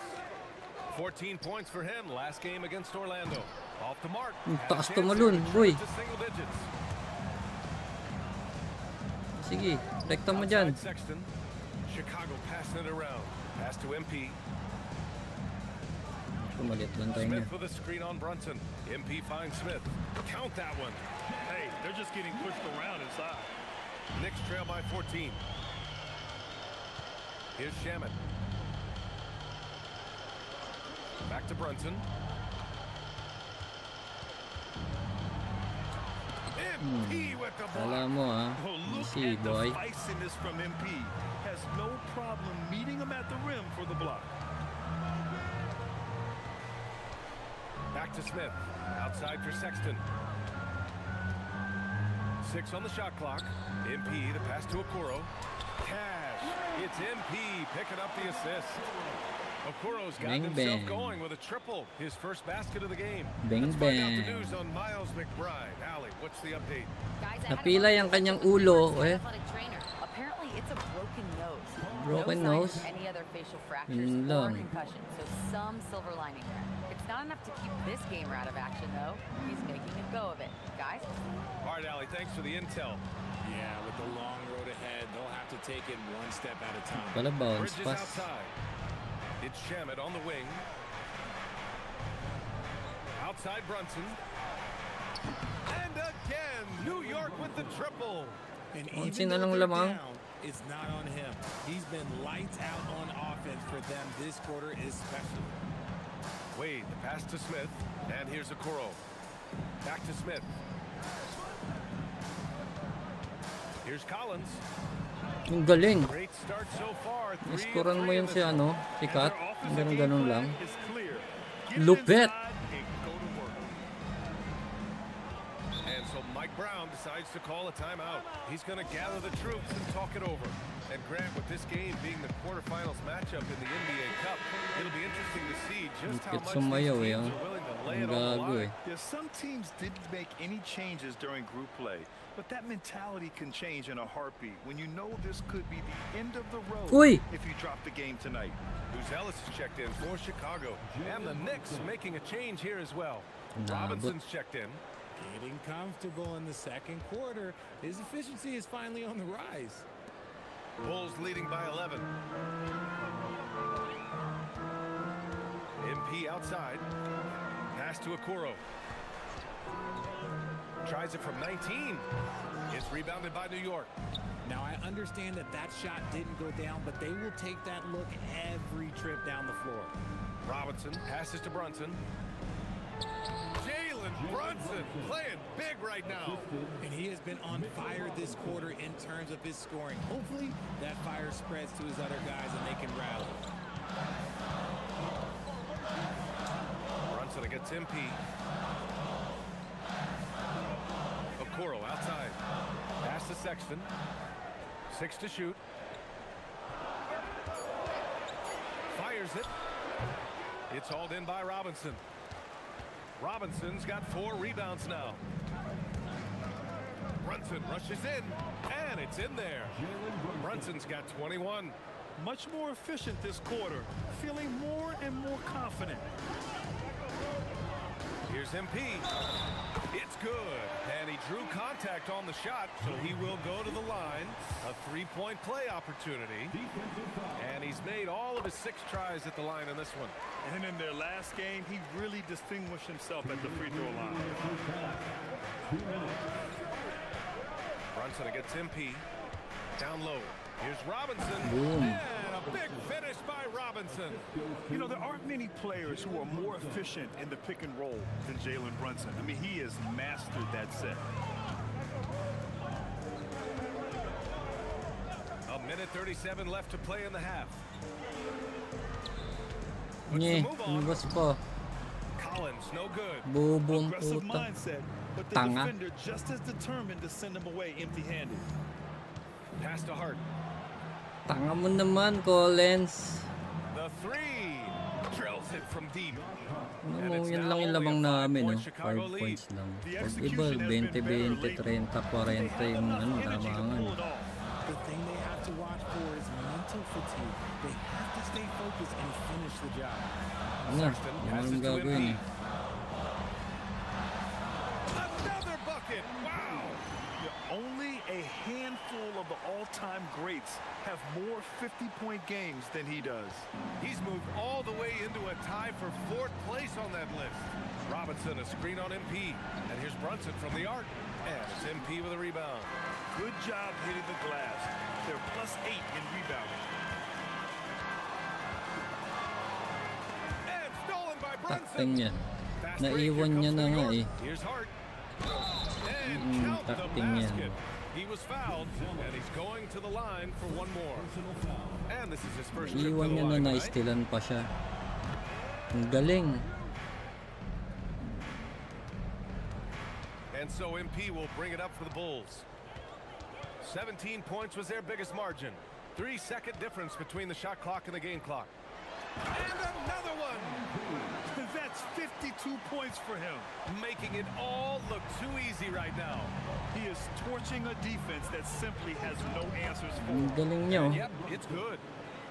14 points for him last game against Orlando. Off the mark. Taas tumalun, boy. Sige, rekta mo dyan. Chicago passing it around. Pass to MP. Pumalit lang tayo niya. Smith with a screen on Brunson. MP finds Smith. Count that one. Hey, they're just getting pushed around inside. Knicks trail by 14. Here's Shamet. Back to Brunson. MP with the block. Alam mo easy boy. The feistiness from MP has no problem meeting him at the rim for the block. Back to Smith. Outside for Sexton. 6 on the shot clock. MP, the pass to Okoro. Cash. It's MP picking up the assist. Okoro's got himself going with a triple. His first basket of the game. Let's find out the news on Miles McBride. Allie, what's the update? Napila yung kanyang ulo. Apparently, it's a broken nose. Broken no nose? Any other facial fractures or concussion, so some silver lining there. It's not enough to keep this gamer out of action, though. He's making a go of it. Guys? All right, Allie, thanks for the intel. Yeah, with the long road ahead, they'll have to take it one step at a time. Pala bounce Bridges pass. outside. It's Shamet on the wing. Outside Brunson. And again, New York with the triple. And even though they're down, it's not on him. He's been lights out on offense for them this quarter especially. Wade, the pass to Smith. And here's Okoro. Back to Smith. Here's Collins. Yung galing. Great start so far. Iskoran mo yun si sikat. Ganun lang. Lupet. And so Mike Brown decides to call a timeout. He's going to gather the troops and talk it over. And Grant, with this game being the quarterfinals matchup in the NBA Cup, it'll be interesting to see just how much these teams are willing to lay it on the line. Yeah, some teams didn't make any changes during group play, but that mentality can change in a heartbeat when you know this could be the end of the road if you drop the game tonight. Ellis is checked in for Chicago, and the Knicks making a change here as well. Robinson's checked in. Getting comfortable in the second quarter. His efficiency is finally on the rise. Bulls leading by 11. MP outside. Pass to Okoro. Tries it from 19. It's rebounded by New York. Now, I understand that shot didn't go down, but they will take that look every trip down the floor. Robinson passes to Brunson. Jalen Brunson playing big right now. And he has been on fire this quarter in terms of his scoring. Hopefully, that fire spreads to his other guys and they can rally. Brunson against MP. Okoro outside. Pass to Sexton. 6 to shoot. Fires it. It's hauled in by Robinson. Robinson's got 4 rebounds now. Brunson rushes in, and it's in there. Brunson's got 21. Much more efficient this quarter, feeling more and more confident. Here's MP. It's good, and he drew contact on the shot, so he will go to the line. A 3-point play opportunity, and he's made all of his 6 tries at the line in this one. And in their last game, he really distinguished himself at the free throw line. Brunson against MP. Down low. Here's Robinson. Boom. And a big finish by Robinson. You know, there aren't many players who are more efficient in the pick and roll than Jalen Brunson. I mean, he has mastered that set. A minute 37 left to play in the half. Lumabas pa. Collins, no good. Bubong Aggressive puta. mindset, but the Tanga. defender just as determined to send him away empty-handed. Pass to Hart. Tanga mo naman, Collins. The 3 drills it from deep. Ano mo, yan lang yung lamang namin, no? 5 points lang. Pag iba, 20, 20, 30, 40 yung lamangan. The thing they have to watch for is mental fatigue. They have to stay focused and finish the job. Ano, yan ang gagawin eh. Another bucket. Wow. Only a handful of the all-time greats have more 50-point games than he does. He's moved all the way into a tie for 4th place on that list. Robinson, a screen on MP. And here's Brunson from the arc. And it's MP with a rebound. Good job hitting the glass. They're +8 in rebounding. And stolen by Brunson. Takting niya. Naiwan niya na nga eh. Here's Hart. And count the Takting niya. basket. He was fouled, and he's going to the line for one more. And this is his first trip to Iwan the niya na line tonight. naistilan pa siya. Ang galing. And so MP will bring it up for the Bulls. 17 points was their biggest margin. 3-second difference between the shot clock and the game clock. And another one! That's 52 points for him. Making it all look too easy right now. He is torching a defense that simply has no answers for. Ang galing niya. And yep, it's good.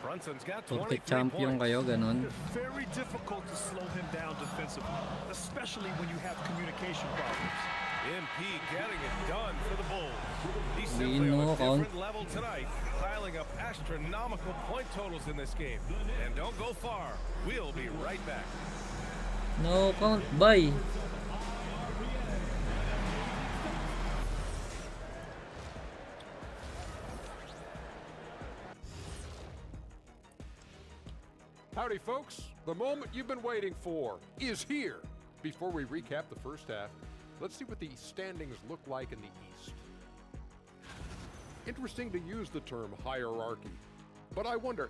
Brunson's got 23 champion points. kayo, ganon. It's very difficult to slow him down defensively, especially when you have communication problems. MP getting it done for the Bulls. He's simply on a different level tonight, piling up astronomical point totals in this game. And don't go far. We'll be right back. No count, bye. Howdy, folks. The moment you've been waiting for is here. Before we recap the first half, let's see what the standings look like in the East. Interesting to use the term hierarchy, but I wonder,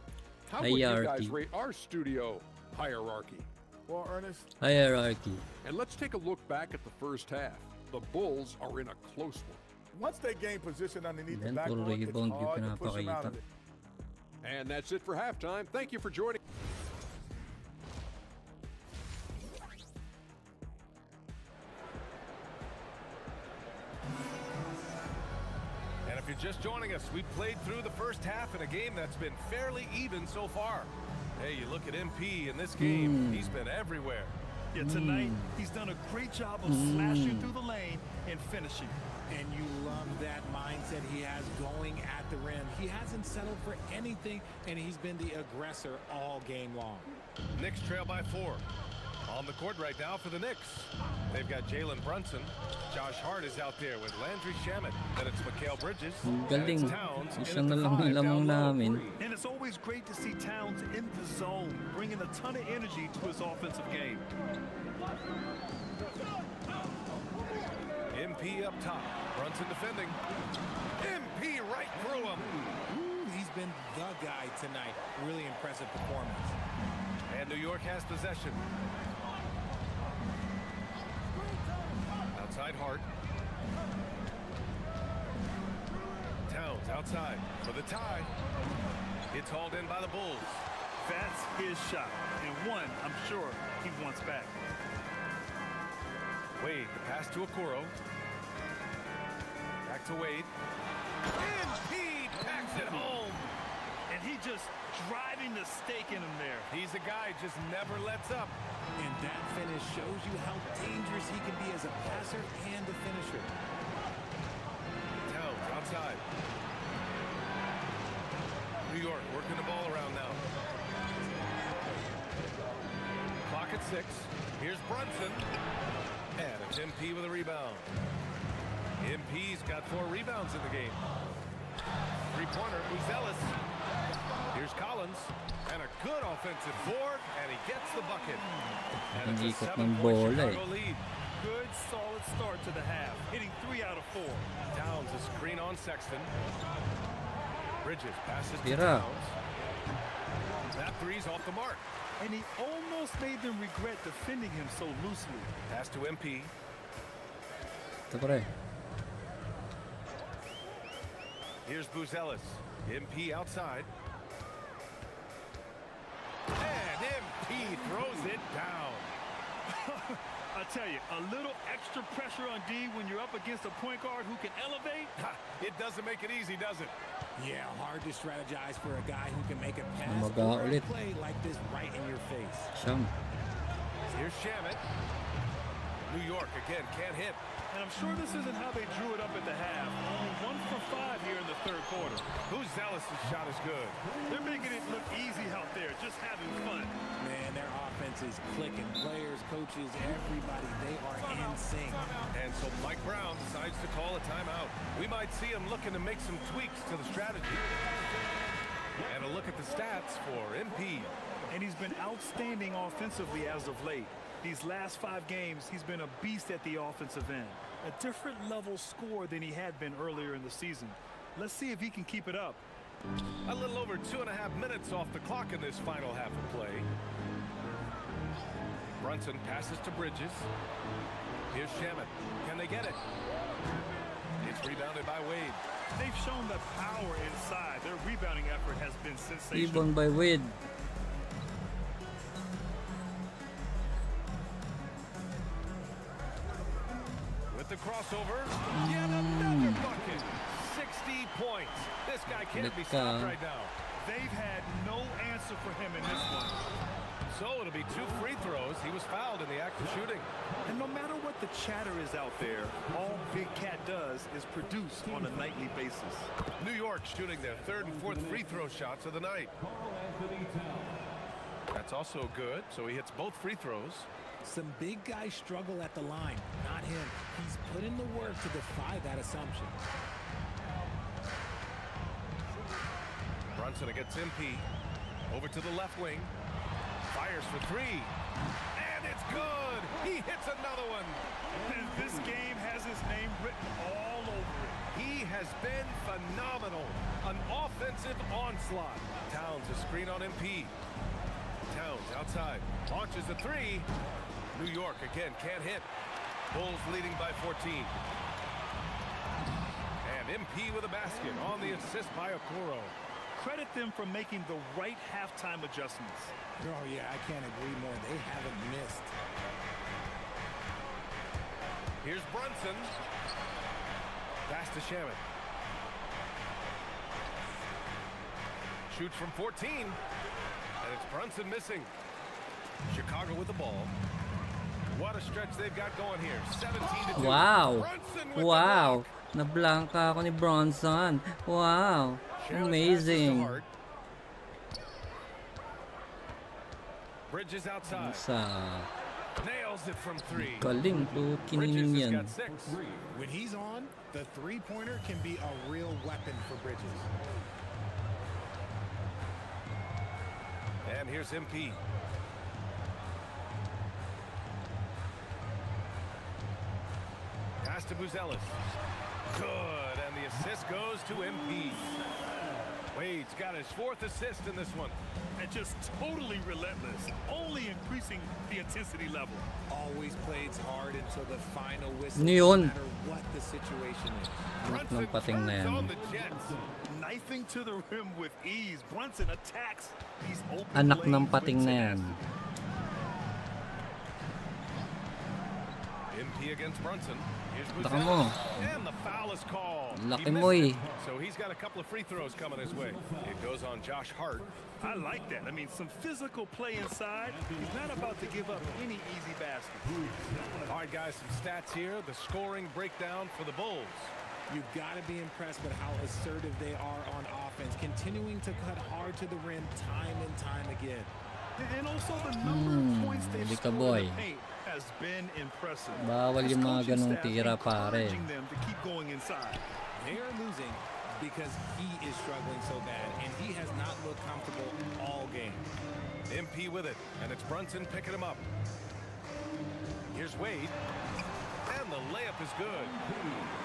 how would you guys rate our studio hierarchy? Well, Ernest. Hierarchy. And let's take a look back at the first half. The Bulls are in a close one. Once they gain position underneath the Then backboard, puro it's rebound yung hard to push them out pinapakita. of it. And that's it for halftime. Thank you for joining. And if you're just joining us, we played through the first half in a game that's been fairly even so far. Hey, you look at MP in this game, he's been everywhere. Yeah, tonight, he's done a great job of slashing through the lane and finishing. And you love that mindset he has going at the rim. He hasn't settled for anything, and he's been the aggressor all game long. Knicks trail by 4. On the court right now for the Knicks. They've got Jalen Brunson. Josh Hart is out there with Landry Shamet. Then it's Mikal Bridges. Galing. And it's Towns Isa in na at the lang 5 lamang down low. namin. And it's always great to see Towns in the zone, bringing a ton of energy to his offensive game. MP up top. Brunson defending. MP right through him. He's been the guy tonight. Really impressive performance. And New York has possession. Outside Hart. Towns outside for the tie. It's hauled in by the Bulls. That's his shot, and one I'm sure he wants back. Wade, the pass to Okoro. Back to Wade. MP packs it home. And he just driving the stake in him there. He's a guy just never lets up. And that finish shows you how dangerous he can be as a passer and a finisher. Towns outside. New York working the ball around now. Clock at 6. Here's Brunson. And it's MP with a rebound. MP's got 4 rebounds in the game. Three-pointer, Buzelis. Here's Collins. And a good offensive board. And he gets the bucket. And it's a 7-point Chicago lead. Good, solid start to the half. Hitting 3 out of 4. Towns a screen on Sexton. Bridges passes to Towns. That three's off the mark. And he almost made them regret defending him so loosely. Pass to MP. Here's Buzelis. MP outside. And MP throws it down. I tell you, a little extra pressure on D when you're up against a point guard who can elevate. It doesn't make it easy, does it? Yeah, hard to strategize for a guy who can make a pass or a play like this right in your face. Here's Shamet. New York again can't hit. And I'm sure this isn't how they drew it up at the half. Only 1 for 5 here in the third quarter. Buzelis' shot is good. They're making it look easy out there, just having fun. Man, their offense is clicking. Players, coaches, everybody, they are in sync. And so Mike Brown decides to call a timeout. We might see him looking to make some tweaks to the strategy. And a look at the stats for MP. And he's been outstanding offensively as of late. These last 5 games, he's been a beast at the offensive end. A different level score than he had been earlier in the season. Let's see if he can keep it up. A little over 2.5 minutes off the clock in this final half of play. Brunson passes to Bridges. Here's Shamet. Can they get it? It's rebounded by Wade. They've shown the power inside. Their rebounding effort has been sensational. Ibon by Wade. With the crossover, yet another bucket. 60 points. This guy can't be stopped right now. They've had no answer for him in this one. So it'll be 2 free throws. He was fouled in the act of shooting. And no matter what the chatter is out there, all Big Cat does is produce on a nightly basis. New York shooting their 3rd and 4th free throw shots of the night. That's also good, so he hits both free throws. Some big guys struggle at the line, not him. He's put in the work to defy that assumption. Brunson against MP. Over to the left wing. Fires for 3. And it's good. He hits another one. And this game has his name written all over it. He has been phenomenal. An offensive onslaught. Towns a screen on MP. Towns outside. Launches a 3. New York again can't hit. Bulls leading by 14. And MP with a basket on the assist by Okoro. Credit them for making the right halftime adjustments. Oh, yeah, I can't agree more. They haven't missed. Here's Brunson. Pass to Shamet. Shoots from 14. And it's Brunson missing. Chicago with the ball. What a stretch they've got going here. 17-2. Wow. Wow. Nablanka ako ni Bronson. Wow. Amazing. Bridges outside. Nails it from 3. Galing to kininim yan. When he's on, the three-pointer can be a real weapon for Bridges. And here's MP. Pass to Buzelis. Good, and the assist goes to MP. Wade's got his 4th assist in this one. And just totally relentless, only increasing the intensity level. Always plays hard until the final whistle, no matter what the situation is. Anak ng pating na yan. Knifing to the rim with ease. Brunson attacks these open Anak ng pating na yan. MP MP against Brunson. Here's Taka mo. and the foul is called. Laki mo eh. So he's got a couple of free throws coming his way. It goes on Josh Hart. I like that. I mean, some physical play inside. He's not about to give up any easy baskets. All right, guys, some stats here. The scoring breakdown for the Bulls. You've got to be impressed with how assertive they are on offense, continuing to cut hard to the rim time and time again. And also the number of points they've Hindi ka scored boy. in the paint has been impressive. Bawal His yung mga coaching ganong staff tira, pare. encouraging them to keep going inside. They are losing because he is struggling so bad, and he has not looked comfortable all game. MP with it, and it's Brunson picking him up. Here's Wade, and the layup is good.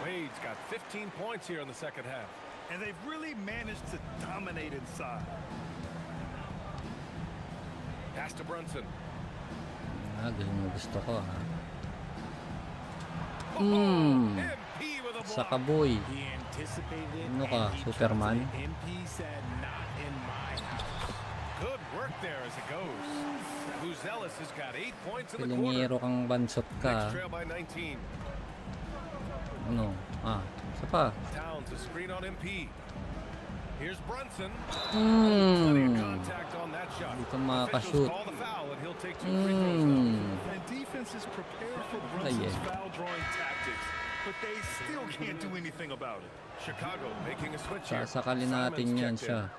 Wade's got 15 points here in the second half. And they've really managed to dominate inside. Pass to Brunson. Gusto ko ha. MP with a Sa block. kaboy. He anticipated Ano ka, and he Superman? trusted. MP said, not in my house. Good work there as it goes. Buzelis has got 8 points in the quarter. Pilingero kang bansot ka. Next trail by 19. Ano? Isa pa. Towns a screen on MP. Here's Brunson. Plenty of contact on that shot. Dito Officials makakashoot. call the foul and he'll take 2 free throws now. And defense is prepared for Ay, Brunson's eh. foul drawing tactics, but they still can't do anything about it. Chicago making a switch here. Sasakalin natin Simons yan checked siya.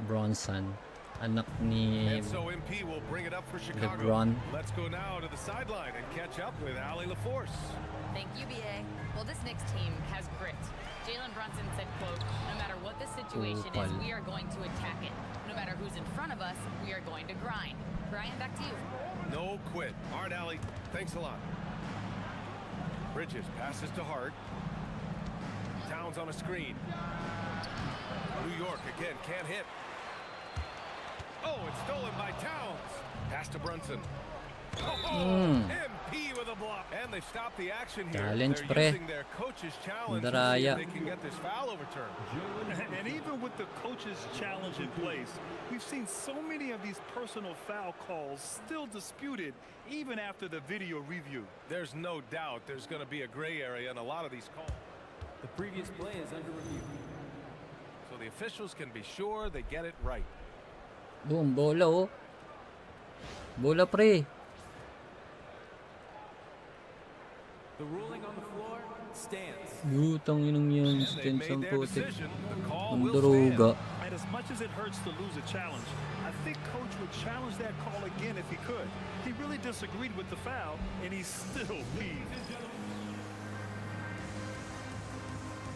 Bronson. Anak ni And so MP will bring it up for Chicago. LeBron. Let's go now to the sideline and catch up with Ali LaForce. Thank you, BA. Well, this Knicks team has grit. Jalen Brunson said, quote, no matter what the situation is, we are going to attack it. No matter who's in front of us, we are going to grind. Brian, back to you. No quit. All right, Ali. Thanks a lot. Bridges passes to Hart. Towns on a screen. New York again can't hit. Oh, it's stolen by Towns. Pass to Brunson. MP with a block. And they stop the action here. Challenge, They're pre. using their coach's challenge to see Daraya. if they can get this foul overturned. And even with the coach's challenge in place, we've seen so many of these personal foul calls still disputed even after the video review. There's no doubt there's going to be a gray area in a lot of these calls. The previous play is under review. So the officials can be sure they get it right. Boom, bola oh. Bola pre. The ruling on the floor stands. Butang inong yan. And they Stens made ang their putik. decision. The call Ang will duruga. stand. And as much as it hurts to lose a challenge, I think Coach would challenge that call again if he could. He really disagreed with the foul, and he's still peeved.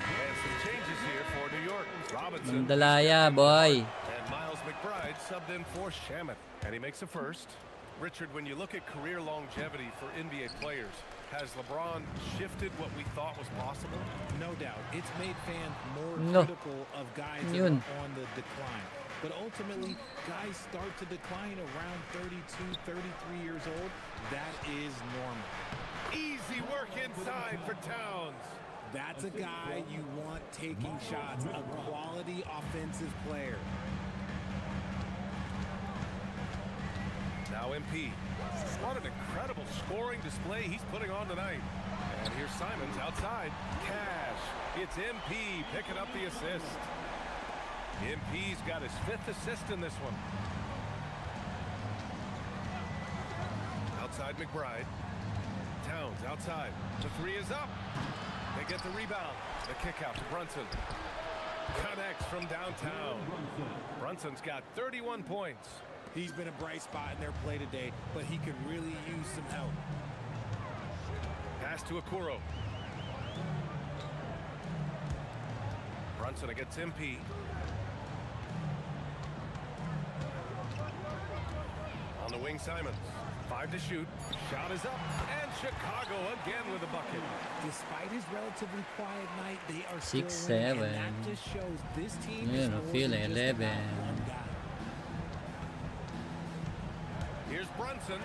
And some changes here for New York. Robinson. Mandalaya, boy. And Miles McBride subbed in for Shamet. And he makes a first. Richard, when you look at career longevity for NBA players, has LeBron shifted what we thought was possible? No doubt. It's made fans more No. critical of guys that Yun. are on the decline. But ultimately, guys start to decline around 32, 33 years old. That is normal. Easy work inside for Towns. That's a guy you want taking shots, a quality offensive player. Now MP. What an incredible scoring display he's putting on tonight. And here's Simons outside. Cash. It's MP picking up the assist. MP's got his 5th assist in this one. Outside McBride. Towns outside. The 3 is up. They get the rebound. The kick out to Brunson. Connects from downtown. Brunson's got 31 points. He's been a bright spot in their play today, but he could really use some help. Pass to Okoro. Brunson against MP. On the wing, Simons. 5 to shoot. Shot is up. And Chicago again with a bucket. Despite his relatively quiet night, they are 6-7. and that just shows this team Yun, is I more feel than just 11. about one guy. Here's Brunson.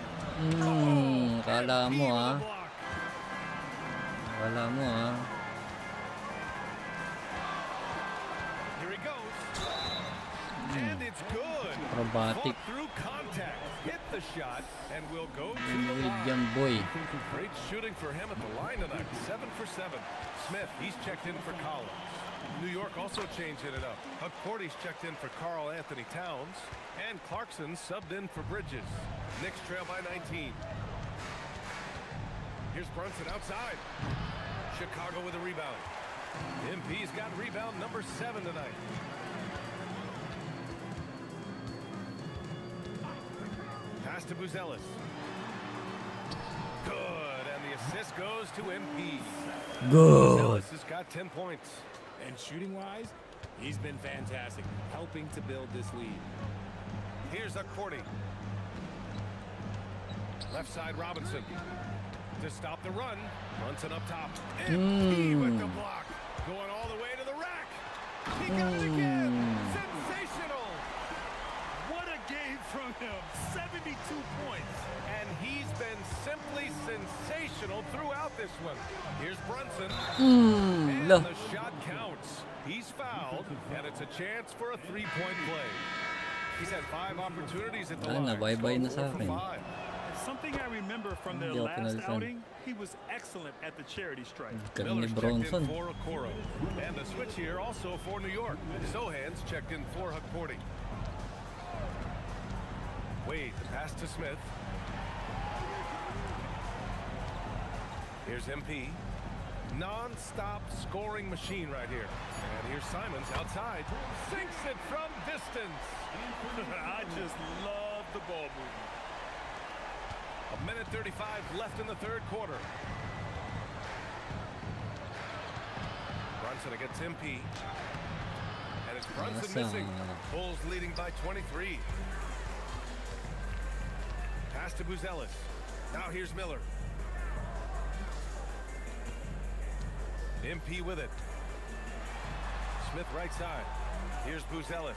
Kala mo ah. Kala mo ah. Here he goes. And it's good. Acrobatic. Fought through contact. Hit the the shot and will go to Yung the William line. Boy. Great shooting for him at the line tonight. 7 for 7. Smith, he's checked in for Collins. New York also changing it up. Porty's checked in for Karl Anthony Towns. And Clarkson subbed in for Bridges. Knicks trail by 19. Here's Brunson outside. Chicago with a rebound. MP's got rebound number 7 tonight. Pass to Buzelis. Good, and the assist goes to MP. Good. Buzelis has got 10 points. And shooting-wise, he's been fantastic, helping to build this lead. Here's Porty. Left side Robinson. To stop the run. Brunson up top. MP with the block. Going all the way to the rack. He got it again. Sensational. What a game from him. 72 points. And he's been simply sensational throughout this one. Here's Brunson. And the shot counts. He's fouled, and it's a chance for a 3-point play. He's had 5 opportunities at the line. Nabaybay na sa Scored 4 for akin. 5. Something I remember from their Hindi ako last pinalitan. outing, he was excellent at the charity stripe. Galing ni Miller's checked in Bronson. for Okoro. And the switch here also for New York. Sohan's checked in for Porty. Wade, the pass to Smith. Here's MP. Non-stop scoring machine right here. And here's Simons outside. Sinks it from distance. I just love the ball movement. 1:35 left in the third quarter. Brunson against MP. And it's Brunson missing. Bulls leading by 23. Pass to Buzelis. Now here's Miller. MP with it. Smith right side. Here's Buzelis.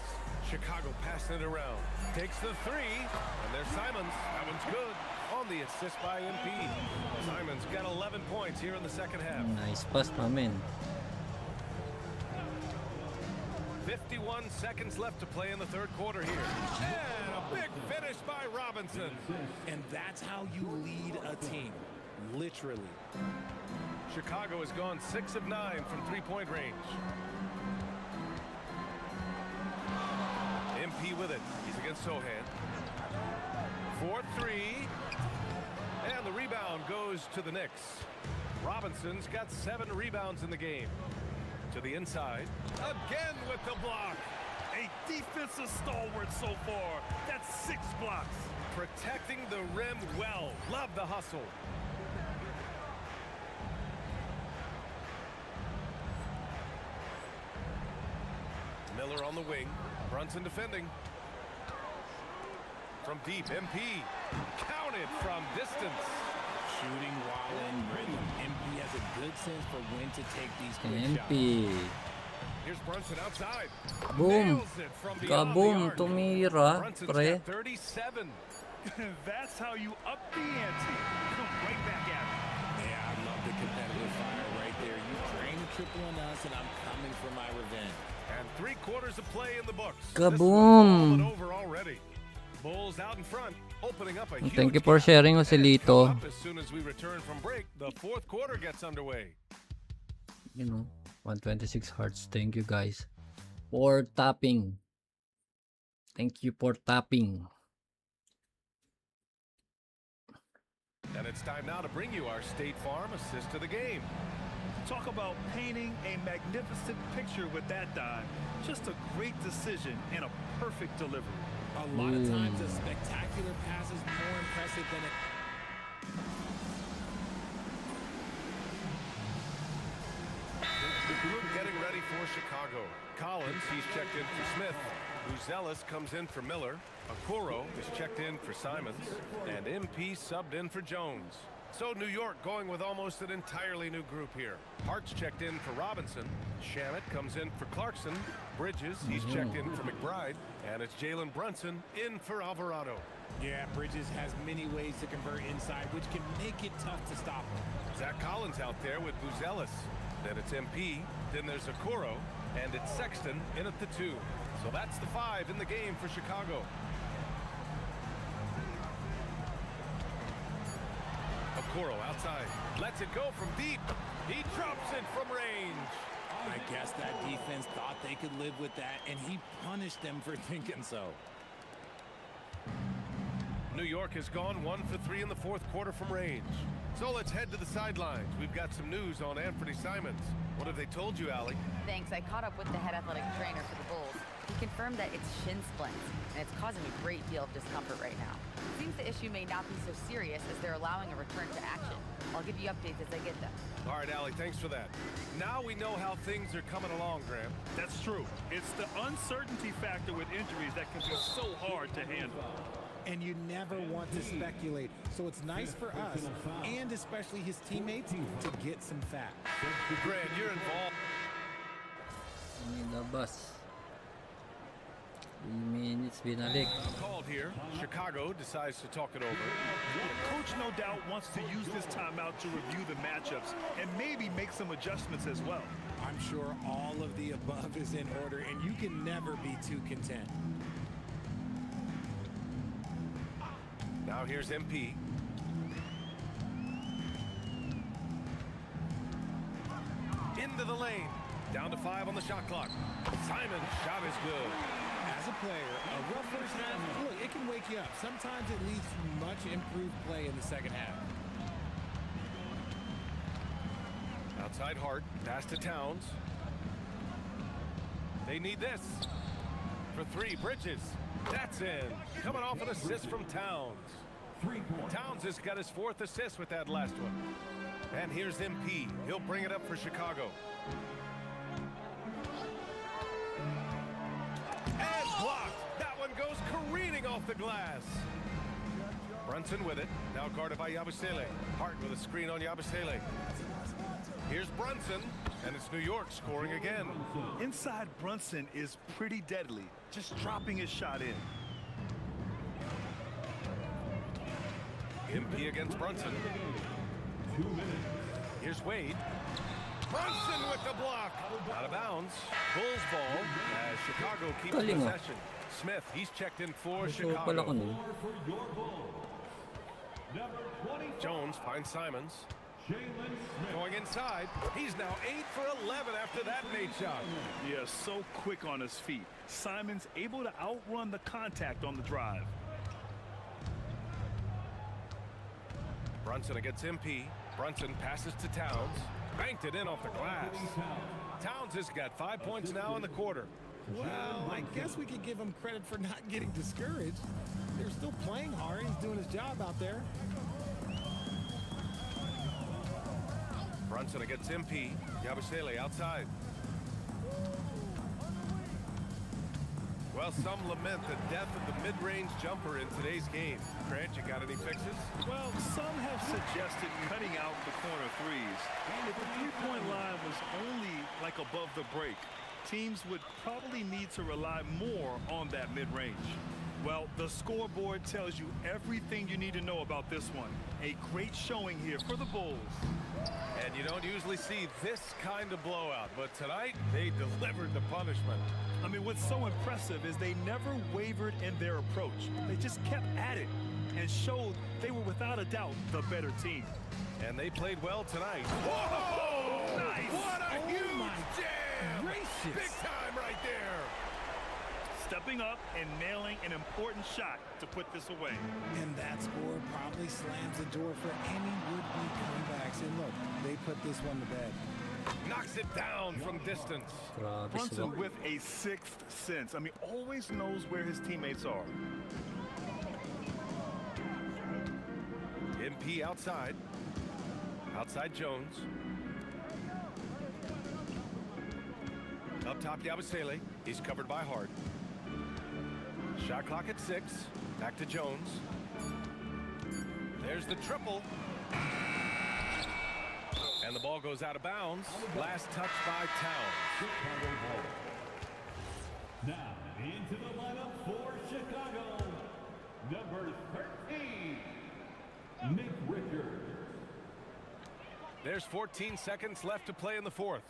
Chicago passing it around. Takes the 3. And there's Simons. That one's good. On the assist by MP. Simons got 11 points here in the second half. Nice pass namin. 51 seconds left to play in the third quarter here. And a big finish by Robinson. And that's how you lead a team. Literally. Chicago has gone 6 of 9 from 3-point range. MP with it. He's against Sohan. 4-3. And the rebound goes to the Knicks. Robinson's got 7 rebounds in the game. To the inside. Again with the block. A defensive stalwart so far. That's 6 blocks. Protecting the rim well. Love the hustle. Miller on the wing. Brunson defending. From deep, MP. Counted from distance. Shooting while in rhythm. MP has a good sense for when to take these quick MP. shots. Here's Brunson outside. Boom. Nails it from beyond the Kaboom. arc. Tumira. Brunson's Pre. got 37. That's how you up the ante. Come right back at it. Yeah, I love the competitive fire right there. You drained a triple on us, and I'm coming for my revenge. And 3 quarters of play in the books. Kaboom. This one's all but over already. Bulls out in front, opening up a huge Thank you for sharing, Joselito. gap. As soon as we return from break, the fourth quarter gets underway. You know, 126 hearts. Thank you guys for tapping. Thank you for tapping. And it's time now to bring you our State Farm assist to the game. Talk about painting a magnificent picture with that dive. Just a great decision and a perfect delivery. A lot of times a spectacular pass is more impressive than it. The group getting ready for Chicago. Collins, he's checked in for Smith. Buzelis comes in for Miller. Okoro is checked in for Simons. And MP subbed in for Jones. So New York going with almost an entirely new group here. Hart's checked in for Robinson. Shamit comes in for Clarkson. Bridges, he's checked in for McBride. And it's Jalen Brunson in for Alvarado. Yeah, Bridges has many ways to convert inside, which can make it tough to stop him. Zach Collins out there with Buzelis. Then it's MP. Then there's Okoro. And it's Sexton in at the 2. So that's the 5 in the game for Chicago. Okoro outside. Lets it go from deep. He drops it from range. I guess that defense thought they could live with that, and he punished them for thinking so. New York has gone 1 for 3 in the fourth quarter from range. So let's head to the sidelines. We've got some news on Anthony Simons. What have they told you, Allie? Thanks. I caught up with the head athletic trainer for the Bulls. He confirmed that it's shin splints, and it's causing a great deal of discomfort right now. It seems the issue may not be so serious as they're allowing a return to action. I'll give you updates as I get them. All right, Allie, thanks for that. Now we know how things are coming along, Graham. That's true. It's the uncertainty factor with injuries that can be so hard to handle. And you never want to speculate, so it's nice for us, and especially his teammates, to get some facts. Grant, you're involved. Nilabas. 3 minutes binalik. Called here. Chicago decides to talk it over. Coach no doubt wants to use this timeout to review the matchups and maybe make some adjustments as well. I'm sure all of the above is in order, and you can never be too content. Now here's MP. Into the lane. Down to 5 on the shot clock. Simon's shot is good. As a player, a rough first half, look, it can wake you up. Sometimes it leads to much improved play in the second half. Outside Hart. Pass to Towns. They need this. For 3, Bridges. That's in. Coming off an assist from Towns. Towns has got his 4th assist with that last one. And here's MP. He'll bring it up for Chicago. And blocked. That one goes careening off the glass. Brunson with it. Now guarded by Yabusele. Hart with a screen on Yabusele. Here's Brunson. And it's New York scoring again. Inside Brunson is pretty deadly. Just dropping his shot in. MP against Brunson. Here's Wade. Brunson with the block. Out of bounds. Bulls ball as Chicago keeps possession. Smith, he's checked in for Chicago. Jones finds Simons. Going inside. He's now 8 for 11 after that Nate shot. Yeah, so quick on his feet. Simons able to outrun the contact on the drive. Brunson against MP. Brunson passes to Towns. Banked it in off the glass. Towns has got 5 points now in the quarter. Well, I guess we could give him credit for not getting discouraged. They're still playing hard. He's doing his job out there. Brunson against MP. Yabusele outside. Well, some lament the death of the mid-range jumper in today's game. Grant, you got any fixes? Well, some have suggested cutting out the corner threes. If the three-point line was only like above the break, teams would probably need to rely more on that mid-range. Well, the scoreboard tells you everything you need to know about this one. A great showing here for the Bulls. And you don't usually see this kind of blowout, but tonight they delivered the punishment. I mean, what's so impressive is they never wavered in their approach. They just kept at it and showed they were without a doubt the better team. And they played well tonight. Whoa! Nice! What a huge jam! Gracious. Big time right there! Stepping up and nailing an important shot to put this away. And that score probably slams the door for any would-be comebacks. And look, they put this one to bed. Knocks it down from distance. Brunson with a sixth sense. I mean, always knows where his teammates are. MP outside. Outside Jones. Up top Yabusele. He's covered by Hart. Shot clock at 6. Back to Jones. There's the triple. And the ball goes out of bounds. Last touch by Towns. Now into the lineup for Chicago, number 13, MyCareer. There's 14 seconds left to play in the fourth.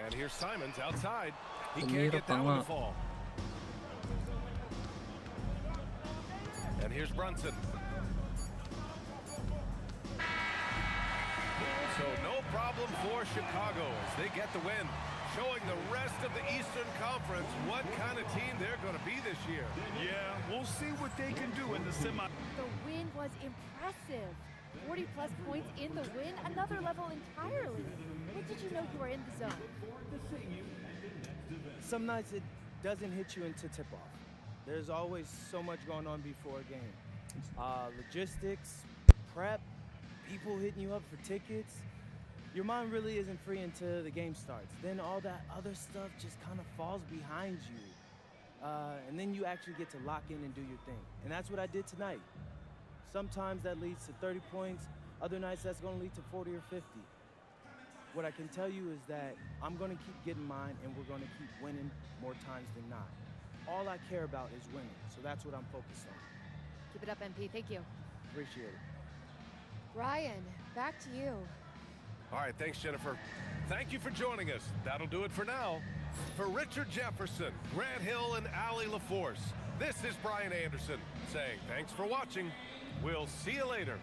And here's Simons outside. He can't get that one to fall. And here's Brunson. So no problem for Chicago as they get the win, showing the rest of the Eastern Conference what kind of team they're going to be this year. Yeah, we'll see what they can do in the semi. The win was impressive. 40-plus points in the win, another level entirely. When did you know you were in the zone? Some nights it doesn't hit you into tip-off. There's always so much going on before a game. Logistics, prep, people hitting you up for tickets. Your mind really isn't free until the game starts. Then all that other stuff just kind of falls behind you. And then you actually get to lock in and do your thing. And that's what I did tonight. Sometimes that leads to 30 points. Other nights that's going to lead to 40 or 50. What I can tell you is that I'm going to keep getting mine, and we're going to keep winning more times than not. All I care about is winning, so that's what I'm focused on. Keep it up, MP. Thank you. Appreciate it. Ryan, back to you. All right, thanks, Jennifer. Thank you for joining us. That'll do it for now. For Richard Jefferson, Grant Hill, and Allie LaForce, this is Brian Anderson saying thanks for watching. We'll see you later.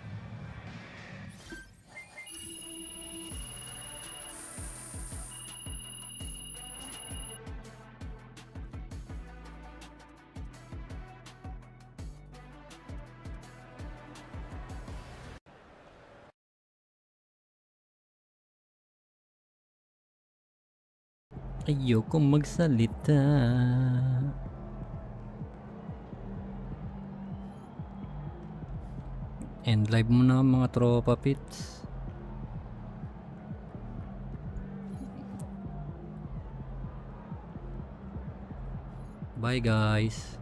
Ayokong magsalita. End live mo na mga tropa pits. Bye guys.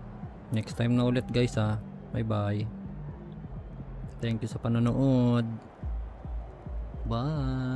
Next time na ulit guys ha. Bye bye. Thank you sa panonood. Bye.